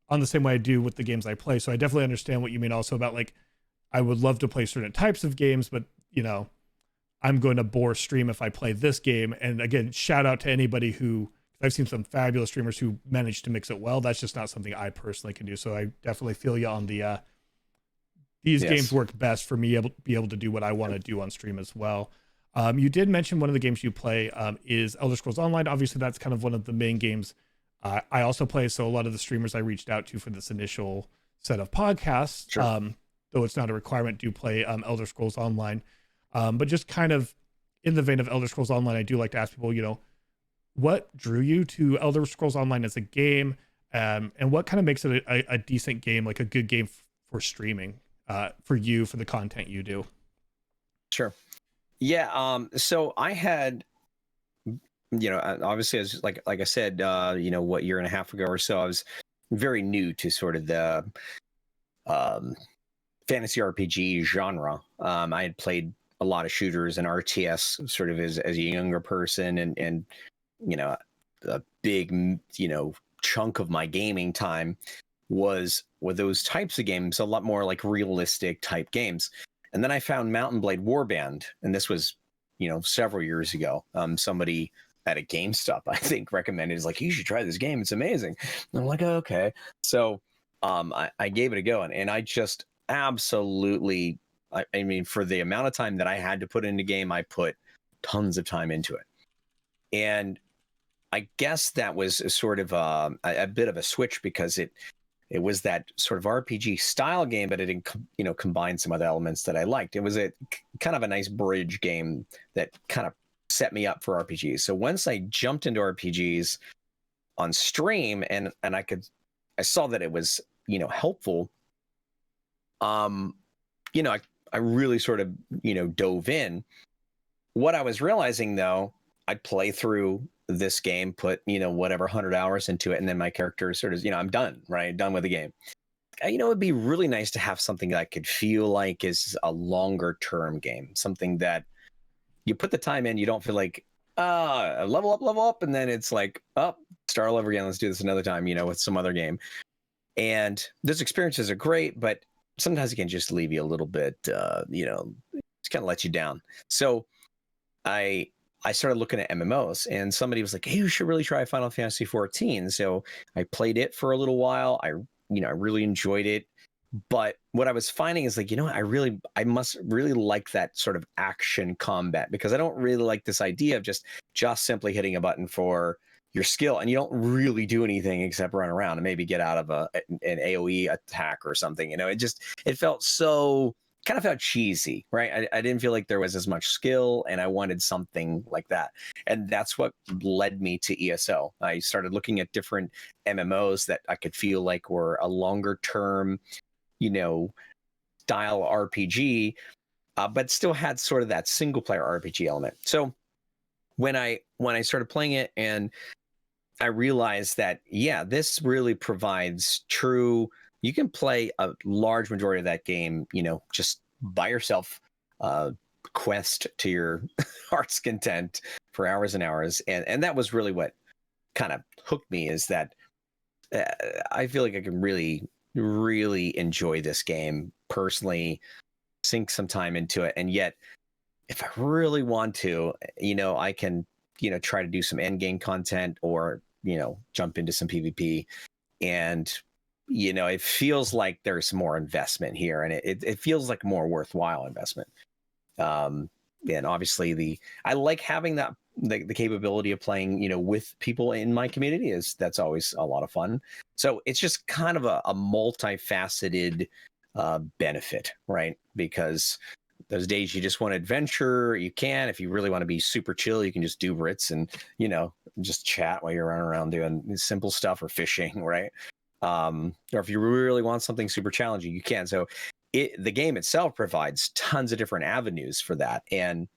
S1: on the same way I do with the games I play. So I definitely understand what you mean also about, like, I would love to play certain types of games, but I'm going to bore stream if I play this game. And again, shout out to anybody who, I've seen some fabulous streamers who manage to mix it well. That's just not something I personally can do. So I definitely feel you on the these games work best for me be able to do what I want to do on stream as well. You did mention one of the games you play is Elder Scrolls Online. Obviously, that's kind of one of the main games I also play. So a lot of the streamers I reached out to for this initial set of podcasts though it's not a requirement, do play Elder Scrolls Online. But just kind of in the vein of Elder Scrolls Online, I do like to ask people, what drew you to Elder Scrolls Online as a game, and what kind of makes it a decent game, like a good game for streaming, for you, for the content you do?
S5: Sure. Yeah. So I had, obviously, as like I said, what, year and a half ago or so, I was very new to sort of the fantasy RPG genre. I had played a lot of shooters and RTS sort of as a younger person, and a big chunk of my gaming time was with those types of games, a lot more like realistic type games. And then I found Mount & Blade Warband, and this was several years ago. Somebody at a GameStop, I think, recommended, is like, you should try this game, it's amazing. And I'm like, oh, okay. So I gave it a go, and I just absolutely, I mean, for the amount of time that I had to put into game, I put tons of time into it. And I guess that was sort of a bit of a switch, because it was that sort of RPG style game, but it combined some other elements that I liked. It was a kind of a nice bridge game that kind of set me up for RPGs. So once I jumped into RPGs on stream, and I saw that it was helpful. I really sort of dove in. What I was realizing, though, I'd play through this game, put whatever 100 hours into it, and then my character sort of I'm done, right? Done with the game. It'd be really nice to have something that I could feel like is a longer term game, something that you put the time in, you don't feel like level up, and then it's like, start all over again, let's do this another time, with some other game. And those experiences are great, but sometimes it can just leave you a little bit just kind of let you down. So I started looking at MMOs, and somebody was like, hey, you should really try Final Fantasy 14. So I played it for a little while. I really enjoyed it. But what I was finding is I must really like that sort of action combat, because I don't really like this idea of just simply hitting a button for your skill, and you don't really do anything except run around and maybe get out of an AoE attack or something. It felt so, kind of felt cheesy, right? I didn't feel like there was as much skill, and I wanted something like that. And that's what led me to ESO. I started looking at different MMOs that I could feel like were a longer term, style RPG, but still had sort of that single player RPG element. So when I started playing it, and I realized that, this really provides true, you can play a large majority of that game, just by yourself, quest to your heart's content for hours and hours. And that was really what kind of hooked me, is that I feel like I can really, really enjoy this game personally, sink some time into it. And yet, if I really want to, I can, try to do some end game content, or, jump into some PvP. And it feels like there's more investment here, and it feels like a more worthwhile investment. And obviously I like having that, the capability of playing, with people in my community, that's always a lot of fun. So it's just kind of a multifaceted benefit, right? Because those days you just want to adventure, you can. If you really want to be super chill, you can just do Brits and, just chat while you're running around doing simple stuff, or fishing, right? Or if you really want something super challenging, you can. So the game itself provides tons of different avenues for that. And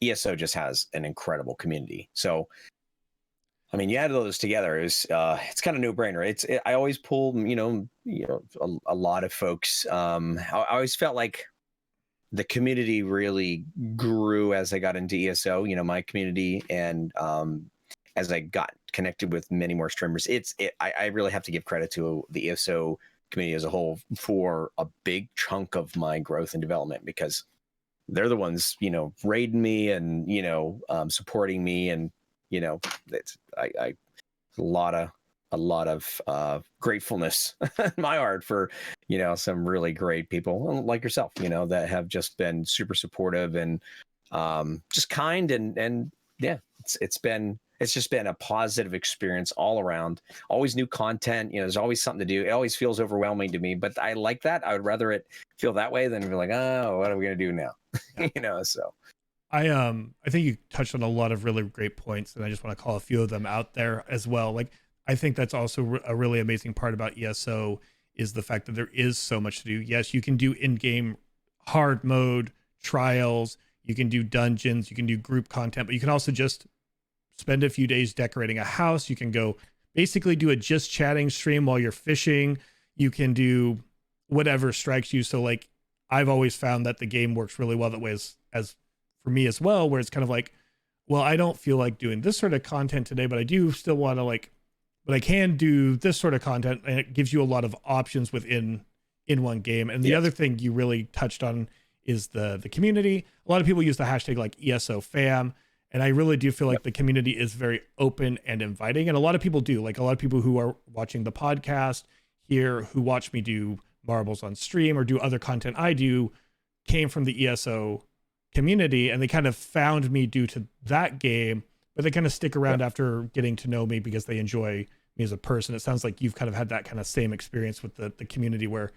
S5: ESO just has an incredible community. So, I mean, you add those together, it's kind of no brainer. I always pull, a lot of folks. I always felt like the community really grew as I got into ESO, my community. And as I got connected with many more streamers, I really have to give credit to the ESO community as a whole for a big chunk of my growth and development, because they're the ones, raiding me and, supporting me. And, it's a lot of gratefulness in my heart for, some really great people like yourself, that have just been super supportive and just kind. And yeah, it's been it's just been a positive experience all around. Always new content. There's always something to do. It always feels overwhelming to me, but I like that. I would rather it feel that way than be like, oh, what are we gonna do now? So.
S1: I think you touched on a lot of really great points, and I just want to call a few of them out there as well. Like, I think that's also a really amazing part about ESO is the fact that there is so much to do. Yes, you can do in-game hard mode trials, you can do dungeons, you can do group content, but you can also just spend a few days decorating a house. You can go basically do a just chatting stream while you're fishing. You can do whatever strikes you. So like, I've always found that the game works really well that way as for me as well, where it's kind of like, well, I don't feel like doing this sort of content today, but I do still want to but I can do this sort of content, and it gives you a lot of options in one game. And the other thing you really touched on is the community. A lot of people use the hashtag like ESO fam, and I really do feel like the community is very open and inviting. And a lot of people do, like a lot of people who are watching the podcast here, who watch me do marbles on stream or do other content I do, came from the ESO community, and they kind of found me due to that game, but they kind of stick around after getting to know me because they enjoy me as a person. It sounds like you've kind of had that kind of same experience with the community where,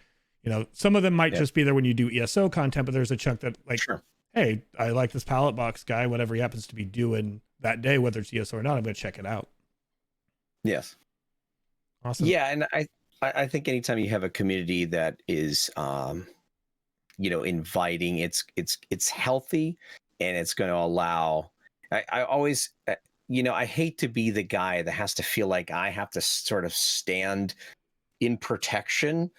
S1: some of them might just be there when you do ESO content, but there's a chunk that like, hey, I like this palette box guy, whatever he happens to be doing that day, whether it's ESO or not, I'm going to check it out.
S5: Yes.
S1: Awesome.
S5: Yeah. And I think anytime you have a community that is, inviting, it's healthy, and it's going to allow, I always, I hate to be the guy that has to feel like I have to sort of stand in protection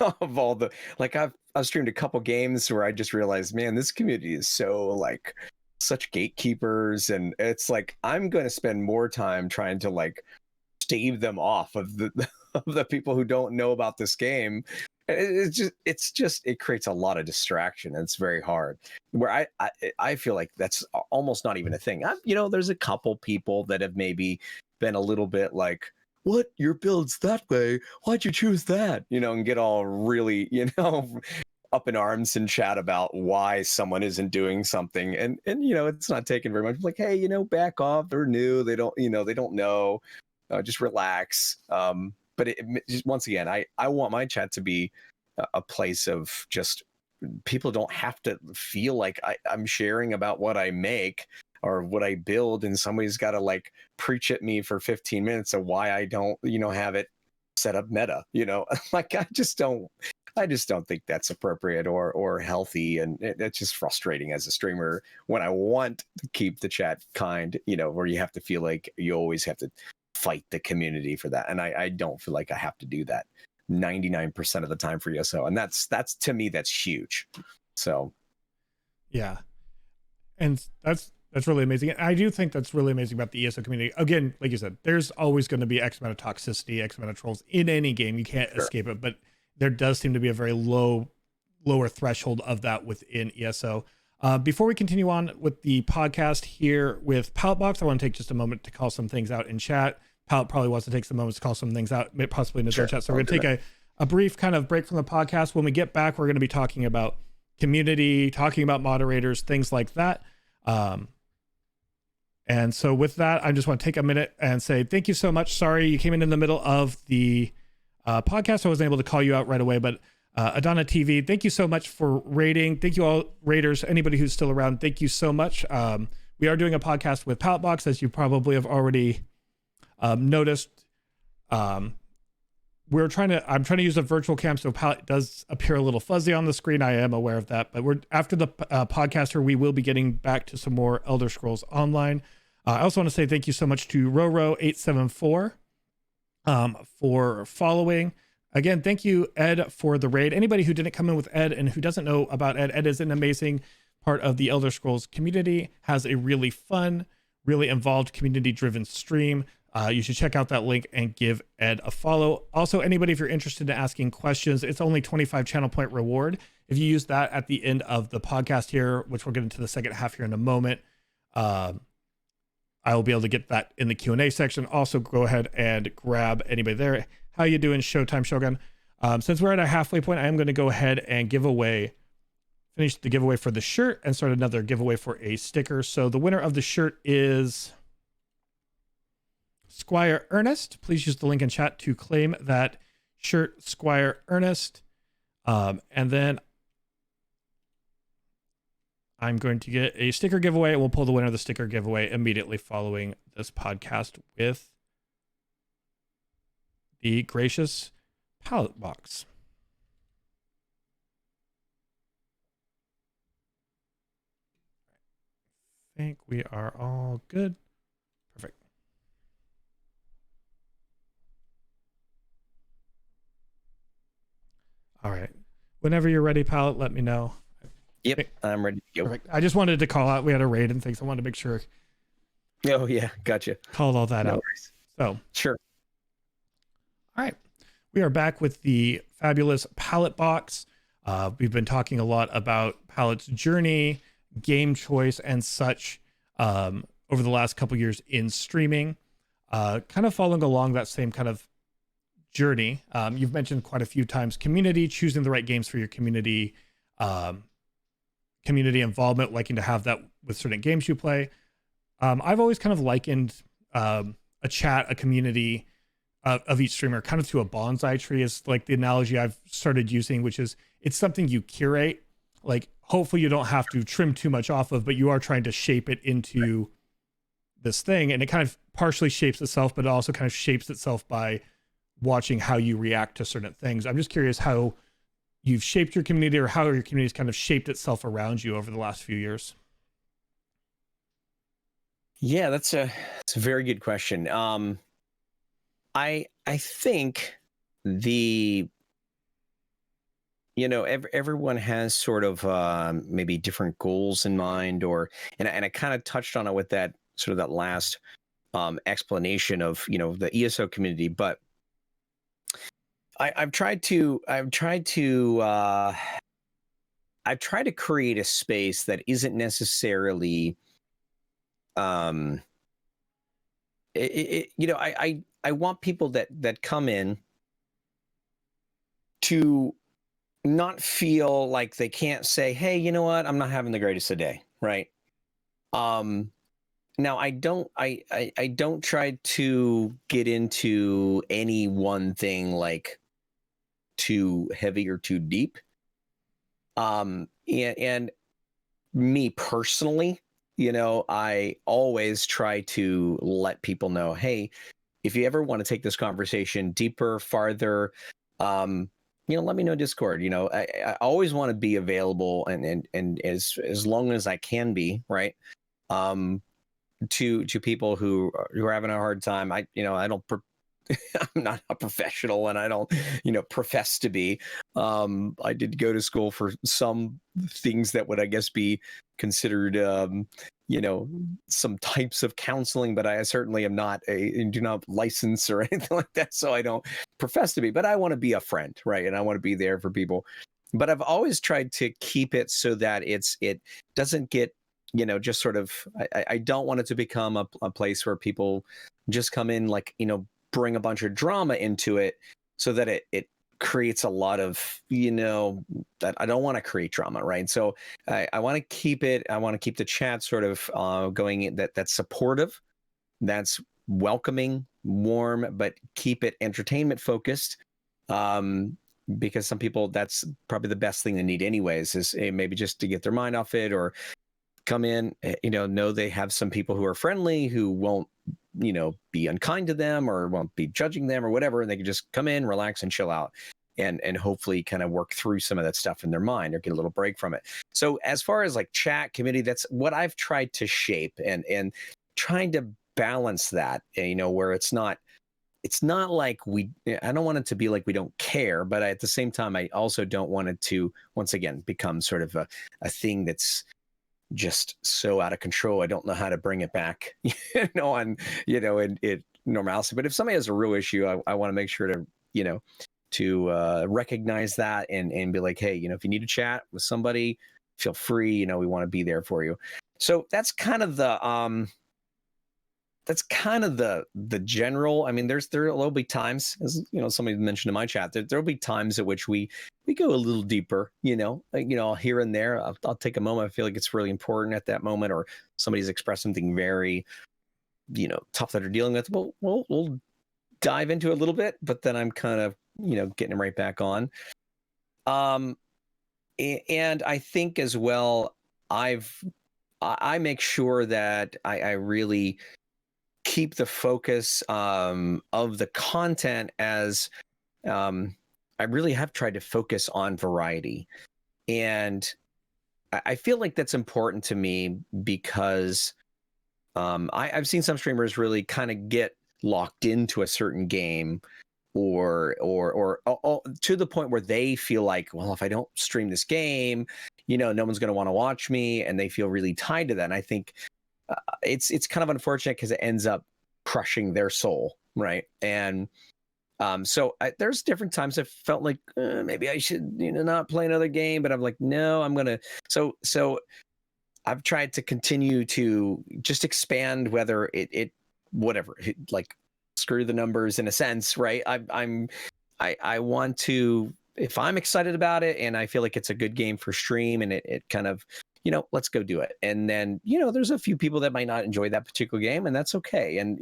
S5: of all the, like I've streamed a couple games where I just realized, man, this community is so like such gatekeepers, and it's like I'm going to spend more time trying to like stave them off of the people who don't know about this game. It creates a lot of distraction, and it's very hard. Where I feel like that's almost not even a thing. There's a couple people that have maybe been a little bit like, what, your build's that way, why'd you choose that, and get all really up in arms and chat about why someone isn't doing something, and it's not taken very much. Like, hey, back off, they're new, they don't know, just relax. But just, once again, I want my chat to be a place of just people don't have to feel like I'm sharing about what I make or what I build, and somebody's got to like preach at me for 15 minutes of why I don't, have it set up meta, like I just don't think that's appropriate or healthy. And it's just frustrating as a streamer when I want to keep the chat kind, where you have to feel like you always have to fight the community for that. And I don't feel like I have to do that 99% of the time for ESO. And that's to me, that's huge. So.
S1: Yeah. And that's really amazing. I do think that's really amazing about the ESO community. Again, like you said, there's always going to be X amount of toxicity, X amount of trolls in any game. You can't escape it, but there does seem to be a very lower threshold of that within ESO. Before we continue on with the podcast here with Palette Box, I want to take just a moment to call some things out in chat. Palette probably wants to take some moments to call some things out, possibly in the chat. So we're going to take a brief kind of break from the podcast. When we get back, we're going to be talking about community, talking about moderators, things like that. And so with that, I just want to take a minute and say thank you so much. Sorry you came in the middle of the podcast. I wasn't able to call you out right away, but Adana TV, thank you so much for rating. Thank you all raiders, anybody who's still around. Thank you so much. We are doing a podcast with Palette Box, as you probably have already noticed. I'm trying to use a virtual cam, so Palette does appear a little fuzzy on the screen. I am aware of that, but after the podcaster, we will be getting back to some more Elder Scrolls Online. I also want to say thank you so much to Roro874 for following. Again, thank you, Ed, for the raid. Anybody who didn't come in with Ed and who doesn't know about Ed, Ed is an amazing part of the Elder Scrolls community, has a really fun, really involved, community-driven stream. You should check out that link and give Ed a follow. Also, anybody, if you're interested in asking questions, it's only 25 channel point reward. If you use that at the end of the podcast here, which we'll get into the second half here in a moment, I will be able to get that in the Q&A section. Also, go ahead and grab anybody there. How you doing, Showtime Shogun? Since we're at a halfway point, I am going to go ahead and finish the giveaway for the shirt and start another giveaway for a sticker. So the winner of the shirt is Squire Ernest. Please use the link in chat to claim that shirt, Squire Ernest. And then I'm going to get a sticker giveaway, and we'll pull the winner of the sticker giveaway immediately following this podcast with the gracious palette box. I think we are all good. Perfect. All right. Whenever you're ready, palette, let me know.
S5: Yep, I'm ready to go.
S1: Perfect. I just wanted to call out. We had a raid and things. I wanted to make sure.
S5: Oh yeah, gotcha.
S1: Called all that
S5: No
S1: out.
S5: worries.
S1: So,
S5: Sure.
S1: all right. We are back with the fabulous palette box. We've been talking a lot about palette's journey, game choice, and such over the last couple years in streaming. Kind of following along that same kind of journey. You've mentioned quite a few times community, choosing the right games for your community, community involvement, liking to have that with certain games you play. I've always kind of likened a chat, a community of each streamer kind of to a bonsai tree is like the analogy I've started using, which is it's something you curate. Like hopefully you don't have to trim too much off of, but you are trying to shape it into this thing. And it kind of partially shapes itself, but it also kind of shapes itself by watching how you react to certain things. I'm just curious how you've shaped your community or how your community's kind of shaped itself around you over the last few years.
S5: Yeah, that's a very good question. I think everyone has sort of maybe different goals in mind, and I kind of touched on it with that sort of that last explanation of the ESO community, but I've tried to create a space that isn't necessarily I want people that come in to not feel like they can't say, hey, you know what, I'm not having the greatest of day, right? Now I don't try to get into any one thing like too heavy or too deep. And me personally, I always try to let people know, hey, if you ever want to take this conversation deeper, farther, let me know Discord. I always want to be available and as long as I can be, right? To people who are having a hard time. I don't I'm not a professional and I don't, profess to be. I did go to school for some things that would, I guess, be considered, some types of counseling, but I certainly am not do not license or anything like that. So I don't profess to be, but I want to be a friend, right? And I want to be there for people. But I've always tried to keep it so that it doesn't get, just sort of, I don't want it to become a place where people just come in like, bring a bunch of drama into it so that it creates a lot of, that I don't want to create drama, right? So I want to keep the chat sort of going that's supportive, that's welcoming, warm, but keep it entertainment focused. Because some people, that's probably the best thing they need anyways, is maybe just to get their mind off it or come in, know they have some people who are friendly, who won't, be unkind to them or won't be judging them or whatever. And they can just come in, relax and chill out and hopefully kind of work through some of that stuff in their mind or get a little break from it. So as far as like chat community, that's what I've tried to shape and trying to balance that, where it's not like I don't want it to be like we don't care, but at the same time, I also don't want it to, once again, become sort of a thing that's just so out of control. I don't know how to bring it back, in normalcy. But if somebody has a real issue, I want to make sure to recognize that and be like, hey, if you need to chat with somebody, feel free. We want to be there for you. So that's kind of the the general. I mean, there'll be times, as somebody mentioned in my chat, there'll be times at which we go a little deeper, here and there. I'll take a moment. I feel like it's really important at that moment, or somebody's expressed something very tough that are dealing with, we'll dive into a little bit, but then I'm kind of, getting them right back on. And I think as well, I make sure that I really keep the focus of the content as I really have tried to focus on variety. And I feel like that's important to me because I've seen some streamers really kind of get locked into a certain game or to the point where they feel like, well, if I don't stream this game, no one's going to want to watch me, and they feel really tied to that. And I think it's kind of unfortunate because it ends up crushing their soul, right? And so there's different times I felt like maybe I should not play another game, but I'm like, no, I'm gonna. So I've tried to continue to just expand whether it whatever, like screw the numbers in a sense, right? I want to, if I'm excited about it and I feel like it's a good game for stream and it kind of, let's go do it. And then, there's a few people that might not enjoy that particular game, and that's okay. And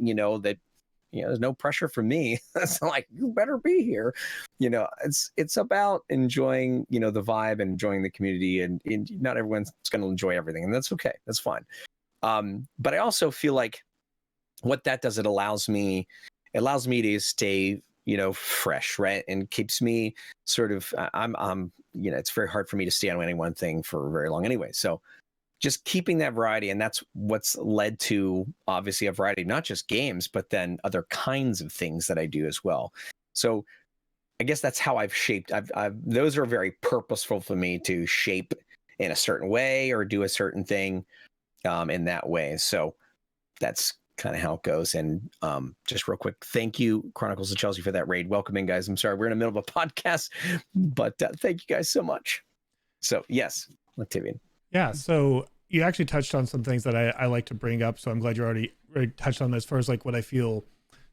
S5: there's no pressure from me. It's like, you better be here. It's about enjoying, the vibe and enjoying the community, and not everyone's going to enjoy everything, and that's okay. That's fine. But I also feel like what that does, it allows me to stay, fresh, right? And keeps me sort of, it's very hard for me to stay on any one thing for very long anyway. So just keeping that variety, and that's what's led to obviously a variety, not just games, but then other kinds of things that I do as well. So I guess that's how I've shaped. Those are very purposeful for me to shape in a certain way or do a certain thing in that way. So that's kind of how it goes. And just real quick, thank you, Chronicles of Chelsea, for that raid. Welcome in, guys. I'm sorry we're in the middle of a podcast, but thank you guys so much. So yes, Octavian.
S1: Yeah, so you actually touched on some things that I like to bring up, so I'm glad you already touched on as far as like what I feel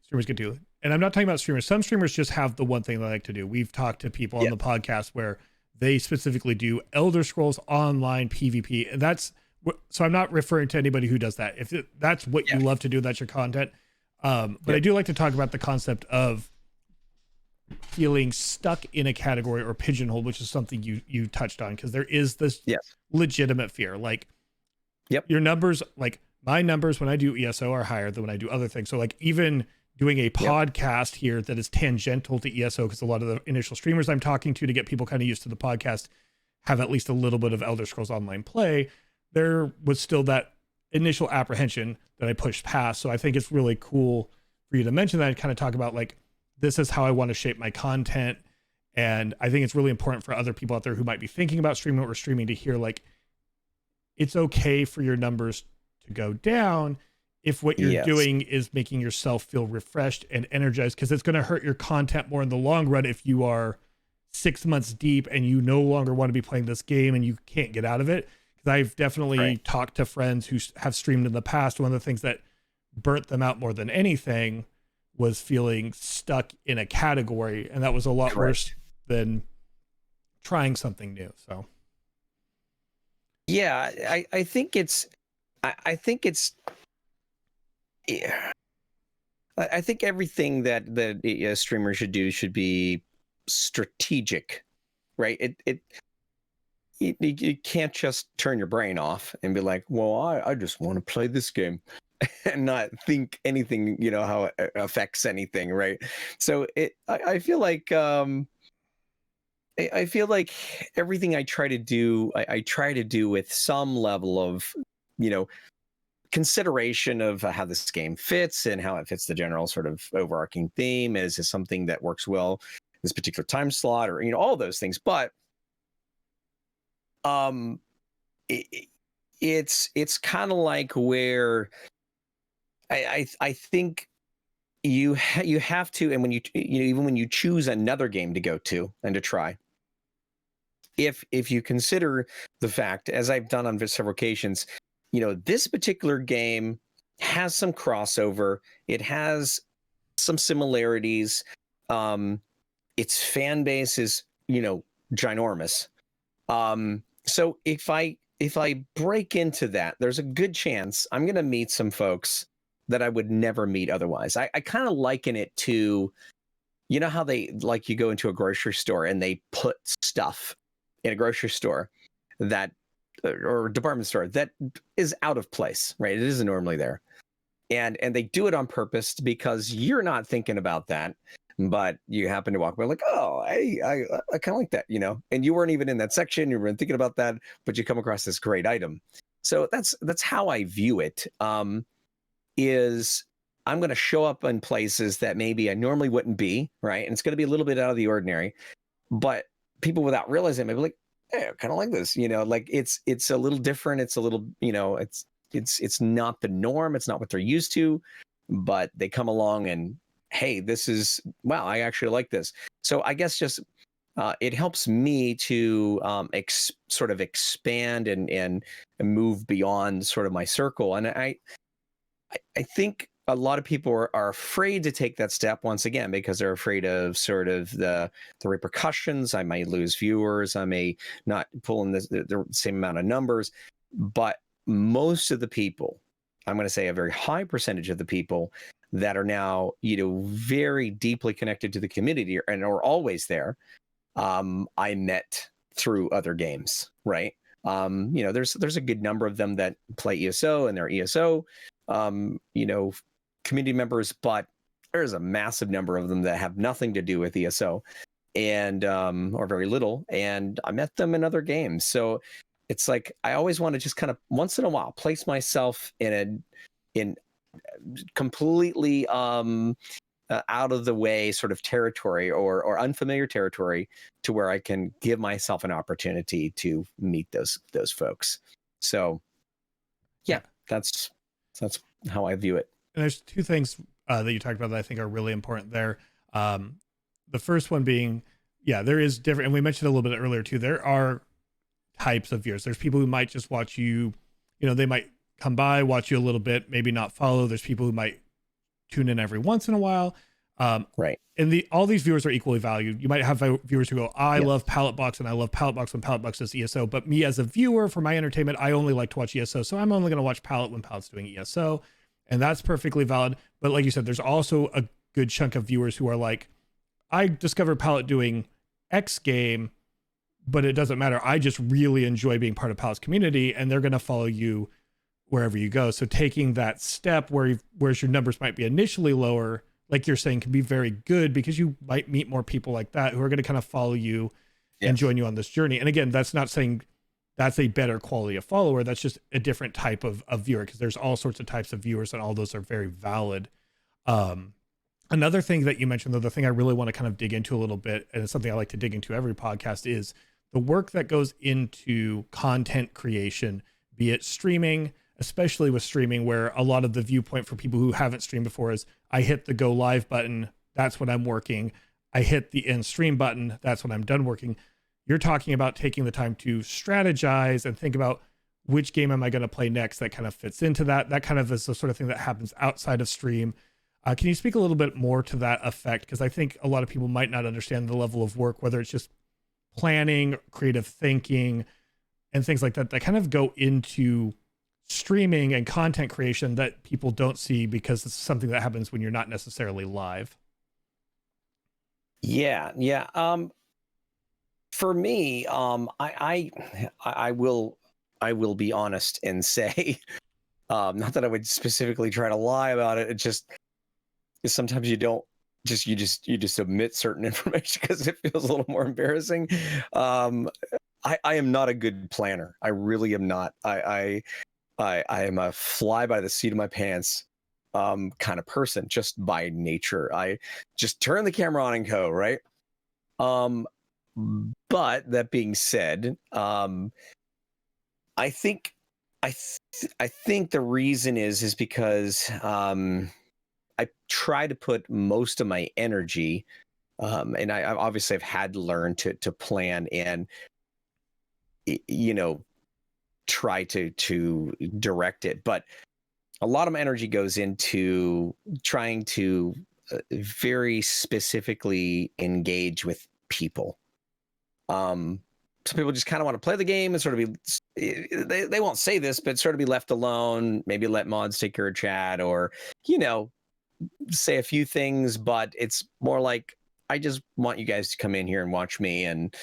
S1: streamers could do. And I'm not talking about streamers. Some streamers just have the one thing they like to do. We've talked to people on the podcast where they specifically do Elder Scrolls Online PvP. And so I'm not referring to anybody who does that. If that's what you love to do, that's your content. But I do like to talk about the concept of feeling stuck in a category or pigeonhole, which is something you touched on, because there is this legitimate fear. Like your numbers, like my numbers when I do ESO are higher than when I do other things. So like even doing a podcast here that is tangential to ESO, because a lot of the initial streamers I'm talking to get people kind of used to the podcast have at least a little bit of Elder Scrolls Online play, there was still that initial apprehension that I pushed past. So I think it's really cool for you to mention that and kind of talk about like, this is how I want to shape my content. And I think it's really important for other people out there who might be thinking about streaming or streaming to hear like, it's okay for your numbers to go down if what you're doing is making yourself feel refreshed and energized, because it's going to hurt your content more in the long run if you are 6 months deep and you no longer want to be playing this game and you can't get out of it. Because I've definitely talked to friends who have streamed in the past. One of the things that burnt them out more than anything was feeling stuck in a category, and that was a lot worse than trying something new. So
S5: yeah, I think it's I think everything that a streamer should do should be strategic, right? You can't just turn your brain off and be like, well, I just want to play this game and not think anything, how it affects anything, right? So I feel like I feel like everything I try to do, I try to do with some level of, consideration of how this game fits and how it fits the general sort of overarching theme. Is it something that works well in this particular time slot, or all those things? But it's kind of like where I think you have to, and when even when you choose another game to go to and to try, if you consider the fact, as I've done on several occasions, this particular game has some crossover, it has some similarities, its fan base is ginormous. So if I break into that, there's a good chance I'm going to meet some folks that I would never meet otherwise. I kind of liken it to, you know how they like you go into a grocery store and they put stuff in a grocery store that or department store that is out of place, right? It isn't normally there. And they do it on purpose because you're not thinking about that, but you happen to walk by like, oh, I kind of like that, you know, and you weren't even in that section, you weren't thinking about that, but you come across this great item. So that's how I view it. Is I'm going to show up in places that maybe I normally wouldn't be, right? And it's going to be a little bit out of the ordinary, but people without realizing it may be like, hey, I kind of like this, you know, like it's a little different. It's a little, you know, it's not the norm. It's not what they're used to, but they come along and, hey, this is, wow, I actually like this. So I guess just it helps me to sort of expand and move beyond sort of my circle. And I think a lot of people are afraid to take that step once again, because they're afraid of sort of the repercussions. I might lose viewers. I may not pull in the same amount of numbers, but most of the people, I'm going to say a very high percentage of the people that are now, you know, very deeply connected to the community and are always there, I met through other games, right? You know, there's a good number of them that play ESO and they're ESO, you know, community members, but there's a massive number of them that have nothing to do with ESO and or very little, and I met them in other games. So it's like I always want to just kind of once in a while place myself in completely out of the way sort of territory or unfamiliar territory to where I can give myself an opportunity to meet those folks. So yeah, that's how I view it.
S1: And there's two things that you talked about that I think are really important there. The first one being, yeah, there is different, and we mentioned a little bit earlier too, there are types of viewers. There's people who might just watch you, you know, they might come by, watch you a little bit, maybe not follow. There's people who might tune in every once in a while.
S5: Right.
S1: And all these viewers are equally valued. You might have viewers who go, I love Pallet Box and I love Pallet Box when Pallet Box does ESO, but me as a viewer for my entertainment, I only like to watch ESO. So I'm only going to watch Pallet when Pallet's doing ESO. And that's perfectly valid. But like you said, there's also a good chunk of viewers who are like, I discovered Pallet doing X game, but it doesn't matter. I just really enjoy being part of Pallet's community, and they're going to follow you wherever you go. So taking that step whereas your numbers might be initially lower, like you're saying, can be very good because you might meet more people like that who are going to kind of follow you and join you on this journey. And again, that's not saying that's a better quality of follower. That's just a different type of viewer, because there's all sorts of types of viewers and all those are very valid. Another thing that you mentioned, though, the thing I really want to kind of dig into a little bit, and it's something I like to dig into every podcast, is the work that goes into content creation, be it streaming, especially with streaming, where a lot of the viewpoint for people who haven't streamed before is I hit the go live button. That's when I'm working. I hit the end stream button. That's when I'm done working. You're talking about taking the time to strategize and think about which game am I going to play next that kind of fits into that. That kind of is the sort of thing that happens outside of stream. Can you speak a little bit more to that effect? Because I think a lot of people might not understand the level of work, whether it's just planning, creative thinking, and things like that, that kind of go into streaming and content creation that people don't see because it's something that happens when you're not necessarily live.
S5: Yeah. For me, I will be honest and say, not that I would specifically try to lie about it. It just sometimes you don't you just omit certain information because it feels a little more embarrassing. I am not a good planner. I really am not. I am a fly by the seat of my pants kind of person, just by nature. I just turn the camera on and go, right? But that being said, I think the reason is because I try to put most of my energy, and I obviously have had to learn to plan and, you know, try to direct it. But a lot of my energy goes into trying to very specifically engage with people. some people just kind of want to play the game and sort of be, they won't say this, but sort of be left alone, maybe let mods take care of chat, or, say a few things, but it's more like, I just want you guys to come in here and watch me and,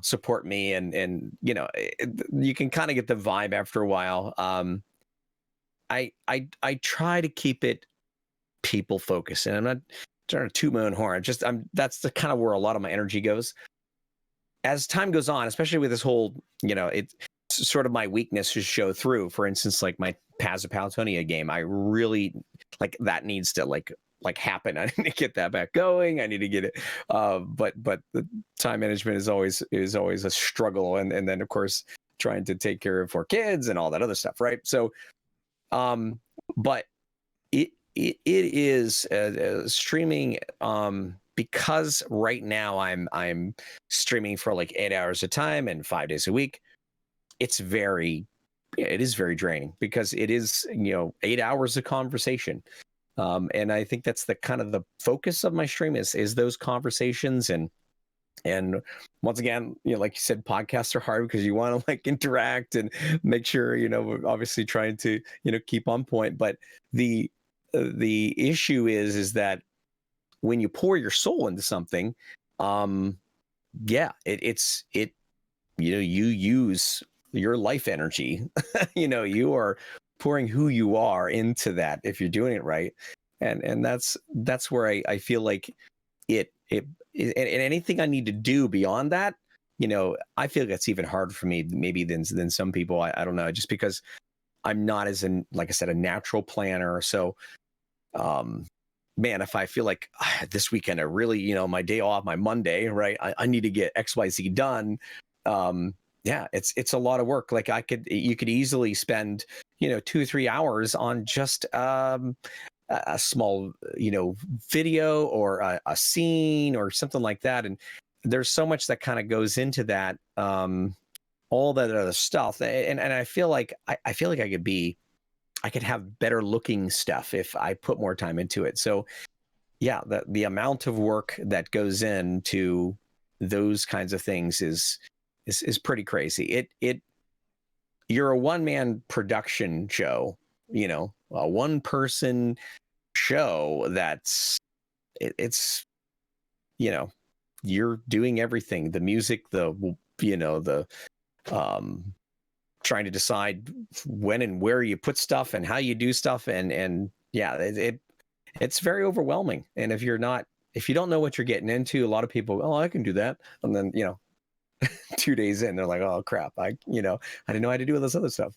S5: support me. And you can kind of get the vibe after a while. I try to keep it people focused, and I'm not trying to toot my own horn. That's the kind of where a lot of my energy goes. As time goes on, especially with this whole, it's sort of my weaknesses show through. For instance, like my Paths of Palatonia game, I really that needs to happen. I need to get that back going. I need to get it. But the time management is always a struggle, and then of course trying to take care of 4 kids and all that other stuff, right? So, but it is streaming. Because right now I'm streaming for 8 hours a time and 5 days a week. It is very draining, because it is 8 hours of conversation, and I think that's the kind of the focus of my stream is those conversations. And once again, like you said, podcasts are hard because you want to interact and make sure we're obviously trying to keep on point. But the issue is that when you pour your soul into something, you use your life energy. You are pouring who you are into that if you're doing it right, and that's where I feel like it and anything I need to do beyond that, I feel like it's even harder for me maybe than some people. I don't know, just because I'm not as like I said, a natural planner. So man, if I feel like this weekend I really, my day off, my Monday, right, I need to get XYZ done. It's a lot of work. You could easily spend 2 or 3 hours on just a small video or a scene or something like that, and there's so much that kind of goes into that, all that other stuff, and I feel like I could have better looking stuff if I put more time into it. So yeah, the amount of work that goes into those kinds of things is pretty crazy. You're a one-man production show, a one-person show it's you're doing everything, the music, the trying to decide when and where you put stuff and how you do stuff, and it's very overwhelming. And if you don't know what you're getting into, a lot of people, I can do that, and then 2 days in, they're like, oh crap, I didn't know how to do all this other stuff.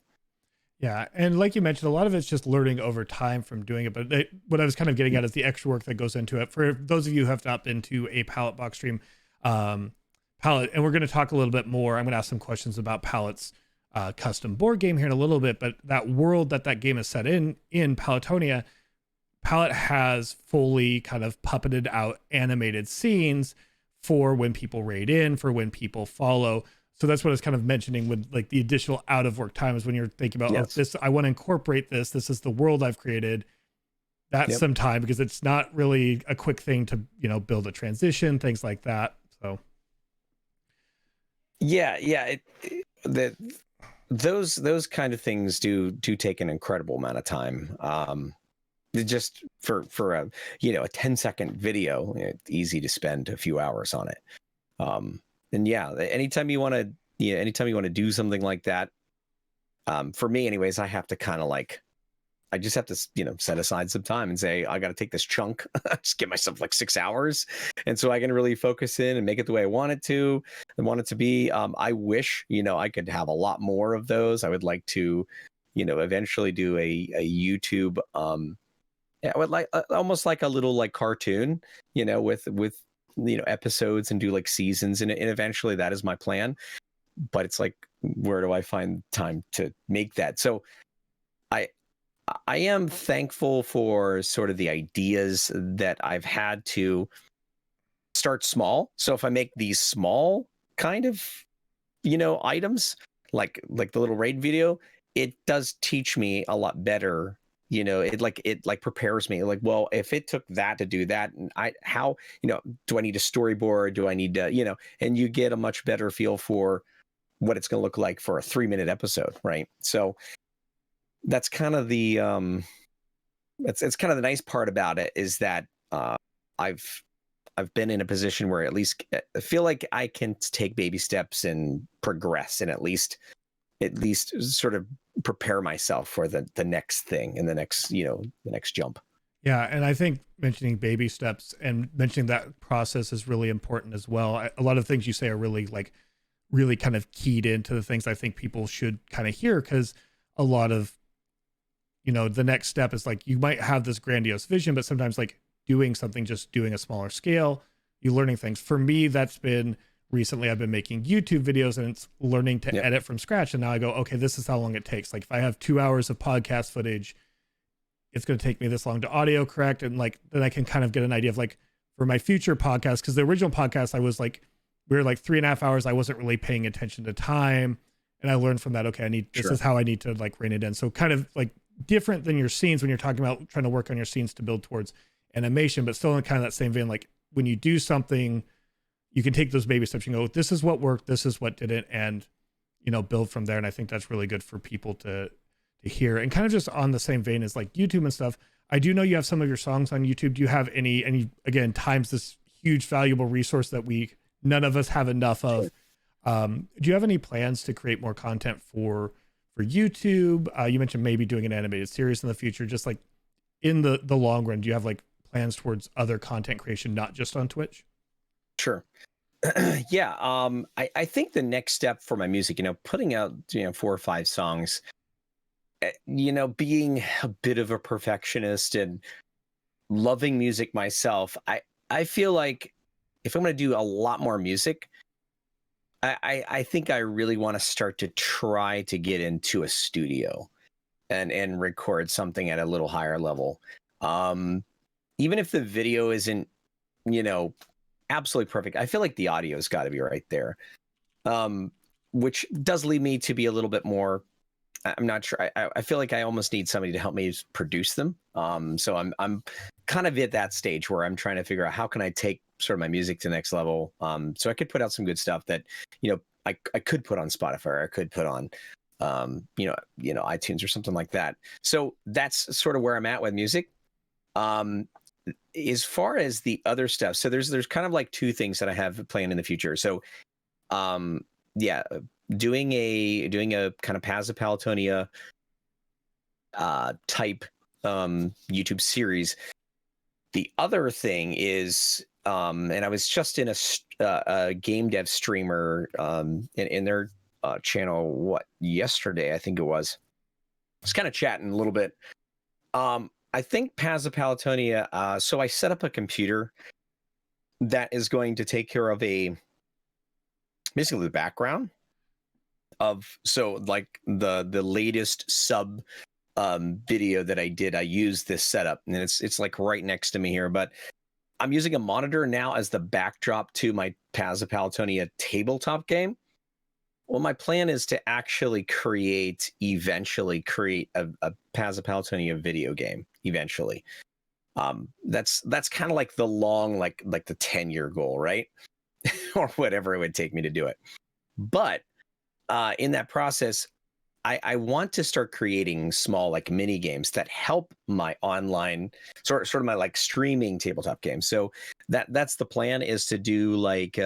S1: Yeah, and like you mentioned, a lot of it's just learning over time from doing it. But what I was kind of getting at is the extra work that goes into it. For those of you who have not been to a Pallet Box stream, Pallet, and we're going to talk a little bit more. I'm going to ask some questions about Pallet's custom board game here in a little bit. But that world that game is set in Palatonia, Pallet has fully kind of puppeted out animated scenes for when people raid in, for when people follow. So that's what I was kind of mentioning with the additional out of work time, is when you're thinking about,
S5: yes,
S1: this, I want to incorporate this. This is the world I've created. That's some time, because it's not really a quick thing to, build a transition, things like that. So.
S5: Yeah. Those kind of things do take an incredible amount of time. Just for a 10-second video, it's easy to spend a few hours on it. And anytime you want to do something like that, for me anyways, I have to kind of I just have to set aside some time and say, I got to take this chunk, just give myself 6 hours, and so I can really focus in and make it the way I want it to be. I wish I could have a lot more of those. I would like to eventually do a YouTube, I would like almost like a little cartoon, with episodes, and do seasons, and eventually that is my plan. But it's where do I find time to make that? So I am thankful for sort of the ideas that I've had to start small. So if I make these small kind of items, like the little raid video, it does teach me a lot better it prepares me. Like, well, if it took that to do that, and how, do I need a storyboard? Do I need to, and you get a much better feel for what it's going to look like for a 3-minute episode, right? So that's kind of the it's kind of the nice part about it, is that I've been in a position where at least I feel like I can take baby steps and progress, and at least sort of prepare myself for the next thing and the next jump.
S1: Yeah, and I think mentioning baby steps and mentioning that process is really important as well. A lot of things you say are really kind of keyed into the things I think people should kind of hear, because a lot of, the next step is like, you might have this grandiose vision, but sometimes like doing something, just doing a smaller scale, you learning things. For me, that's been recently, I've been making YouTube videos, and it's learning to edit from scratch. And now I go, okay, this is how long it takes. Like if I have 2 hours of podcast footage, it's going to take me this long to audio correct. And like, then I can kind of get an idea of like, for my future podcast, because the original podcast, we were like 3.5 hours. I wasn't really paying attention to time. And I learned from that, okay, this is how I need to like rein it in. So kind of like different than your scenes when you're talking about trying to work on your scenes to build towards animation, but still in kind of that same vein. Like when you do something, you can take those baby steps and go, this is what worked, this is what didn't, and, build from there. And I think that's really good for people to hear. And kind of just on the same vein as like YouTube and stuff, I do know you have some of your songs on YouTube. Do you have any, again, time's this huge valuable resource that none of us have enough of. Do you have any plans to create more content for YouTube? You mentioned maybe doing an animated series in the future. Just like in the long run, do you have like plans towards other content creation, not just on Twitch?
S5: Sure. Yeah. I think the next step for my music, putting out 4 or 5 songs, being a bit of a perfectionist and loving music myself, I feel like if I'm going to do a lot more music, I think I really want to start to try to get into a studio and record something at a little higher level. Even if the video isn't, absolutely perfect, I feel like the audio's got to be right there. Which does lead me to be a little bit more, I'm not sure. I feel like I almost need somebody to help me produce them. So I'm kind of at that stage where I'm trying to figure out how can I take sort of my music to the next level. So I could put out some good stuff that, I could put on Spotify, or I could put on, iTunes or something like that. So that's sort of where I'm at with music. As far as the other stuff, so there's kind of like 2 things that I have planned in the future. So, doing a kind of Paz of Palatonia type YouTube series. The other thing is, and I was just in a game dev streamer in their channel yesterday, I think it was. I was kind of chatting a little bit. I think Paz of Palatonia. So I set up a computer that is going to take care of basically the background of, so like the latest sub video that I did, I used this setup, and it's like right next to me here, but I'm using a monitor now as the backdrop to my Paz of Palatonia tabletop game. Well, my plan is to actually eventually create a Paz of Palatonia video game eventually. That's kind of like the long, like the 10-year goal, right? Or whatever it would take me to do it. But in that process, I want to start creating small like mini games that help my online sort of my like streaming tabletop game. So that's the plan, is to do like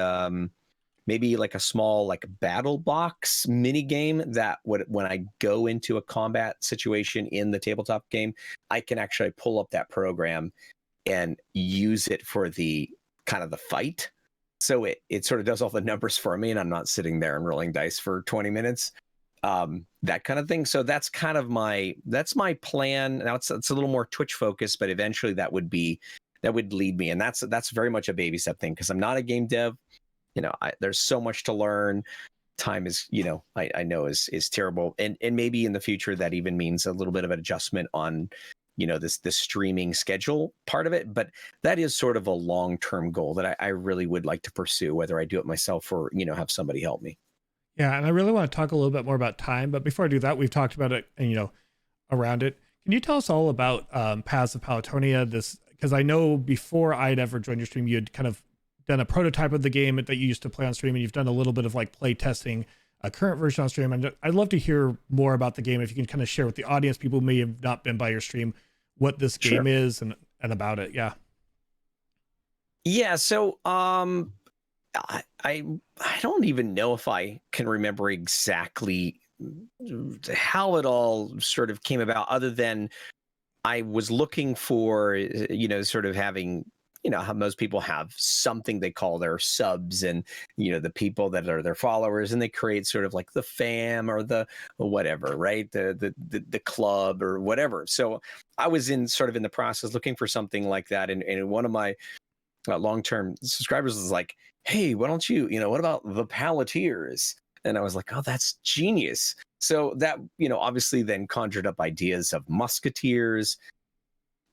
S5: maybe like a small like battle box mini game that when I go into a combat situation in the tabletop game, I can actually pull up that program and use it for the kind of the fight. So it sort of does all the numbers for me, and I'm not sitting there and rolling dice for 20 minutes. That kind of thing. So that's kind of my plan. Now it's a little more Twitch focused, but eventually that would lead me. And that's very much a baby step thing, because I'm not a game dev. There's so much to learn. Time is, I know is terrible. And maybe in the future that even means a little bit of an adjustment on, this streaming schedule part of it. But that is sort of a long-term goal that I really would like to pursue, whether I do it myself or, have somebody help me.
S1: Yeah. And I really want to talk a little bit more about time, but before I do that, we've talked about it and, around it. Can Can you tell us all about Paths of Palatonia? This, because I know before I'd ever joined your stream, you had kind of done a prototype of the game that you used to play on stream, and you've done a little bit of like play testing a current version on stream. And I'd love to hear more about the game. If you can kind of share with the audience, people who may have not been by your stream, what this game is and about it. Yeah.
S5: Yeah. So, I don't even know if I can remember exactly how it all sort of came about, other than I was looking for, sort of having, how most people have something they call their subs, and, the people that are their followers, and they create sort of like the fam or the whatever, right? The club or whatever. So I was in the process looking for something like that. And one of my long-term subscribers was like, hey, why don't you, what about the Palatiers? And I was like, oh, that's genius. So that, obviously then conjured up ideas of musketeers.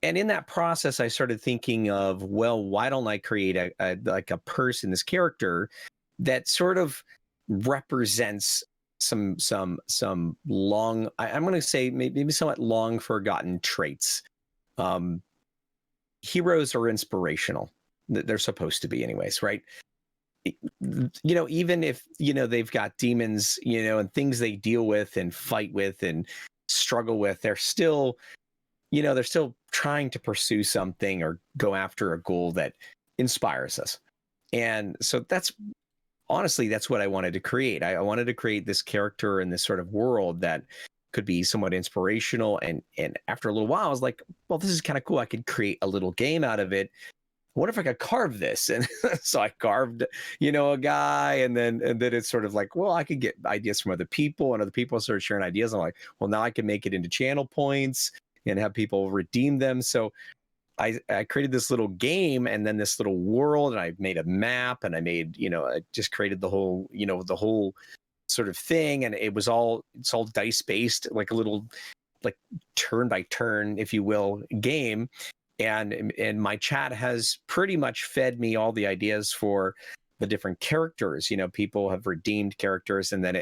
S5: And in that process, I started thinking of, well, why don't I create a person, this character that sort of represents some long, I'm going to say maybe somewhat long forgotten traits. Heroes are inspirational. They're supposed to be anyways, right? Even if, they've got demons, and things they deal with and fight with and struggle with, they're still trying to pursue something or go after a goal that inspires us. And so that's what I wanted to create. I wanted to create this character in this sort of world that could be somewhat inspirational. And after a little while, I was like, well, this is kind of cool. I could create a little game out of it. What if I could carve this? And so I carved, a guy, and then it's sort of like, well, I could get ideas from other people, and other people started sharing ideas. I'm like, well, now I can make it into channel points and have people redeem them. So I created this little game, and then this little world, and I made a map, and I made, I just created the whole, the whole sort of thing. And it's all dice based, like a little, like turn by turn, if you will, game. And my chat has pretty much fed me all the ideas for the different characters. People have redeemed characters, and then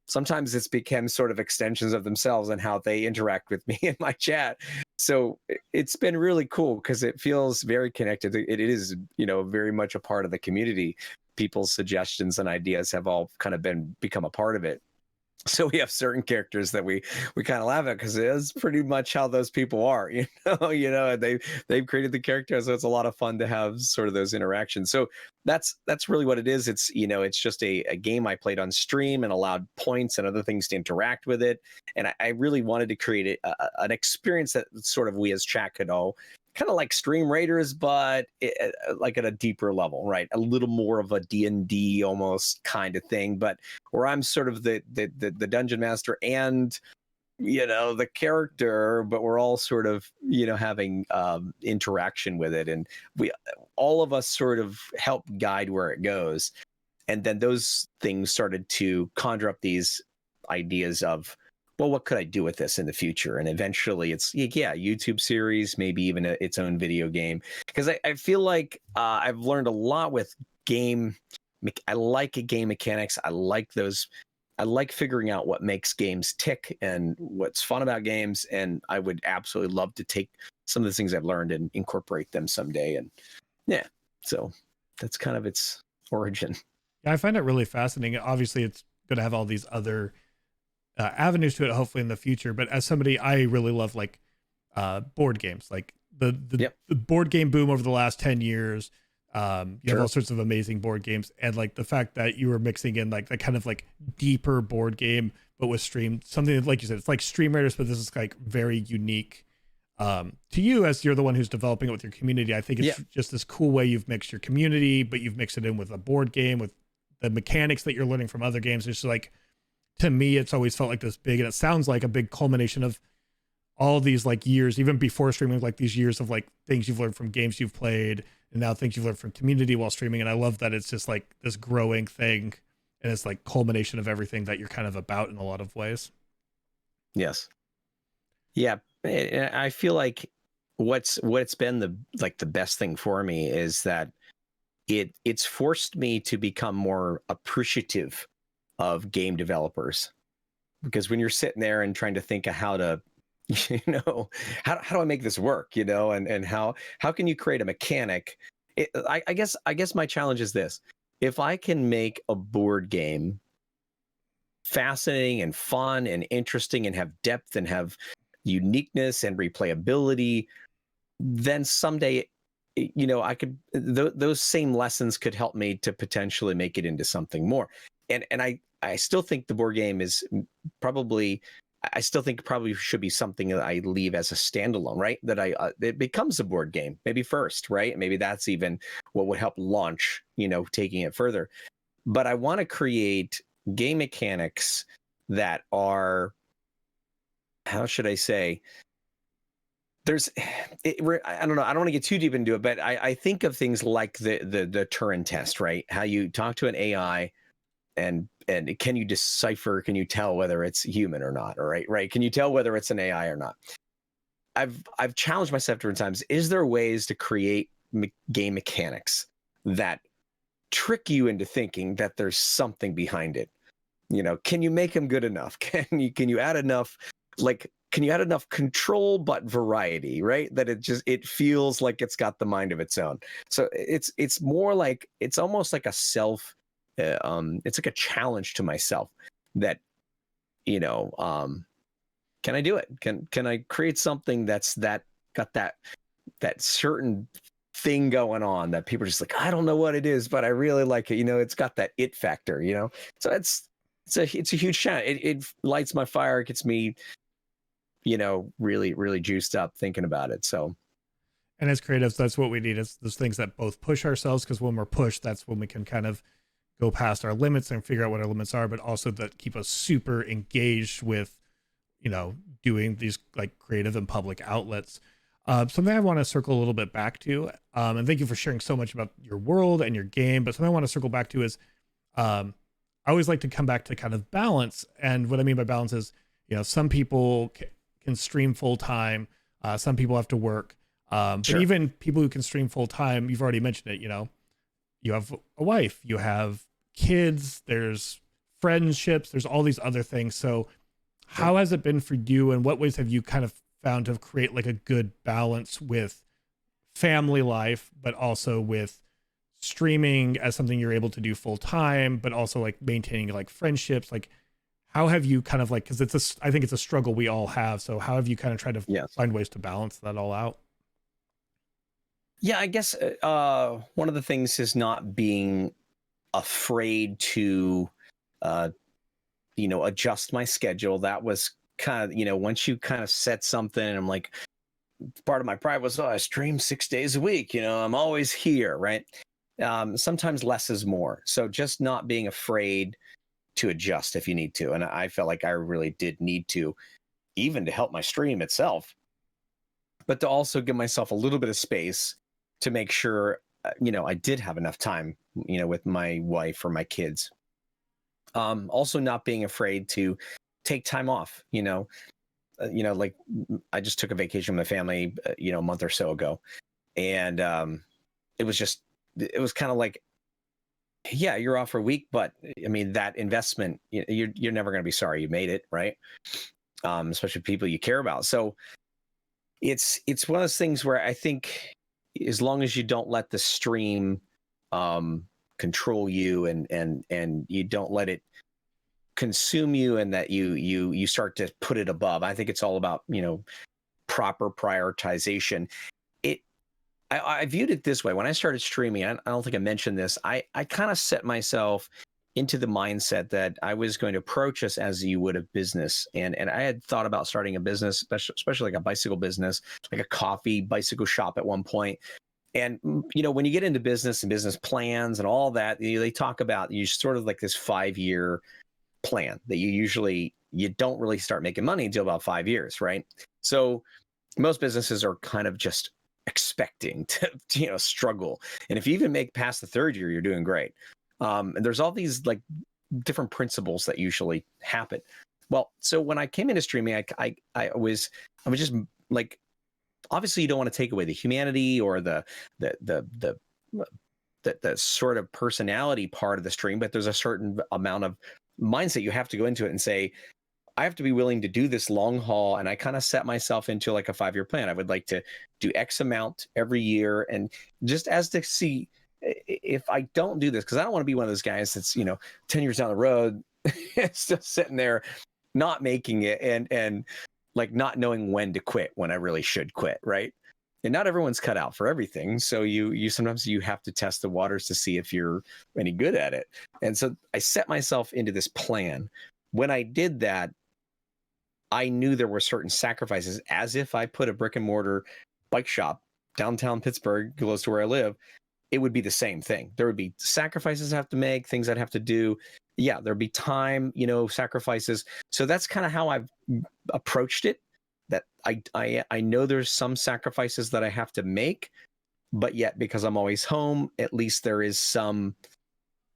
S5: sometimes it's become sort of extensions of themselves and how they interact with me in my chat. So it's been really cool because it feels very connected. It is, very much a part of the community. People's suggestions and ideas have all kind of become a part of it. So we have certain characters that we kind of laugh at because it is pretty much how those people are, and they've created the character. So it's a lot of fun to have sort of those interactions. So that's really what it is. It's, it's just a game I played on stream and allowed points and other things to interact with it. And I really wanted to create an experience that sort of we as chat could all kind of like Stream Raiders, but like at a deeper level, right? A little more of a D&D almost kind of thing, but where I'm sort of the dungeon master and, the character, but we're all sort of, having interaction with it. And all of us sort of help guide where it goes. And then those things started to conjure up these ideas of, well, what could I do with this in the future? And eventually it's, YouTube series, maybe even its own video game. Because I feel like I've learned a lot with game. I like game mechanics. I like figuring out what makes games tick and what's fun about games. And I would absolutely love to take some of the things I've learned and incorporate them someday. And so that's kind of its origin.
S1: Yeah, I find it really fascinating. Obviously, it's going to have all these other avenues to it, hopefully in the future. But as somebody, I really love like board games, like the board game boom over the last 10 years. You have all sorts of amazing board games, and like the fact that you were mixing in like the kind of like deeper board game, but with stream, something that, like you said, it's like Stream Raiders, but this is like very unique to you as you're the one who's developing it with your community. I think it's just this cool way you've mixed your community, but you've mixed it in with a board game, with the mechanics that you're learning from other games. It's just like, to me, it's always felt like this big, and it sounds like a big culmination of all these like years, even before streaming, like these years of like things you've learned from games you've played, and now things you've learned from community while streaming. And I love that it's just like this growing thing, and it's like culmination of everything that you're kind of about in a lot of ways.
S5: Yes. Yeah. I feel like what's been the best thing for me is that it's forced me to become more appreciative of game developers, because when you're sitting there and trying to think of how to you know, how do I make this work, you know, and how can you create a mechanic? I guess my challenge is this: if I can make a board game fascinating and fun and interesting and have depth and have uniqueness and replayability, then someday, you know, I could those same lessons could help me to potentially make it into something more. And I still think the board game is probably, I still think probably should be something that I leave as a standalone, right? That it becomes a board game maybe first, right? Maybe that's even what would help launch, you know, taking it further. But I want to create game mechanics that are, how should I say, I don't know, I don't want to get too deep into it, but I think of things like the Turing test, right? How you talk to an AI and can you decipher, can you tell whether it's human or not, or right? Can you tell whether it's an AI or not? I've challenged myself different times. Is there ways to create game mechanics that trick you into thinking that there's something behind it? You know, can you make them good enough? Can you add enough, like, can you add enough control but variety, right? That it feels like it's got the mind of its own. So it's more like, it's almost like a it's like a challenge to myself that, you know, can I do it? Can I create something that's got that certain thing going on that people are just like, I don't know what it is, but I really like it. You know, it's got that it factor, you know? So it's a huge challenge. It lights my fire. It gets me, you know, really, really juiced up thinking about it. So,
S1: And as creatives, that's what we need, is those things that both push ourselves, because when we're pushed, that's when we can kind of go past our limits and figure out what our limits are, but also that keep us super engaged with, you know, doing these like creative and public outlets. Something I want to circle a little bit back to, and thank you for sharing so much about your world and your game, but something I want to circle back to is, I always like to come back to kind of balance. And what I mean by balance is, you know, some people can stream full time. Some people have to work.
S5: Sure.
S1: But even people who can stream full time, you've already mentioned it, you know, you have a wife, you have kids, there's friendships, there's all these other things. So how has it been for you, and what ways have you kind of found to create like a good balance with family life, but also with streaming as something you're able to do full time, but also like maintaining like friendships? Like, how have you kind of like, because I think it's a struggle we all have. So how have you kind of tried to find ways to balance that all out?
S5: Yeah, I guess one of the things is not being afraid to, you know, adjust my schedule. That was kind of, you know, once you kind of set something, I'm like, part of my pride was, oh, I stream 6 days a week. You know, I'm always here, right? Sometimes less is more. So just not being afraid to adjust if you need to. And I felt like I really did need to, even to help my stream itself, but to also give myself a little bit of space to make sure, you know, I did have enough time, you know, with my wife or my kids. Also not being afraid to take time off, you know, like I just took a vacation with my family, you know, a month or so ago. And it was kind of like, yeah, you're off for a week, but I mean, that investment, you're never going to be sorry you made it, right? Especially people you care about. So it's one of those things where I think, as long as you don't let the stream control you and you don't let it consume you, and that you start to put it above. I think it's all about, you know, proper prioritization. I viewed it this way. When I started streaming, I don't think I mentioned this, I kind of set myself into the mindset that I was going to approach this as you would a business. And I had thought about starting a business, especially like a bicycle business, like a coffee bicycle shop at one point. And, you know, when you get into business and business plans and all that, you know, they talk about you sort of like this 5-year plan that you don't really start making money until about 5 years, right? So most businesses are kind of just expecting to, you know, struggle. And if you even make past the 3rd year, you're doing great. And there's all these like different principles that usually happen. Well, so when I came into streaming, I was just like, obviously you don't want to take away the humanity or the sort of personality part of the stream, but there's a certain amount of mindset you have to go into it and say, I have to be willing to do this long haul. And I kind of set myself into like a 5-year plan. I would like to do X amount every year. And just as to see if I don't do this, because I don't want to be one of those guys that's, 10 years down the road, still sitting there, not making it and like not knowing when to quit when I really should quit. Right. And not everyone's cut out for everything. So you sometimes you have to test the waters to see if you're any good at it. And so I set myself into this plan. When I did that, I knew there were certain sacrifices, as if I put a brick and mortar bike shop downtown Pittsburgh, close to where I live, it would be the same thing. There would be sacrifices I have to make, things I'd have to do. Yeah, there'd be time, sacrifices. So that's kind of how I've approached it. That I know there's some sacrifices that I have to make, but yet because I'm always home, at least there is some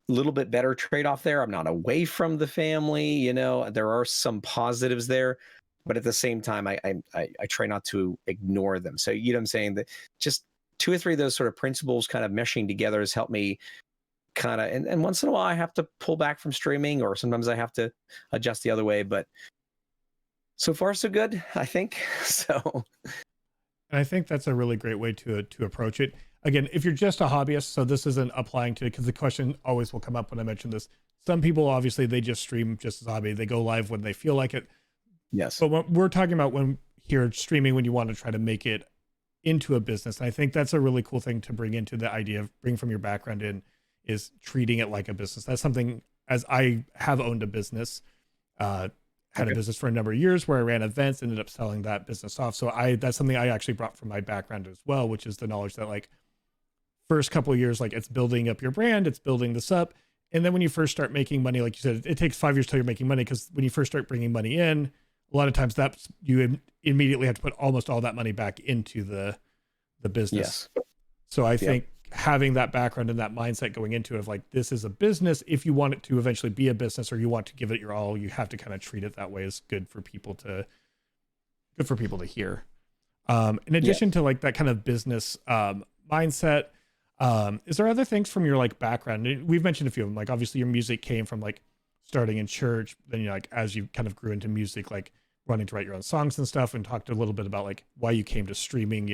S5: little bit better trade-off there. I'm not away from the family, there are some positives there, but at the same time, I try not to ignore them. So, I'm saying that just 2 or 3 of those sort of principles kind of meshing together has helped me kind of, and once in a while I have to pull back from streaming, or sometimes I have to adjust the other way, but so far so good, I think. So.
S1: And I think that's a really great way to approach it. Again, if you're just a hobbyist, so this isn't applying to, because the question always will come up when I mention this. Some people, obviously, they just stream just as a hobby. They go live when they feel like it.
S5: Yes.
S1: But what we're talking about when you're streaming, when you want to try to make it into a business. And I think that's a really cool thing to bring into the idea of bring from your background in, is treating it like a business. That's something, as I have owned a business, had a business for a number of years where I ran events, ended up selling that business off. So that's something I actually brought from my background as well, which is the knowledge that like first couple of years, like it's building up your brand, it's building this up. And then when you first start making money, like you said, it takes 5 years till you're making money, because when you first start bringing money in, a lot of times that's, you immediately have to put almost all that money back into the business.
S5: Yes.
S1: So I think having that background and that mindset going into it of like, this is a business. If you want it to eventually be a business, or you want to give it your all, you have to kind of treat it that way. Is good for people to hear. In addition to like that kind of business mindset, is there other things from your like background? We've mentioned a few of them. Like obviously your music came from like starting in church. Then you like, as you kind of grew into music, like wanting to write your own songs and stuff, and talked a little bit about like why you came to streaming,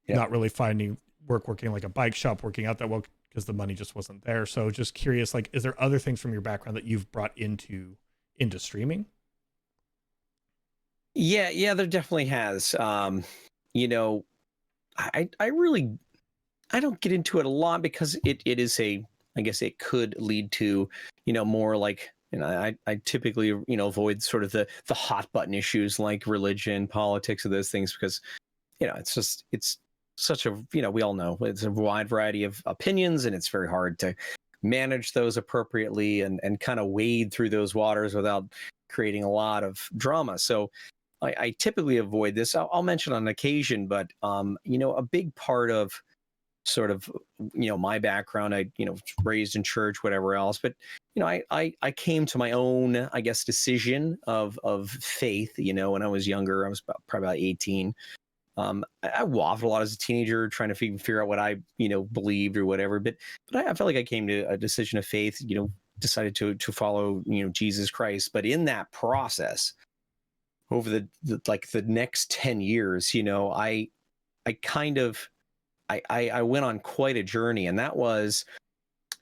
S1: not really finding working like a bike shop, working out that well because the money just wasn't there. So just curious, like, is there other things from your background that you've brought into streaming?
S5: Yeah, there definitely has. I really, I don't get into it a lot because it is I guess it could lead to, more like, I typically, avoid sort of the hot button issues like religion, politics, or those things, because, it's such a, we all know it's a wide variety of opinions, and it's very hard to manage those appropriately and kind of wade through those waters without creating a lot of drama. So I typically avoid this. I'll mention on occasion, but, a big part of sort of, my background, I, raised in church, whatever else, but, I came to my own, I guess, decision of faith, when I was younger. I was probably about 18. I waffled a lot as a teenager, trying to figure out what I, believed or whatever. But I felt like I came to a decision of faith, decided to follow, Jesus Christ. But in that process, over the next 10 years, I went on quite a journey, and that was,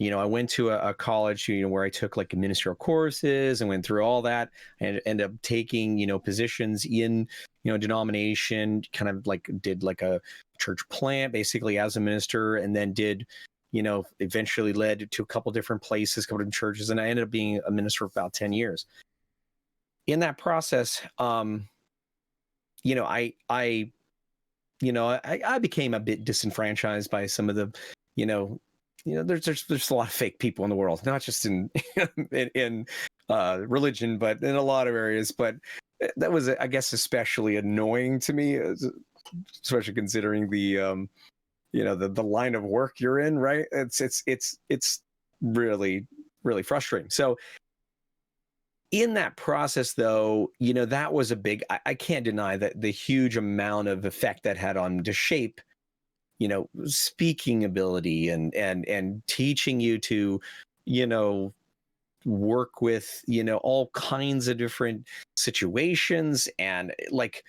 S5: I went to a college, where I took like ministerial courses and went through all that, and ended up taking, positions in, denomination, kind of like did like a church plant basically as a minister, and then did, eventually led to a couple different places, a couple different churches, and I ended up being a minister for about 10 years. In that process, I became a bit disenfranchised by some of the, there's a lot of fake people in the world, not just in religion, but in a lot of areas. But that was, I guess, especially annoying to me, especially considering the, the line of work you're in, right? It's really, really frustrating. So in that process, though, that was a big, I can't deny that the huge amount of effect that had on to shape, speaking ability and teaching you to, work with, all kinds of different situations, and like,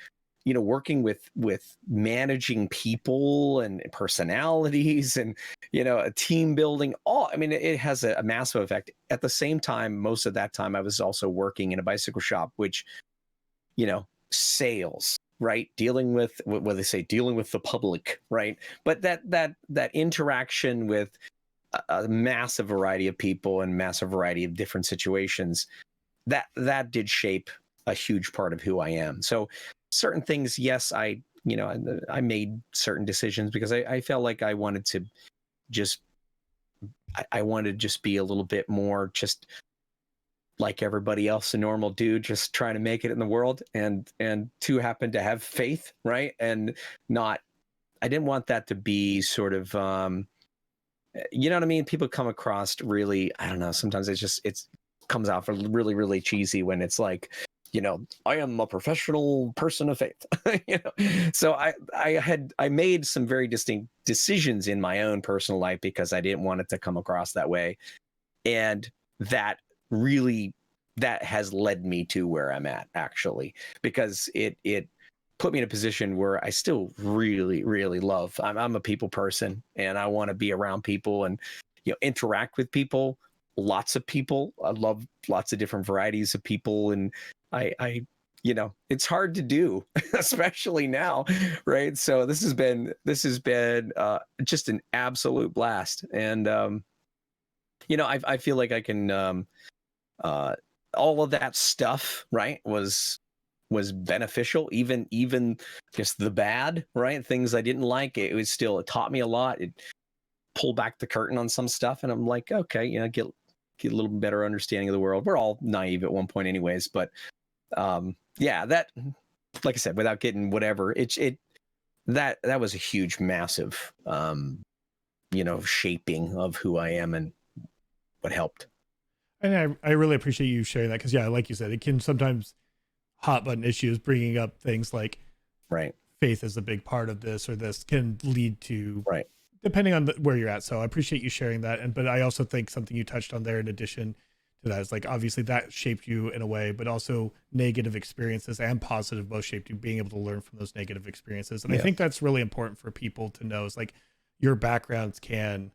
S5: working with managing people and personalities, and a team building. It has a massive effect. At the same time, most of that time I was also working in a bicycle shop, which, sales, right? Dealing with what they say, dealing with the public, right? But that interaction with a massive variety of people and massive variety of different situations, that did shape a huge part of who I am. So certain things, yes, I made certain decisions because I felt like I wanted to just be a little bit more just like everybody else, a normal dude just trying to make it in the world, and to happen to have faith, right? And I didn't want that to be sort of you know what I mean? People come across really, I don't know, sometimes it comes out for really, really cheesy when it's like, I am a professional person of faith. So I made some very distinct decisions in my own personal life because I didn't want it to come across that way. And that has led me to where I'm at, actually, because it put me in a position where I still really, really love. I'm a people person, and I want to be around people and interact with people, lots of people. I love lots of different varieties of people, and I it's hard to do, especially now, right? So this has been just an absolute blast, and I feel like I can all of that stuff, right, was beneficial, even just the bad, right, things I didn't like. It taught me a lot. It pulled back the curtain on some stuff, and I'm like, okay, get a little better understanding of the world. We're all naive at one point anyways, but that, like I said, without getting whatever, that was a huge, massive shaping of who I am and what helped.
S1: And I really appreciate you sharing that, because like you said, it can sometimes hot button issues, bringing up things like
S5: right,
S1: faith is a big part of this, or this can lead to,
S5: right,
S1: depending on where you're at. So I appreciate you sharing that. But I also think something you touched on there in addition to that is like, obviously that shaped you in a way, but also negative experiences and positive both shaped you, being able to learn from those negative experiences. And I think that's really important for people to know, is like your backgrounds can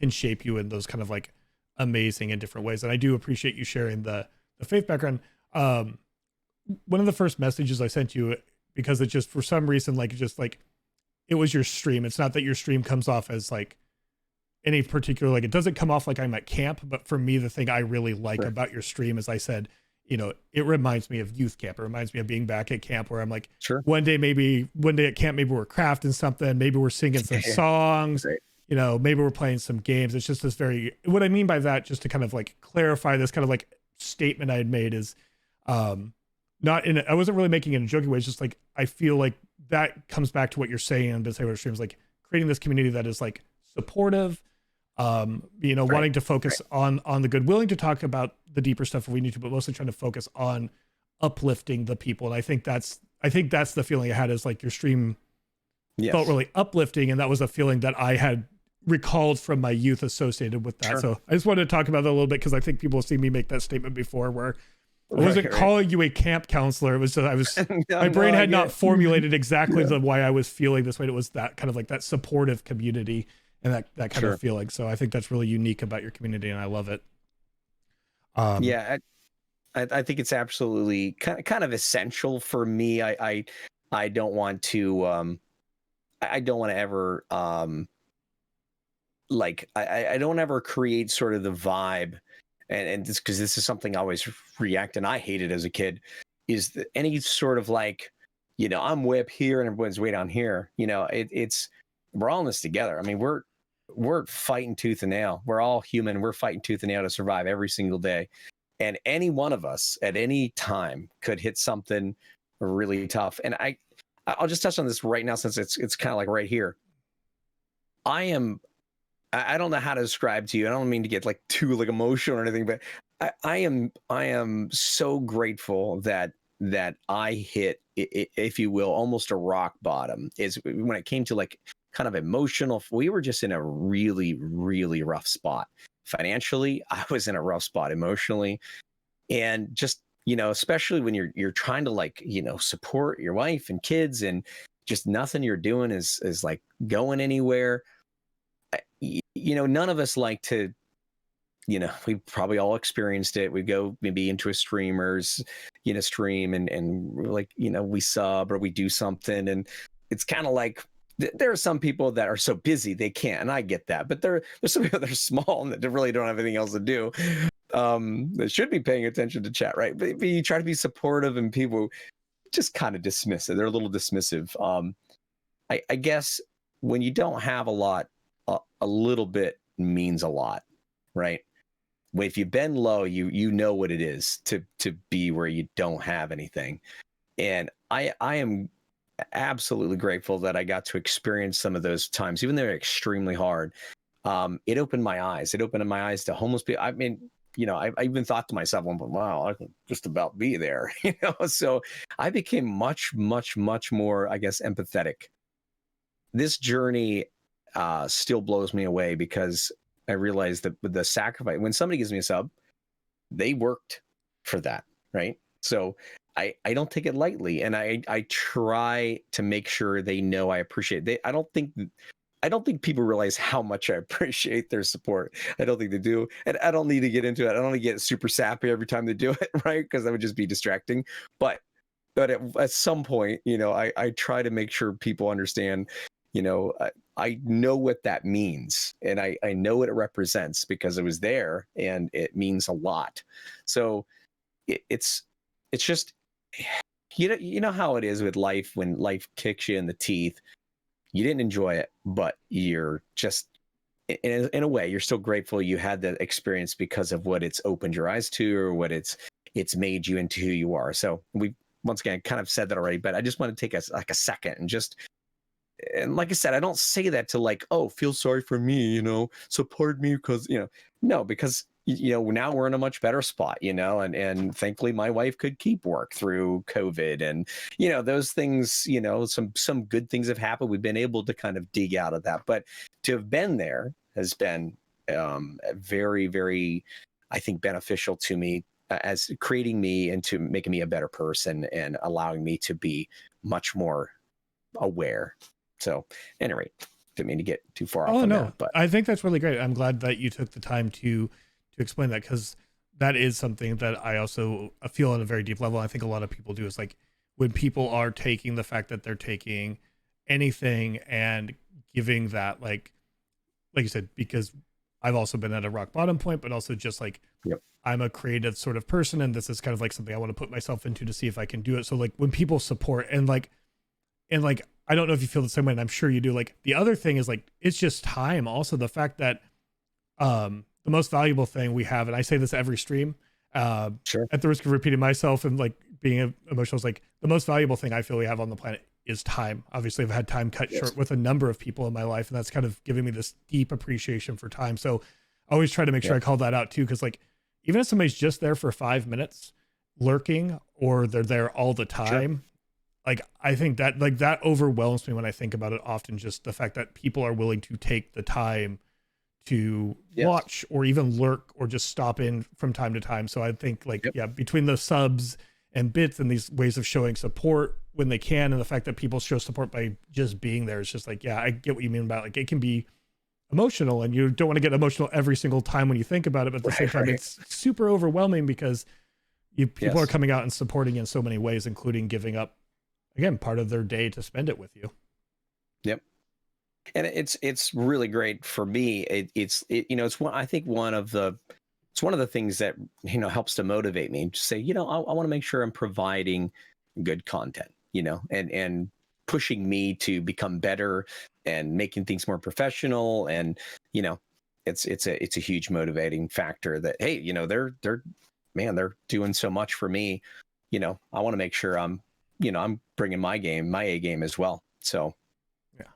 S1: shape you in those kind of like amazing and different ways. And I do appreciate you sharing the faith background. One of the first messages I sent you, because it just, for some reason, like, just like, it was your stream. It's not that your stream comes off as like any particular, like, it doesn't come off like I'm at camp, but for me, the thing I really like about your stream, as I said, it reminds me of youth camp. It reminds me of being back at camp, where I'm like, one day at camp, maybe we're crafting something, maybe we're singing some songs, maybe we're playing some games. It's just this what I mean by that, just to kind of like clarify this kind of like statement I had made, is I wasn't really making it in a joking way. It's just like, I feel like that comes back to what you're saying on Biz Hayward streams, like creating this community that is like supportive, wanting to focus on the good, willing to talk about the deeper stuff if we need to, but mostly trying to focus on uplifting the people. And I think that's the feeling I had, is like your stream felt really uplifting. And that was a feeling that I had recalled from my youth associated with that. So I just wanted to talk about that a little bit, because I think people have seen me make that statement before, where I wasn't calling you a camp counselor. It was just, my brain had not formulated exactly the why I was feeling this way. It was that kind of like that supportive community and that kind of feeling. So I think that's really unique about your community, and I love it.
S5: I think it's absolutely kind of essential for me. I don't want to I don't want to ever I don't ever create sort of the vibe, and this, because this is something I always react, and I hated as a kid, is that any sort of like, I'm way up here and everyone's way down here. It's we're all in this together. I mean, we're fighting tooth and nail. We're all human. We're fighting tooth and nail to survive every single day. And any one of us at any time could hit something really tough. And I'll just touch on this right now, since it's kind of like right here. I don't know how to describe to you. I don't mean to get like too like emotional or anything, but I am so grateful that I hit, if you will, almost a rock bottom, is when it came to like kind of emotional. We were just in a really, really rough spot financially. I was in a rough spot emotionally, and just, especially when you're trying to, like, support your wife and kids, and just nothing you're doing is like going anywhere. None of us like to, we probably all experienced it. We go maybe into a streamer's, stream, and we're like, we sub or we do something, and it's kind of like, there are some people that are so busy they can't, and I get that. But there's some people that are small and that really don't have anything else to do. That should be paying attention to chat, right? But you try to be supportive, and people just kind of dismiss it. They're a little dismissive. I guess when you don't have a lot, a little bit means a lot, right? If you've been low, you know what it is to be where you don't have anything. And I am absolutely grateful that I got to experience some of those times, even though they're extremely hard. It opened my eyes. It opened my eyes to homeless people. I mean, I even thought to myself, wow, I can just about be there, So I became much, much, much more, I guess, empathetic. This journey still blows me away, because I realized that the sacrifice, when somebody gives me a sub, they worked for that, right? So I don't take it lightly, and I try to make sure they know I appreciate it. I don't think people realize how much I appreciate their support. I don't think they do. And I don't need to get into it. I don't want to get super sappy every time they do it, right? Because that would just be distracting. But at some point, I try to make sure people understand, I know what that means, and I know what it represents, because it was there, and it means a lot. So it's just, you know how it is with life. When life kicks you in the teeth, you didn't enjoy it, but you're just, in a way, you're still grateful you had that experience, because of what it's opened your eyes to, or what it's made you into who you are. So we, once again, kind of said that already, but I just want to take a second and just, and like I said, I don't say that to, like, oh, feel sorry for me, support me, because, no, because, now we're in a much better spot, and thankfully my wife could keep work through COVID, and, those things, some good things have happened. We've been able to kind of dig out of that, but to have been there has been very, very, I think, beneficial to me, as creating me into making me a better person, and allowing me to be much more aware. So, anyway, didn't mean to get too far off on that, but
S1: I think that's really great. I'm glad that you took the time to explain that, because that is something that I also feel on a very deep level. I think a lot of people do, is like, when people are taking the fact that they're taking anything and giving that, like you said, because I've also been at a rock bottom point, but also just like,
S5: yep.
S1: I'm a creative sort of person, and this is kind of like something I want to put myself into to see if I can do it. So like, when people support, and I don't know if you feel the same way, and I'm sure you do. Like, the other thing is, like, it's just time. Also, the fact that the most valuable thing we have, and I say this every stream,
S5: sure,
S1: at the risk of repeating myself and like being emotional, is like, the most valuable thing I feel we have on the planet is time. Obviously, I've had time cut short with a number of people in my life, and that's kind of giving me this deep appreciation for time. So I always try to make sure I call that out too, because like, even if somebody's just there for 5 minutes lurking, or they're there all the time, like, I think that, like, that overwhelms me when I think about it often, just the fact that people are willing to take the time to watch, or even lurk, or just stop in from time to time. So I think, like, between the subs and bits and these ways of showing support when they can, and the fact that people show support by just being there, it's just like, I get what you mean about, like, it can be emotional, and you don't want to get emotional every single time when you think about it, but at the same time, it's super overwhelming, because people are coming out and supporting in so many ways, including giving up, again, part of their day to spend it with you.
S5: Yep. And it's really great for me. It's one of the things that, helps to motivate me to say, I want to make sure I'm providing good content, and pushing me to become better, and making things more professional. And, it's a huge motivating factor that, hey, they're doing so much for me. I want to make sure I'm bringing my A game as well. So,
S1: yeah.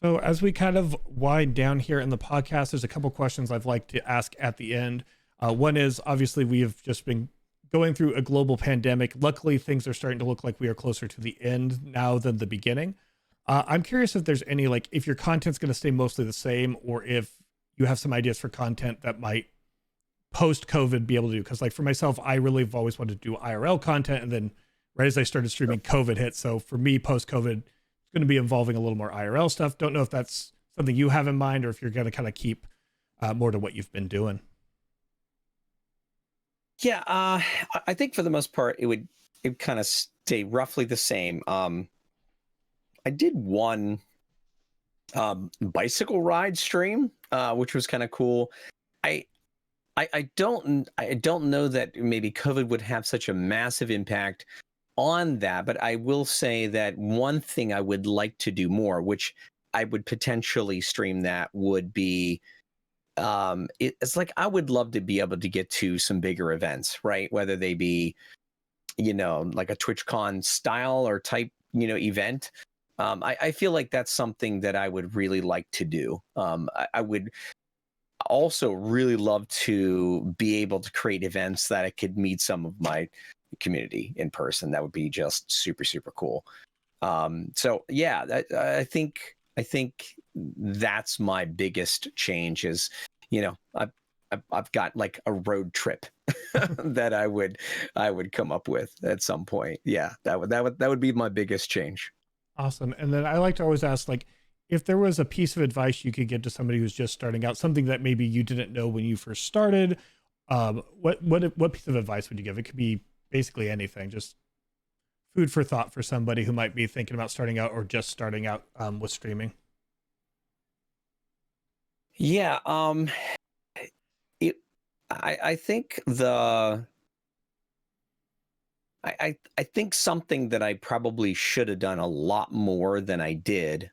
S1: So as we kind of wind down here in the podcast, there's a couple questions I'd like to ask at the end. One is, obviously, we have just been going through a global pandemic. Luckily, things are starting to look like we are closer to the end now than the beginning. I'm curious if there's any, like, if your content's going to stay mostly the same, or if you have some ideas for content that might post COVID be able to do. Because like for myself, I really have always wanted to do IRL content, and then right as I started streaming, COVID hit. So for me, post COVID, it's going to be involving a little more IRL stuff. Don't know if that's something you have in mind, or if you're going to kind of keep more to what you've been doing.
S5: Yeah, I think for the most part, it would kind of stay roughly the same. I did one bicycle ride stream, which was kind of cool. I don't know that maybe COVID would have such a massive impact on that, but I will say that one thing I would like to do more, which I would potentially stream, that would be it's like I would love to be able to get to some bigger events, right? Whether they be, like a TwitchCon style or type, event. I feel like that's something that I would really like to do. I would also really love to be able to create events that I could meet some of my community in person. That would be just super, super cool. So yeah, I think that's my biggest change is, I've got like a road trip that I would come up with at some point. Yeah, that would be my biggest change.
S1: Awesome. And then I like to always ask, like, if there was a piece of advice you could give to somebody who's just starting out, something that maybe you didn't know when you first started, what piece of advice would you give? It could be basically anything, just food for thought for somebody who might be thinking about starting out or just starting out with streaming.
S5: Yeah, I think I think something that I probably should have done a lot more than I did,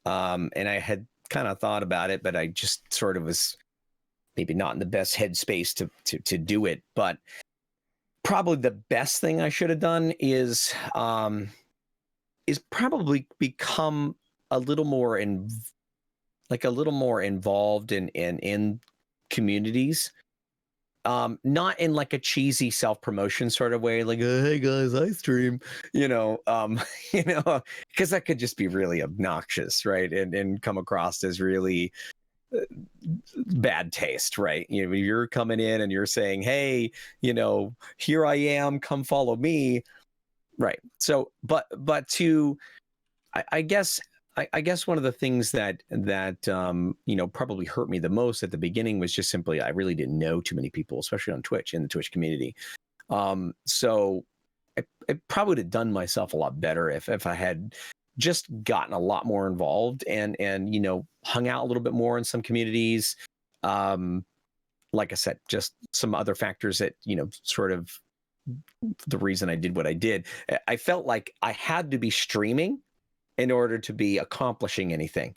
S5: and I had kind of thought about it, but I just sort of was maybe not in the best headspace to do it. But probably the best thing I should have done is probably become a little more involved in communities. Not in like a cheesy self-promotion sort of way, like, hey guys, I stream, because that could just be really obnoxious, right? And come across as really bad taste, right? You're coming in and you're saying, hey, here I am, come follow me. Right. So, but I guess one of the things that probably hurt me the most at the beginning was just simply I really didn't know too many people, especially on Twitch, in the Twitch community. So I probably would have done myself a lot better if I had just gotten a lot more involved and hung out a little bit more in some communities. Like I said, just some other factors that sort of the reason I did what I did. I felt like I had to be streaming in order to be accomplishing anything.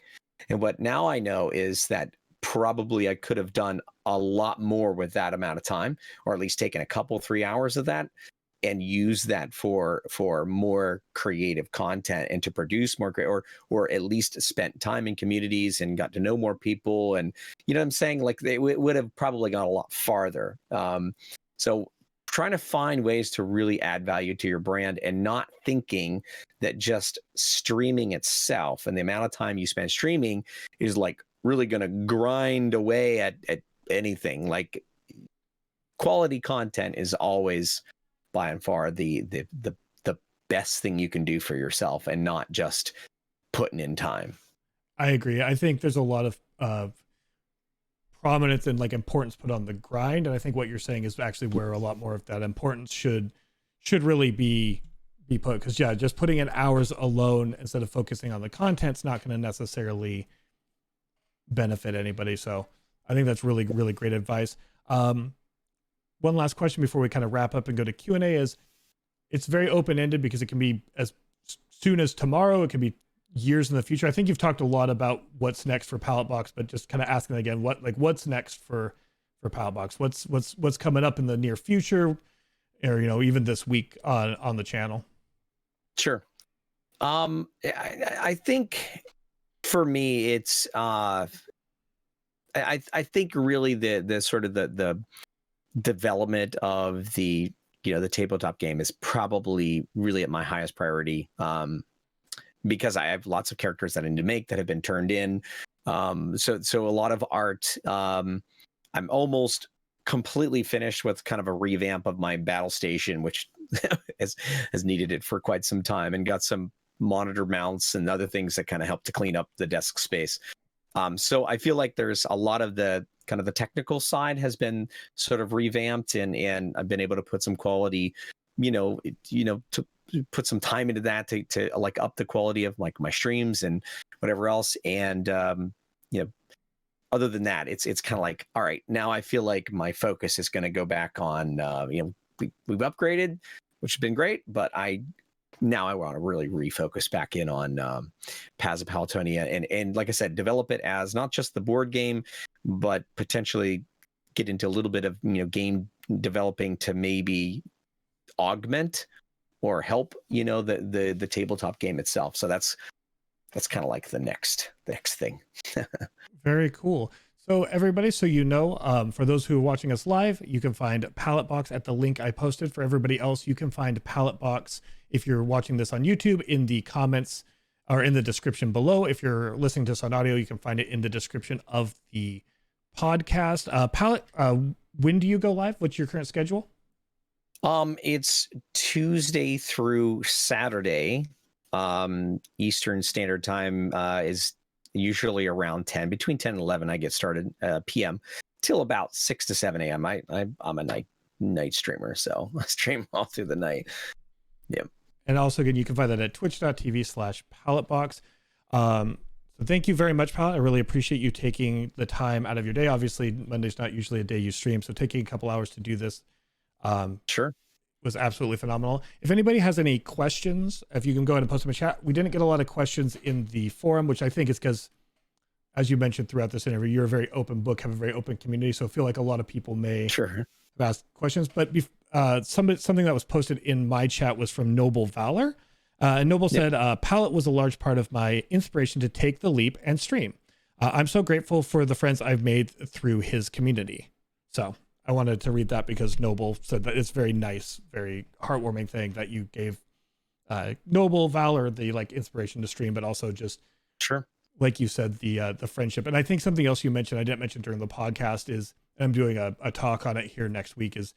S5: And what now I know is that probably I could have done a lot more with that amount of time, or at least taken a couple, 3 hours of that and use that for more creative content and to produce more great, or at least spent time in communities and got to know more people. And what I'm saying? Like they would have probably gone a lot farther. So trying to find ways to really add value to your brand and not thinking that just streaming itself and the amount of time you spend streaming is like really going to grind away at anything. Like quality content is always by and far the best thing you can do for yourself, and not just putting in time.
S1: I agree. I think there's a lot of prominence and like importance put on the grind, and I think what you're saying is actually where a lot more of that importance should really be put, because just putting in hours alone instead of focusing on the content's not going to necessarily benefit anybody. So I think that's really, really great advice. One last question before we kind of wrap up and go to Q&A is, it's very open-ended because it can be as soon as tomorrow, it can be years in the future. I think you've talked a lot about what's next for Pallet Box, but just kind of asking again, what's next for Pallet Box? What's coming up in the near future, or even this week on the channel?
S5: Sure. I think for me, it's I think really the sort of the development of the tabletop game is probably really at my highest priority, because I have lots of characters that I need to make that have been turned in. So a lot of art. I'm almost completely finished with kind of a revamp of my battle station, which has needed it for quite some time, and got some monitor mounts and other things that kind of help to clean up the desk space. So I feel like there's a lot of the kind of the technical side has been sort of revamped, and I've been able to put some quality, to put some time into that to like up the quality of like my streams and whatever else. And other than that, it's kind of like, all right, now I feel like my focus is going to go back on, we've upgraded, which has been great, but now I want to really refocus back in on Paths of Palatonia, and like I said, develop it as not just the board game, but potentially get into a little bit of game developing to maybe augment or help the tabletop game itself. So that's kind of like the next thing.
S1: Very cool. So everybody, for those who are watching us live, you can find Pallet Box at the link I posted. For everybody else, you can find Pallet Box if you're watching this on YouTube in the comments or in the description below. If you're listening to this on audio, you can find it in the description of the podcast. Pallet, when do you go live? What's your current schedule?
S5: It's Tuesday through Saturday. Eastern Standard Time is usually around 10, between 10 and 11. I get started PM till about 6 to 7 a.m. I'm a night streamer, so I stream all through the night. Yeah.
S1: And also, again, you can find that at twitch.tv/palletbox. So thank you very much, Pallet. I really appreciate you taking the time out of your day. Obviously, Monday's not usually a day you stream, so taking a couple hours to do this
S5: sure
S1: was absolutely phenomenal. If anybody has any questions, if you can go ahead and post them in chat. We didn't get a lot of questions in the forum, which I think is because, as you mentioned throughout this interview, you're a very open book, have a very open community, so I feel like a lot of people may have asked questions. But something that was posted in my chat was from Noble Valor. And Noble said, Pallet was a large part of my inspiration to take the leap and stream. I'm so grateful for the friends I've made through his community. So I wanted to read that because Noble said that it's very nice, very heartwarming thing that you gave Noble Valor the inspiration to stream, but also just like you said, the friendship. And I think something else you mentioned, I didn't mention during the podcast, is, and I'm doing a talk on it here next week, is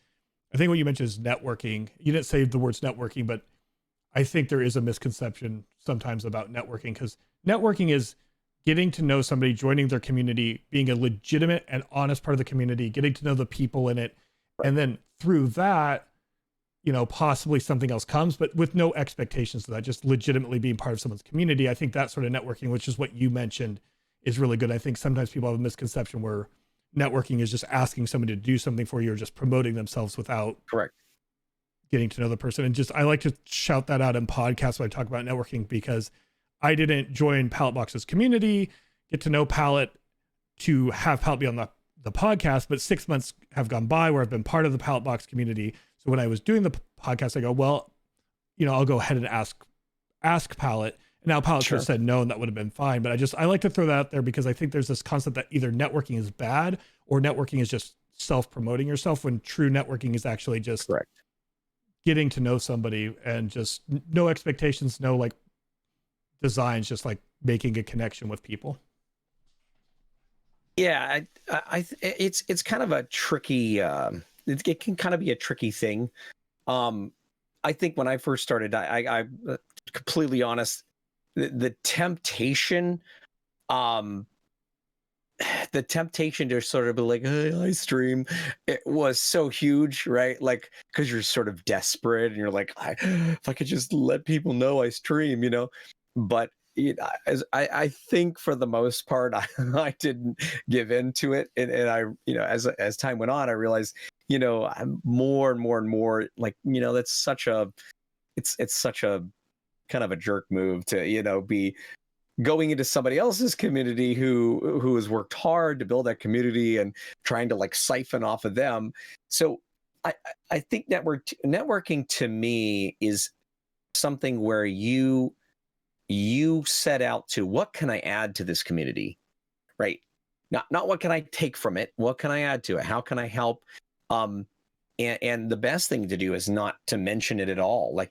S1: I think what you mentioned is networking. You didn't say the words networking, but I think there is a misconception sometimes about networking, because networking is getting to know somebody, joining their community, being a legitimate and honest part of the community, getting to know the people in it. Right. And then through that, possibly something else comes, but with no expectations of that, just legitimately being part of someone's community. I think that sort of networking, which is what you mentioned, is really good. I think sometimes people have a misconception where networking is just asking somebody to do something for you or just promoting themselves without getting to know the person. And just, I like to shout that out in podcasts when I talk about networking, because I didn't join Pallet Box's community, get to know Pallet, to have Pallet be on the podcast, but 6 months have gone by where I've been part of the Pallet Box community. So when I was doing the podcast, I go, well, I'll go ahead and ask Pallet. And now Pallet could have said no, and that would have been fine. But I like to throw that out there because I think there's this concept that either networking is bad or networking is just self-promoting yourself, when true networking is actually just getting to know somebody and just no expectations, no designs, just making a connection with people.
S5: Yeah, it's kind of a tricky. It can kind of be a tricky thing. I think when I first started, I'm completely honest. The temptation, to sort of be like, hey, I stream, it was so huge, right? Because you're sort of desperate and you're like, if I could just let people know I stream, But as I think for the most part, I didn't give in to it, and I, as time went on, I realized, I'm more and more and more that's such a, it's such a kind of a jerk move to be going into somebody else's community who has worked hard to build that community and trying to siphon off of them. So I think networking to me is something where you set out to, what can I add to this community, right? Not what can I take from it, what can I add to it, how can I help? And the best thing to do is not to mention it at all.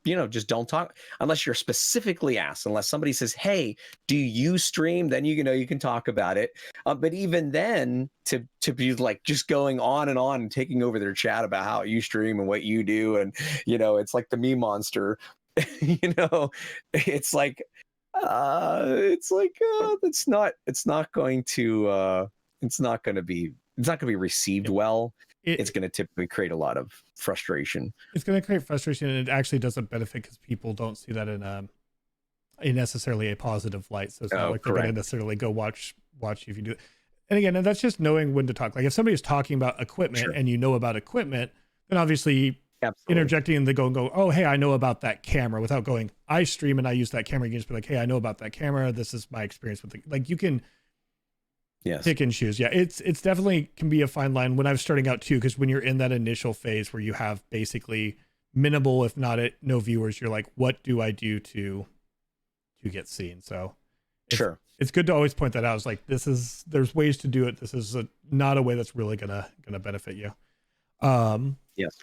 S5: just don't talk unless you're specifically asked. Unless somebody says, "Hey, do you stream?" Then you can talk about it. But even then, to be like just going on and taking over their chat about how you stream and what you do, and it's like the meme monster. It's like it's not going to be received well. It's going to typically create a lot of frustration.
S1: It's going to create frustration, and it actually doesn't benefit because people don't see that in necessarily a positive light. So it's not like they're going to necessarily go watch if you do it. And again, and that's just knowing when to talk. Like if somebody's talking about equipment and you know about equipment, then obviously interjecting in the go, oh, hey, I know about that camera, without going, I stream and I use that camera. You can just be like, hey, I know about that camera. This is my experience with it. Like you can pick and choose. Yeah, it's definitely can be a fine line when I was starting out too, because when you're in that initial phase where you have basically minimal, if not no viewers, you're like, what do I do to get seen? So it's good to always point that out. It's like, there's ways to do it. This is not a way that's really gonna benefit you.
S5: Yes.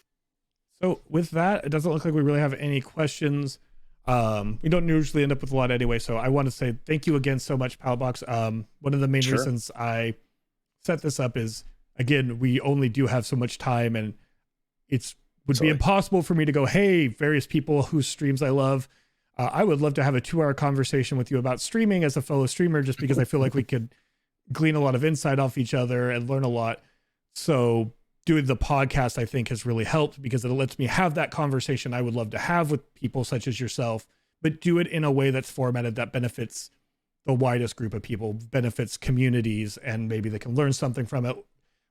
S1: So with that, it doesn't look like we really have any questions. We don't usually end up with a lot anyway. So I want to say thank you again so much, Palletbox. One of the main reasons I set this up is, again, we only do have so much time, and would be impossible for me to go, hey, various people whose streams I love, I would love to have a 2-hour conversation with you about streaming as a fellow streamer, just because I feel like we could glean a lot of insight off each other and learn a lot. So doing the podcast, I think, has really helped because it lets me have that conversation I would love to have with people such as yourself, but do it in a way that's formatted that benefits the widest group of people, benefits communities, and maybe they can learn something from it,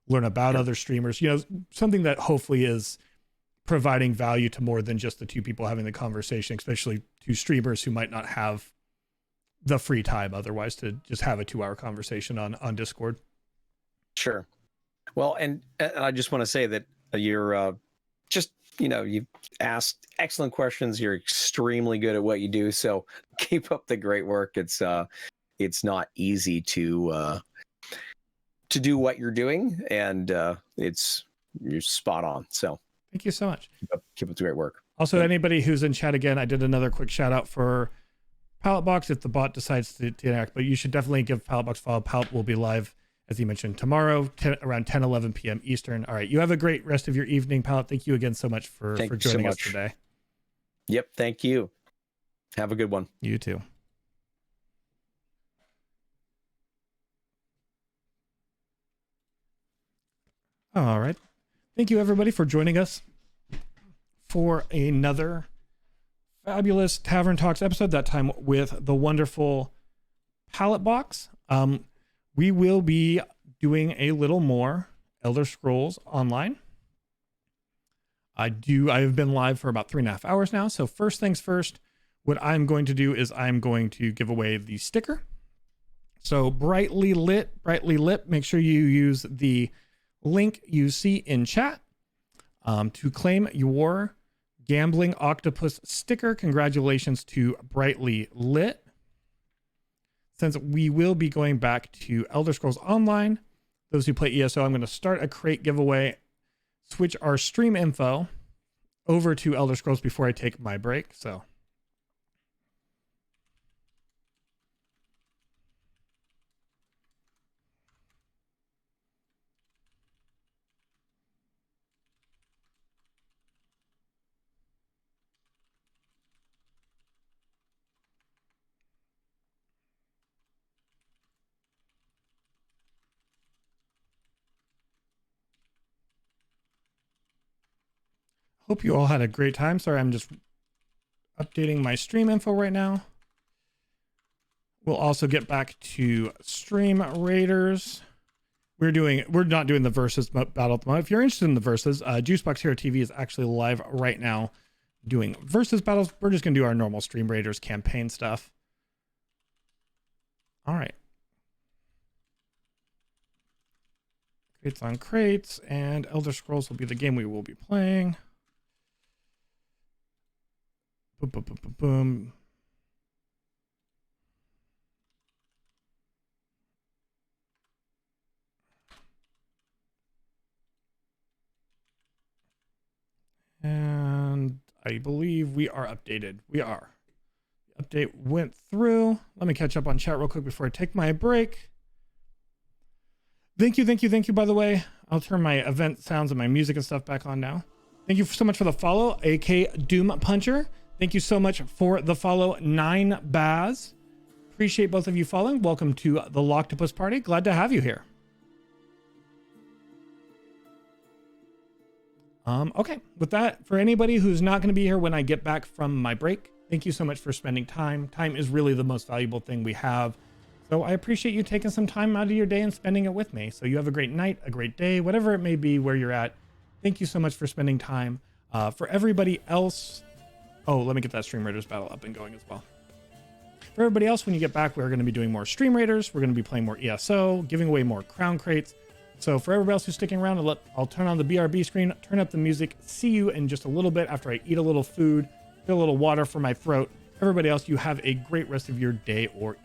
S1: learn about other streamers, something that hopefully is providing value to more than just the two people having the conversation, especially two streamers who might not have the free time otherwise to just have a 2-hour conversation on Discord.
S5: Sure. Well, and I just want to say that you're you've asked excellent questions. You're extremely good at what you do. So keep up the great work. It's not easy to do what you're doing, and you're spot on. So
S1: thank you so much.
S5: Keep up the great work.
S1: Also, anybody who's in chat again, I did another quick shout out for Palletbox if the bot decides to interact, but you should definitely give Palletbox a follow. Pallet will be live, as you mentioned, tomorrow, around 10, 11 p.m. Eastern. All right. You have a great rest of your evening, Pallet. Thank you again so much for joining us today.
S5: Yep. Thank you. Have a good one.
S1: You too. All right. Thank you, everybody, for joining us for another fabulous Tavern Talks episode, that time with the wonderful Palletbox. We will be doing a little more Elder Scrolls Online. I have been live for about 3.5 hours now. So first things first, what I'm going to do is I'm going to give away the sticker. So brightly lit, make sure you use the link you see in chat to claim your Gambling Octopus sticker. Congratulations to Brightly Lit. Since we will be going back to Elder Scrolls Online, those who play ESO, I'm going to start a crate giveaway, switch our stream info over to Elder Scrolls before I take my break. So hope you all had a great time. Sorry, I'm just updating my stream info right now. We'll also get back to Stream Raiders. We're not doing the versus battle at the moment. If you're interested in the versus, Juicebox Hero TV is actually live right now doing versus battles. We're just gonna do our normal Stream Raiders campaign stuff. All right. Crates on crates, and Elder Scrolls will be the game we will be playing. Boom, boom, boom, boom, boom. And I believe we are updated. We are. The update went through. Let me catch up on chat real quick before I take my break. Thank you, by the way. I'll turn my event sounds and my music and stuff back on now. Thank you so much for the follow, AK Doom Puncher. Thank you so much for the follow, 9 Baz. Appreciate both of you following. Welcome to the Locktopus Party. Glad to have you here. Okay, with that, for anybody who's not going to be here when I get back from my break, thank you so much for spending time. Time is really the most valuable thing we have. So I appreciate you taking some time out of your day and spending it with me. So you have a great night, a great day, whatever it may be where you're at. Thank you so much for spending time. For everybody else, oh, let me get that Stream Raiders battle up and going as well. For everybody else, when you get back, we're going to be doing more Stream Raiders. We're going to be playing more ESO, giving away more crown crates. So for everybody else who's sticking around, I'll turn on the BRB screen, turn up the music. See you in just a little bit after I eat a little food, get a little water for my throat. Everybody else, you have a great rest of your day or evening.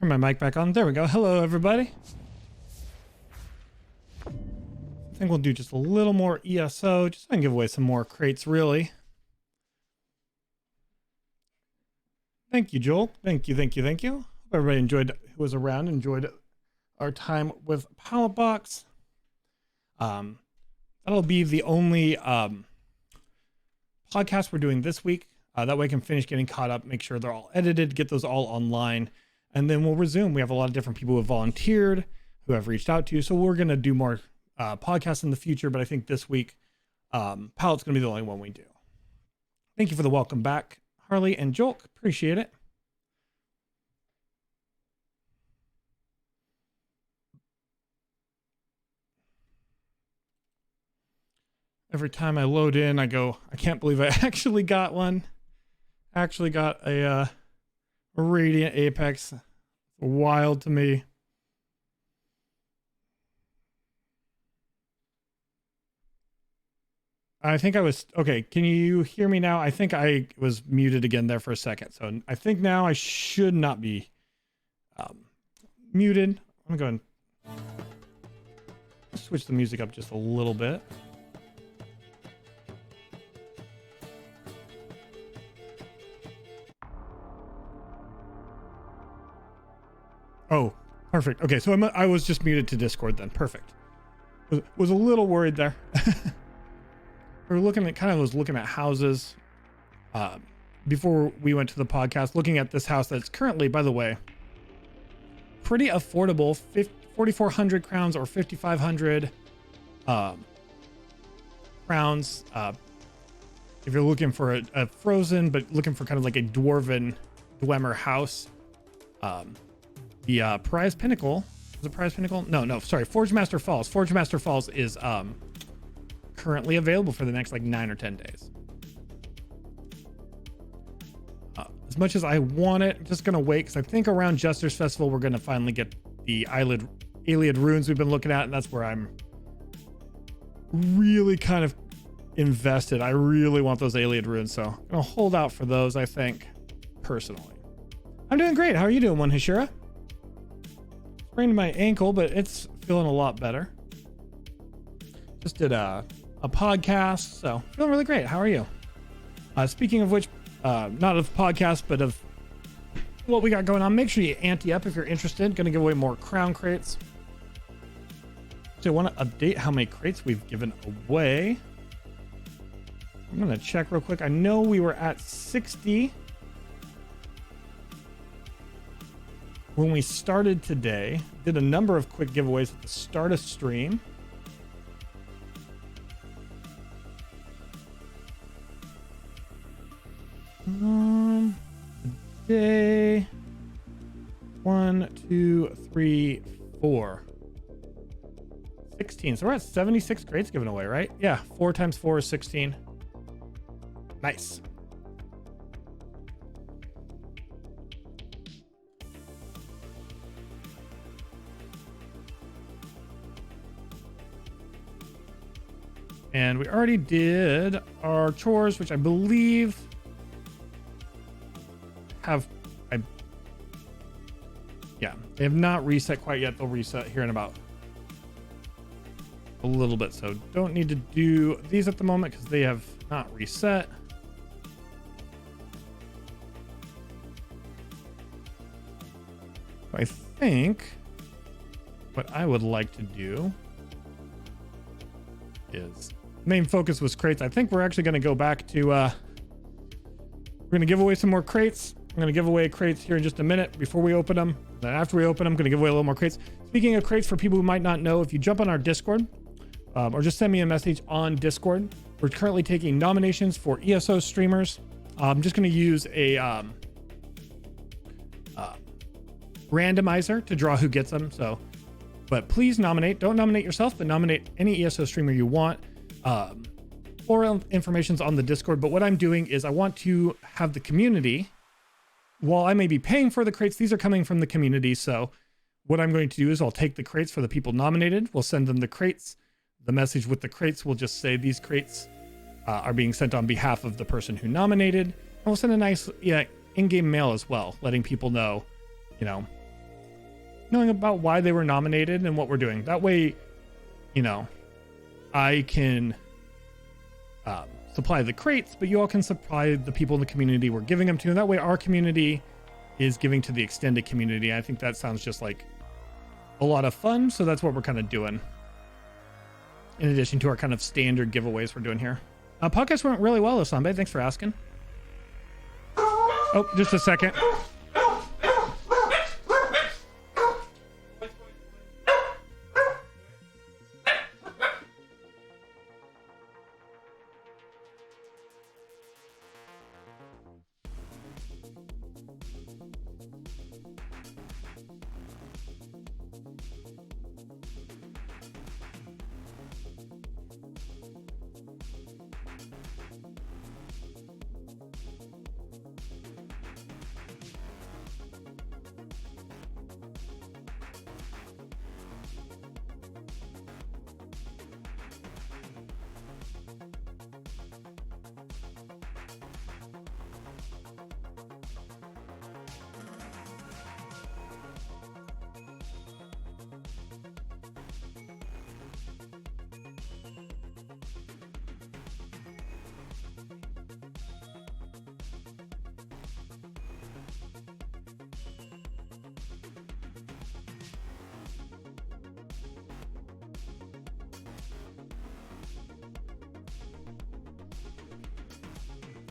S1: Turn my mic back on. There we go. Hello, everybody. I think we'll do just a little more ESO, just so I can give away some more crates, really. Thank you, Joel. Thank you, thank you, thank you. Hope everybody enjoyed, who was around, enjoyed our time with Pallet Box. That'll be the only podcast we're doing this week. That way I can finish getting caught up, make sure they're all edited, get those all online, and then we'll resume. We have a lot of different people who have volunteered, who have reached out to, so we're going to do more podcasts in the future, but I think this week, Pallet's going to be the only one we do. Thank you for the welcome back, Harley and Jolk. Appreciate it. Every time I load in, I go, I can't believe I actually got one. Actually got a Radiant Apex. Wild to me. I think I was, okay, can you hear me now? I think I was muted again there for a second. So I think now I should not be muted. I'm going to switch the music up just a little bit. Oh, perfect. Okay, so I was just muted to Discord then. Perfect. Was a little worried there. We were looking at, was looking at houses before we went to the podcast, looking at this house that's currently, by the way, pretty affordable, 4,400 crowns or 5,500 crowns. If you're looking for a frozen, but looking for kind of like a dwarven Dwemer house, the Prize Pinnacle, was it Prize Pinnacle? No, sorry, Forge Master Falls. Forge Master Falls is currently available for the next like 9 or 10 days. As much as I want it, I'm just gonna wait because I think around Jester's Festival we're gonna finally get the Ayleid runes we've been looking at, and that's where I'm really kind of invested. I really want those Ayleid runes, so I'm gonna hold out for those, I think, personally. I'm doing great. How are you doing, One Hashira? Sprained my ankle, but it's feeling a lot better. Just did a podcast, so feeling really great. How are you? Speaking of which, not of podcast, but of what we got going on, make sure you ante up if you're interested. Gonna give away more crown crates. So I want to update how many crates we've given away. I'm gonna check real quick. I know we were at 60 when we started today. Did a number of quick giveaways at the start of stream. Today, 1, 2, 3, 4, 16. So we're at 76 crates given away, right? Yeah, 4 times 4 is 16. Nice. And we already did our chores, which I believe they have not reset quite yet. They'll reset here in about a little bit, so don't need to do these at the moment because they have not reset. I think what I would like to do is, main focus was crates. I think we're actually going to go back to we're going to give away some more crates. I'm going to give away crates here in just a minute before we open them. Then after we open them, I'm going to give away a little more crates. Speaking of crates, for people who might not know, if you jump on our Discord or just send me a message on Discord, we're currently taking nominations for ESO streamers. I'm just going to use a randomizer to draw who gets them. So, but please nominate. Don't nominate yourself, but nominate any ESO streamer you want. Oral information's on the Discord, but what I'm doing is I want to have the community, while I may be paying for the crates, these are coming from the community. So what I'm going to do is I'll take the crates for the people nominated. We'll send them the crates. The message with the crates will just say these crates are being sent on behalf of the person who nominated. And we'll send a nice in-game mail as well, letting people know, knowing about why they were nominated and what we're doing. That way, you know, I can supply the crates, but you all can supply the people in the community we're giving them to. And that way our community is giving to the extended community. I think that sounds just like a lot of fun. So that's what we're kind of doing. In addition to our kind of standard giveaways we're doing here. Podcast went really well, Osambe. Thanks for asking. Oh, just a second.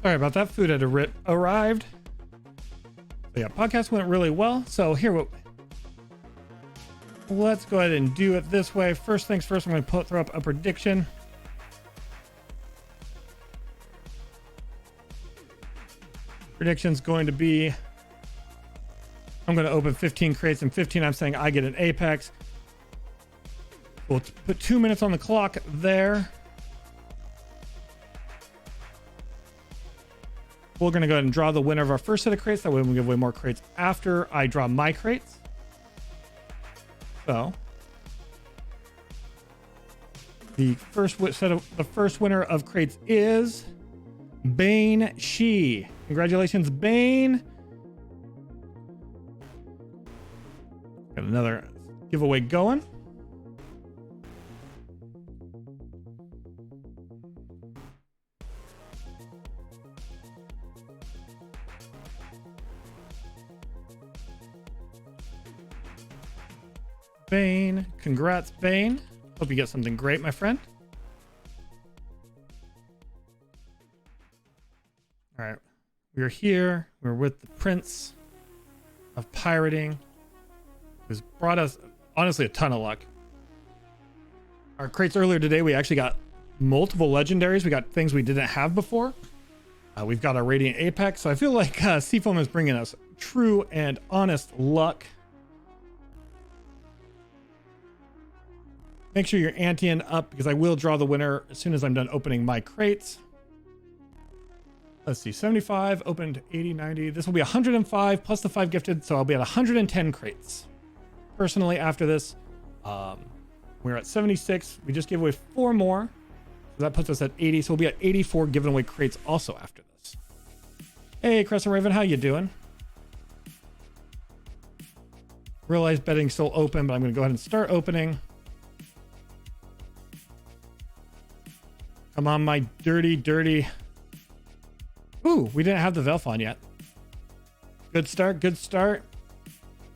S1: Sorry about that. Food had arrived. But yeah, podcast went really well. So here, let's go ahead and do it this way. First things first, I'm going to throw up a prediction. Prediction's going to be, I'm going to open 15 crates, and 15 I'm saying I get an Apex. We'll put 2 minutes on the clock there. We're going to go ahead and draw the winner of our first set of crates. That way we give away more crates after I draw my crates. So the first winner of crates is Bane Shi. Congratulations, Bane. Got another giveaway going. Bane, congrats, Bane. Hope you get something great, my friend. All right, we're here. We're with the Prince of Pirating, who's brought us, honestly, a ton of luck. Our crates earlier today, we actually got multiple legendaries. We got things we didn't have before. We've got our Radiant Apex. So I feel like Seafoam is bringing us true and honest luck. Make sure you're anteing up because I will draw the winner as soon as I'm done opening my crates. Let's see, 75 opened, 80, 90. This will be 105 plus the 5 gifted, so I'll be at 110 crates. Personally, after this, we're at 76. We just gave away 4 more, so that puts us at 80. So we'll be at 84 giving away crates also after this. Hey, Crescent Raven, how you doing? Realize betting's still open, but I'm going to go ahead and start opening. Come on, my dirty. Ooh, we didn't have the Velfon yet. Good start, good start.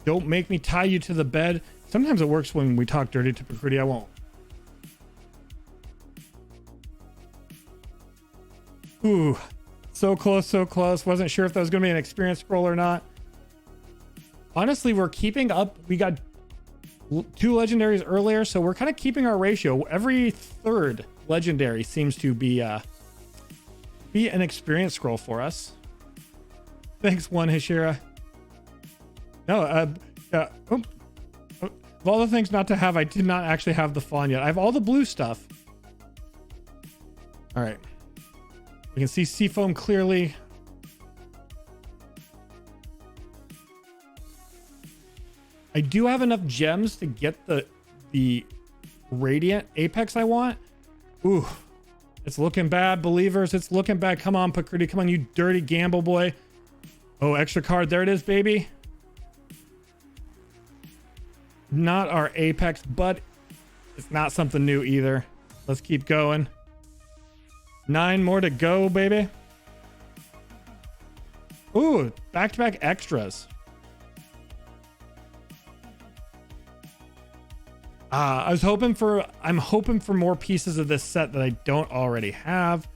S1: Don't make me tie you to the bed. Sometimes it works when we talk dirty to Prakriti. I won't. Ooh, so close, so close. Wasn't sure if that was going to be an experience scroll or not. Honestly, we're keeping up. We got 2 legendaries earlier, so we're kind of keeping our ratio. Every third legendary seems to be an experience scroll for us. Thanks, One Hashira. No, of all the things not to have, I did not actually have the fawn yet. I have all the blue stuff. All right. We can see Seafoam clearly. I do have enough gems to get the Radiant Apex I want. Ooh, it's looking bad, believers. It's looking bad. Come on, Prakriti. Come on, you dirty gamble boy. Oh, extra card. There it is, baby. Not our apex, but it's not something new either. Let's keep going. 9 more to go, baby. Ooh, back-to-back extras. I'm hoping for more pieces of this set that I don't already have.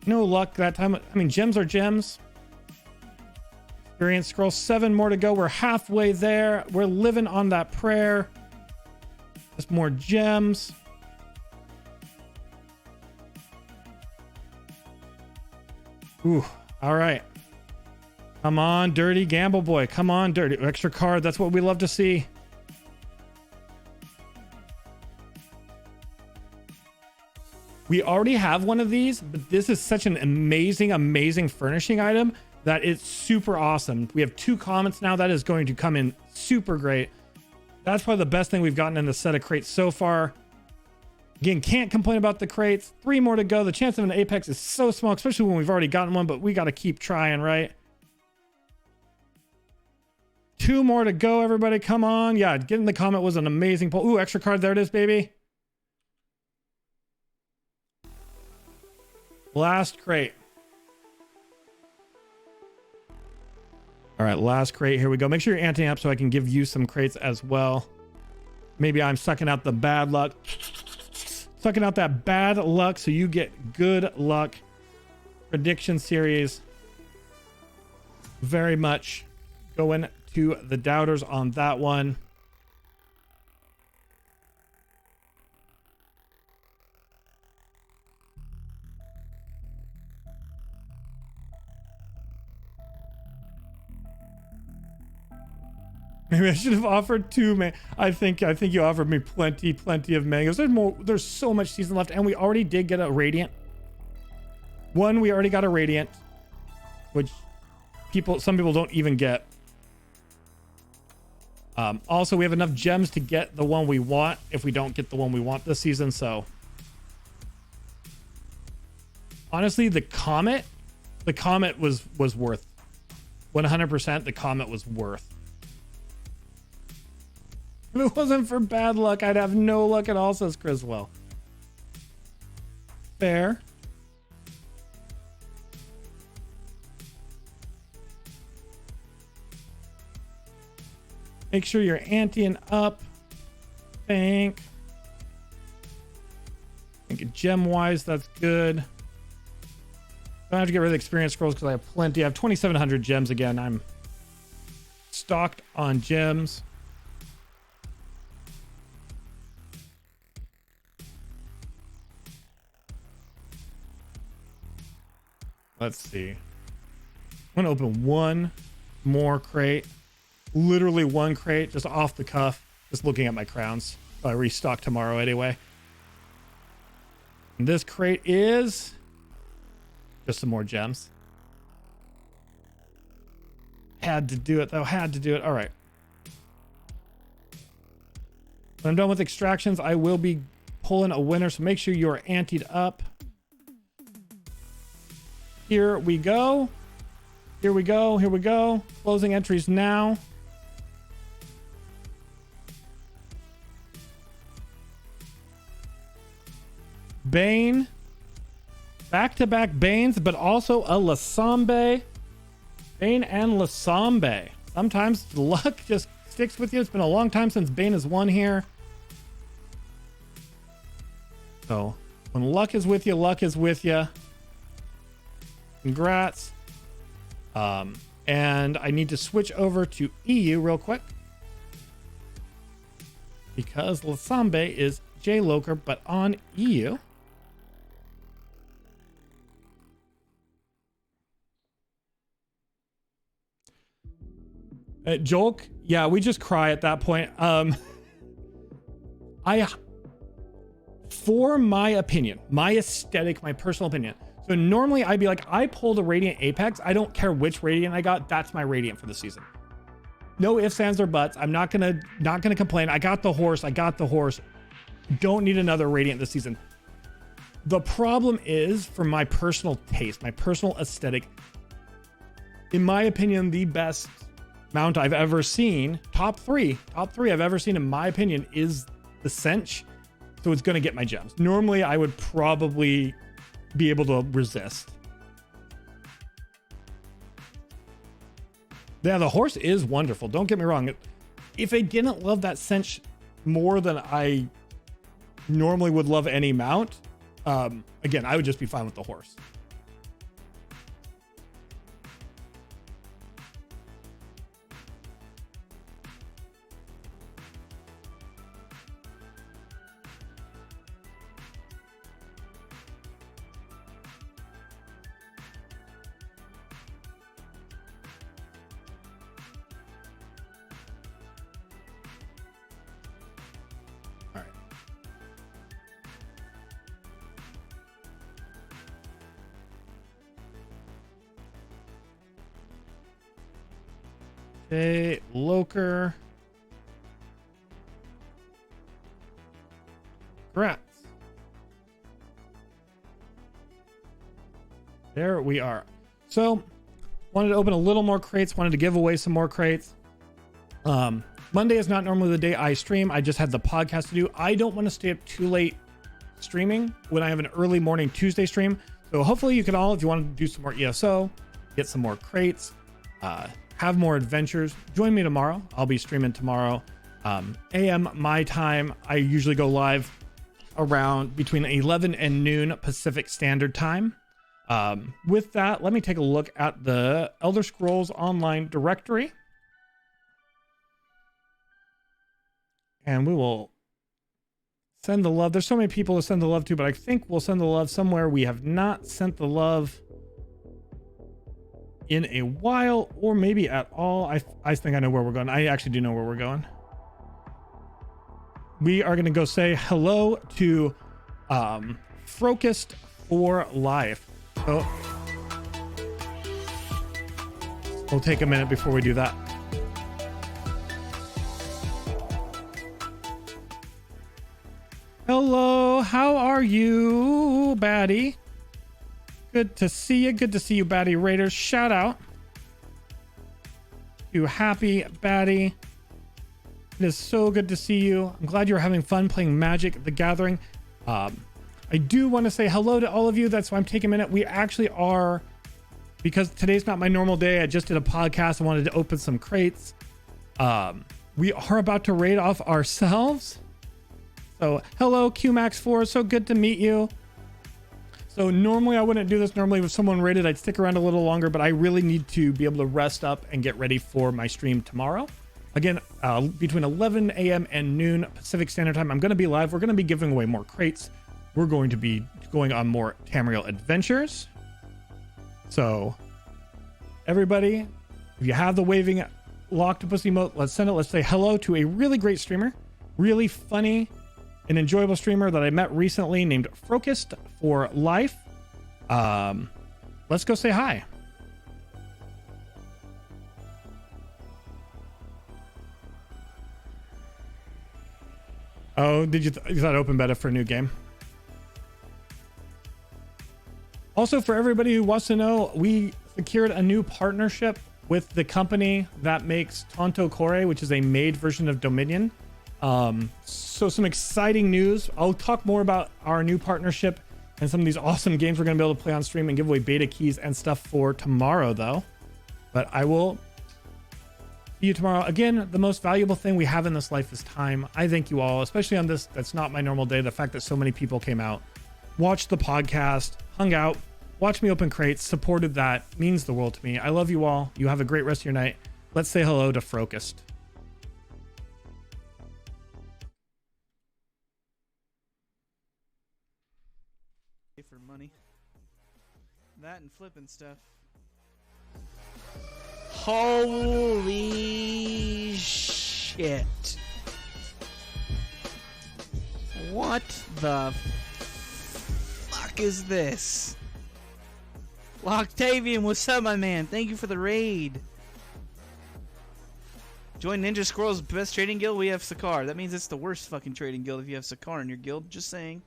S1: No luck that time. I mean, gems are gems. Experience scroll, 7 more to go. We're halfway there. We're living on that prayer. Just more gems. Ooh, all right. Come on, Dirty Gamble Boy. Come on, Dirty. Extra card. That's what we love to see. We already have one of these, but this is such an amazing furnishing item that it's super awesome. We have 2 comments now. That is going to come in super great. That's probably the best thing we've gotten in the set of crates so far. Again, can't complain about the crates. 3 more to go. The chance of an apex is so small, especially when we've already gotten one, but we got to keep trying, right? 2 more to go, everybody. Come on. Yeah, getting the comment was an amazing pull. Ooh, extra card. There it is, baby. Last crate. All right, last crate. Here we go. Make sure you're anting up so I can give you some crates as well. Maybe I'm sucking out the bad luck. Sucking out that bad luck so you get good luck. Prediction series. Very much going to the doubters on that one. Maybe I should have offered 2, man. I think you offered me plenty of mangoes. There's so much season left, and we already did get a radiant. We already got a radiant, which some people don't even get. Also, we have enough gems to get the one we want if we don't get the one we want this season. So honestly, the comet was worth 100%. The comet was worth. If it wasn't for bad luck, I'd have no luck at all, says Criswell. Fair. Make sure you're anteing up. Think gem-wise, that's good. Don't have to get rid of the experience scrolls because I have plenty. I have 2,700 gems again. I'm stocked on gems. Let's see. I'm going to open one more crate. Literally one crate, just off the cuff. Just looking at my crowns. I restock tomorrow anyway. And this crate is just some more gems. Had to do it though. Had to do it. All right. When I'm done with extractions, I will be pulling a winner. So make sure you're anteed up. Here we go. Here we go. Here we go. Closing entries now. Bane. Back-to-back Banes, but also a Lasambe. Bane and Lasambe. Sometimes the luck just sticks with you. It's been a long time since Bane has won here. So when luck is with you, luck is with you. Congrats. And I need to switch over to EU real quick because Lasambe is J-Loker, but on EU. Jolk, yeah, we just cry at that point. For my opinion, my aesthetic, my personal opinion. So normally I'd be like, I pulled a Radiant Apex. I don't care which Radiant I got. That's my Radiant for the season. No ifs, ands, or buts. I'm not gonna complain. I got the horse. Don't need another Radiant this season. The problem is, for my personal taste, my personal aesthetic, in my opinion, the best mount I've ever seen. Top three I've ever seen, in my opinion, is the Cinch. So it's going to get my gems. Normally, I would probably be able to resist. Yeah, the horse is wonderful. Don't get me wrong. If I didn't love that Cinch more than I normally would love any mount, again, I would just be fine with the horse. Okay, Loker. Congrats. There we are. So, wanted to open a little more crates, wanted to give away some more crates. Monday is not normally the day I stream. I just had the podcast to do. I don't want to stay up too late streaming when I have an early morning Tuesday stream. So hopefully you can all, if you want to do some more ESO, get some more crates, have more adventures, join me tomorrow. I'll be streaming tomorrow. AM my time. I usually go live around between 11 and noon Pacific Standard Time. With that, let me take a look at the Elder Scrolls Online directory. And we will send the love. There's so many people to send the love to, but I think we'll send the love somewhere we have not sent the love in a while, or maybe at all. I think I know where we're going. I actually do know where we're going. We are going to go say hello to Focused for Life. So we'll take a minute before we do that. Hello, how are you, Batty? Good to see you. Good to see you, Batty Raiders. Shout out to Happy Batty. It is so good to see you. I'm glad you're having fun playing Magic the Gathering. I do want to say hello to all of you. That's why I'm taking a minute. We actually are, because today's not my normal day. I just did a podcast. I wanted to open some crates. We are about to raid off ourselves. So hello, QMax4. So good to meet you. So normally I wouldn't do this. Normally if someone raided, I'd stick around a little longer, but I really need to be able to rest up and get ready for my stream tomorrow. Again, between 11 a.m. and noon Pacific Standard Time, I'm going to be live. We're going to be giving away more crates. We're going to be going on more Tamriel adventures. So everybody, if you have the waving Loctopus emote, let's send it. Let's say hello to a really great streamer, really funny and enjoyable streamer that I met recently named Focused for Life. Let's go say hi. Oh, did you thought open beta for a new game? Also, for everybody who wants to know, we secured a new partnership with the company that makes Tonto Core, which is a made version of Dominion. So some exciting news. I'll talk more about our new partnership and some of these awesome games we're going to be able to play on stream and give away beta keys and stuff for tomorrow, though. But I will see you tomorrow. Again, the most valuable thing we have in this life is time. I thank you all, especially on this. That's not my normal day. The fact that so many people came out, watched the podcast, hung out, watched me open crates, supported that, means the world to me. I love you all. You have a great rest of your night. Let's say hello to Focused.
S6: For money, that and flipping stuff. Holy shit. What the fuck is this? Loctavian, what's up, my man? Thank you for the raid. Join Ninja Scroll's best trading guild. We have Sakar. That means it's the worst fucking trading guild if you have Sakar in your guild. Just saying.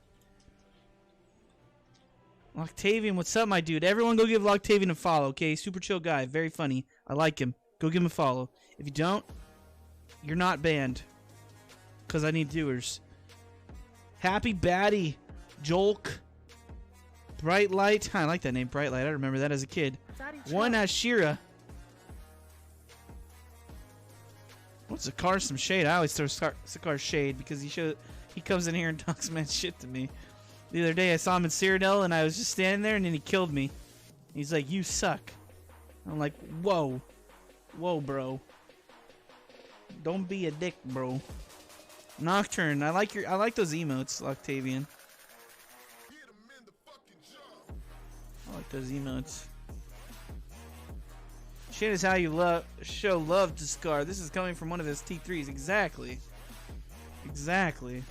S6: Loctavian, what's up, my dude? Everyone go give Loctavian a follow, okay? Super chill guy. Very funny. I like him. Go give him a follow. If you don't, you're not banned. Because I need doers. Happy Batty. Jolk. Bright Light. I like that name, Bright Light. I remember that as a kid. One Ashira. What's Sakar some shade? I always throw Sakar shade because he comes in here and talks mad shit to me. The other day I saw him in Cyrodiil and I was just standing there and then he killed me. He's like, you suck. I'm like, whoa. Whoa, bro. Don't be a dick, bro. Nocturne. I like those emotes, Octavian. I like those emotes. Shit is how you show love to Scar. This is coming from one of his T3s. Exactly. Exactly.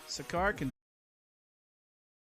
S6: Sakar can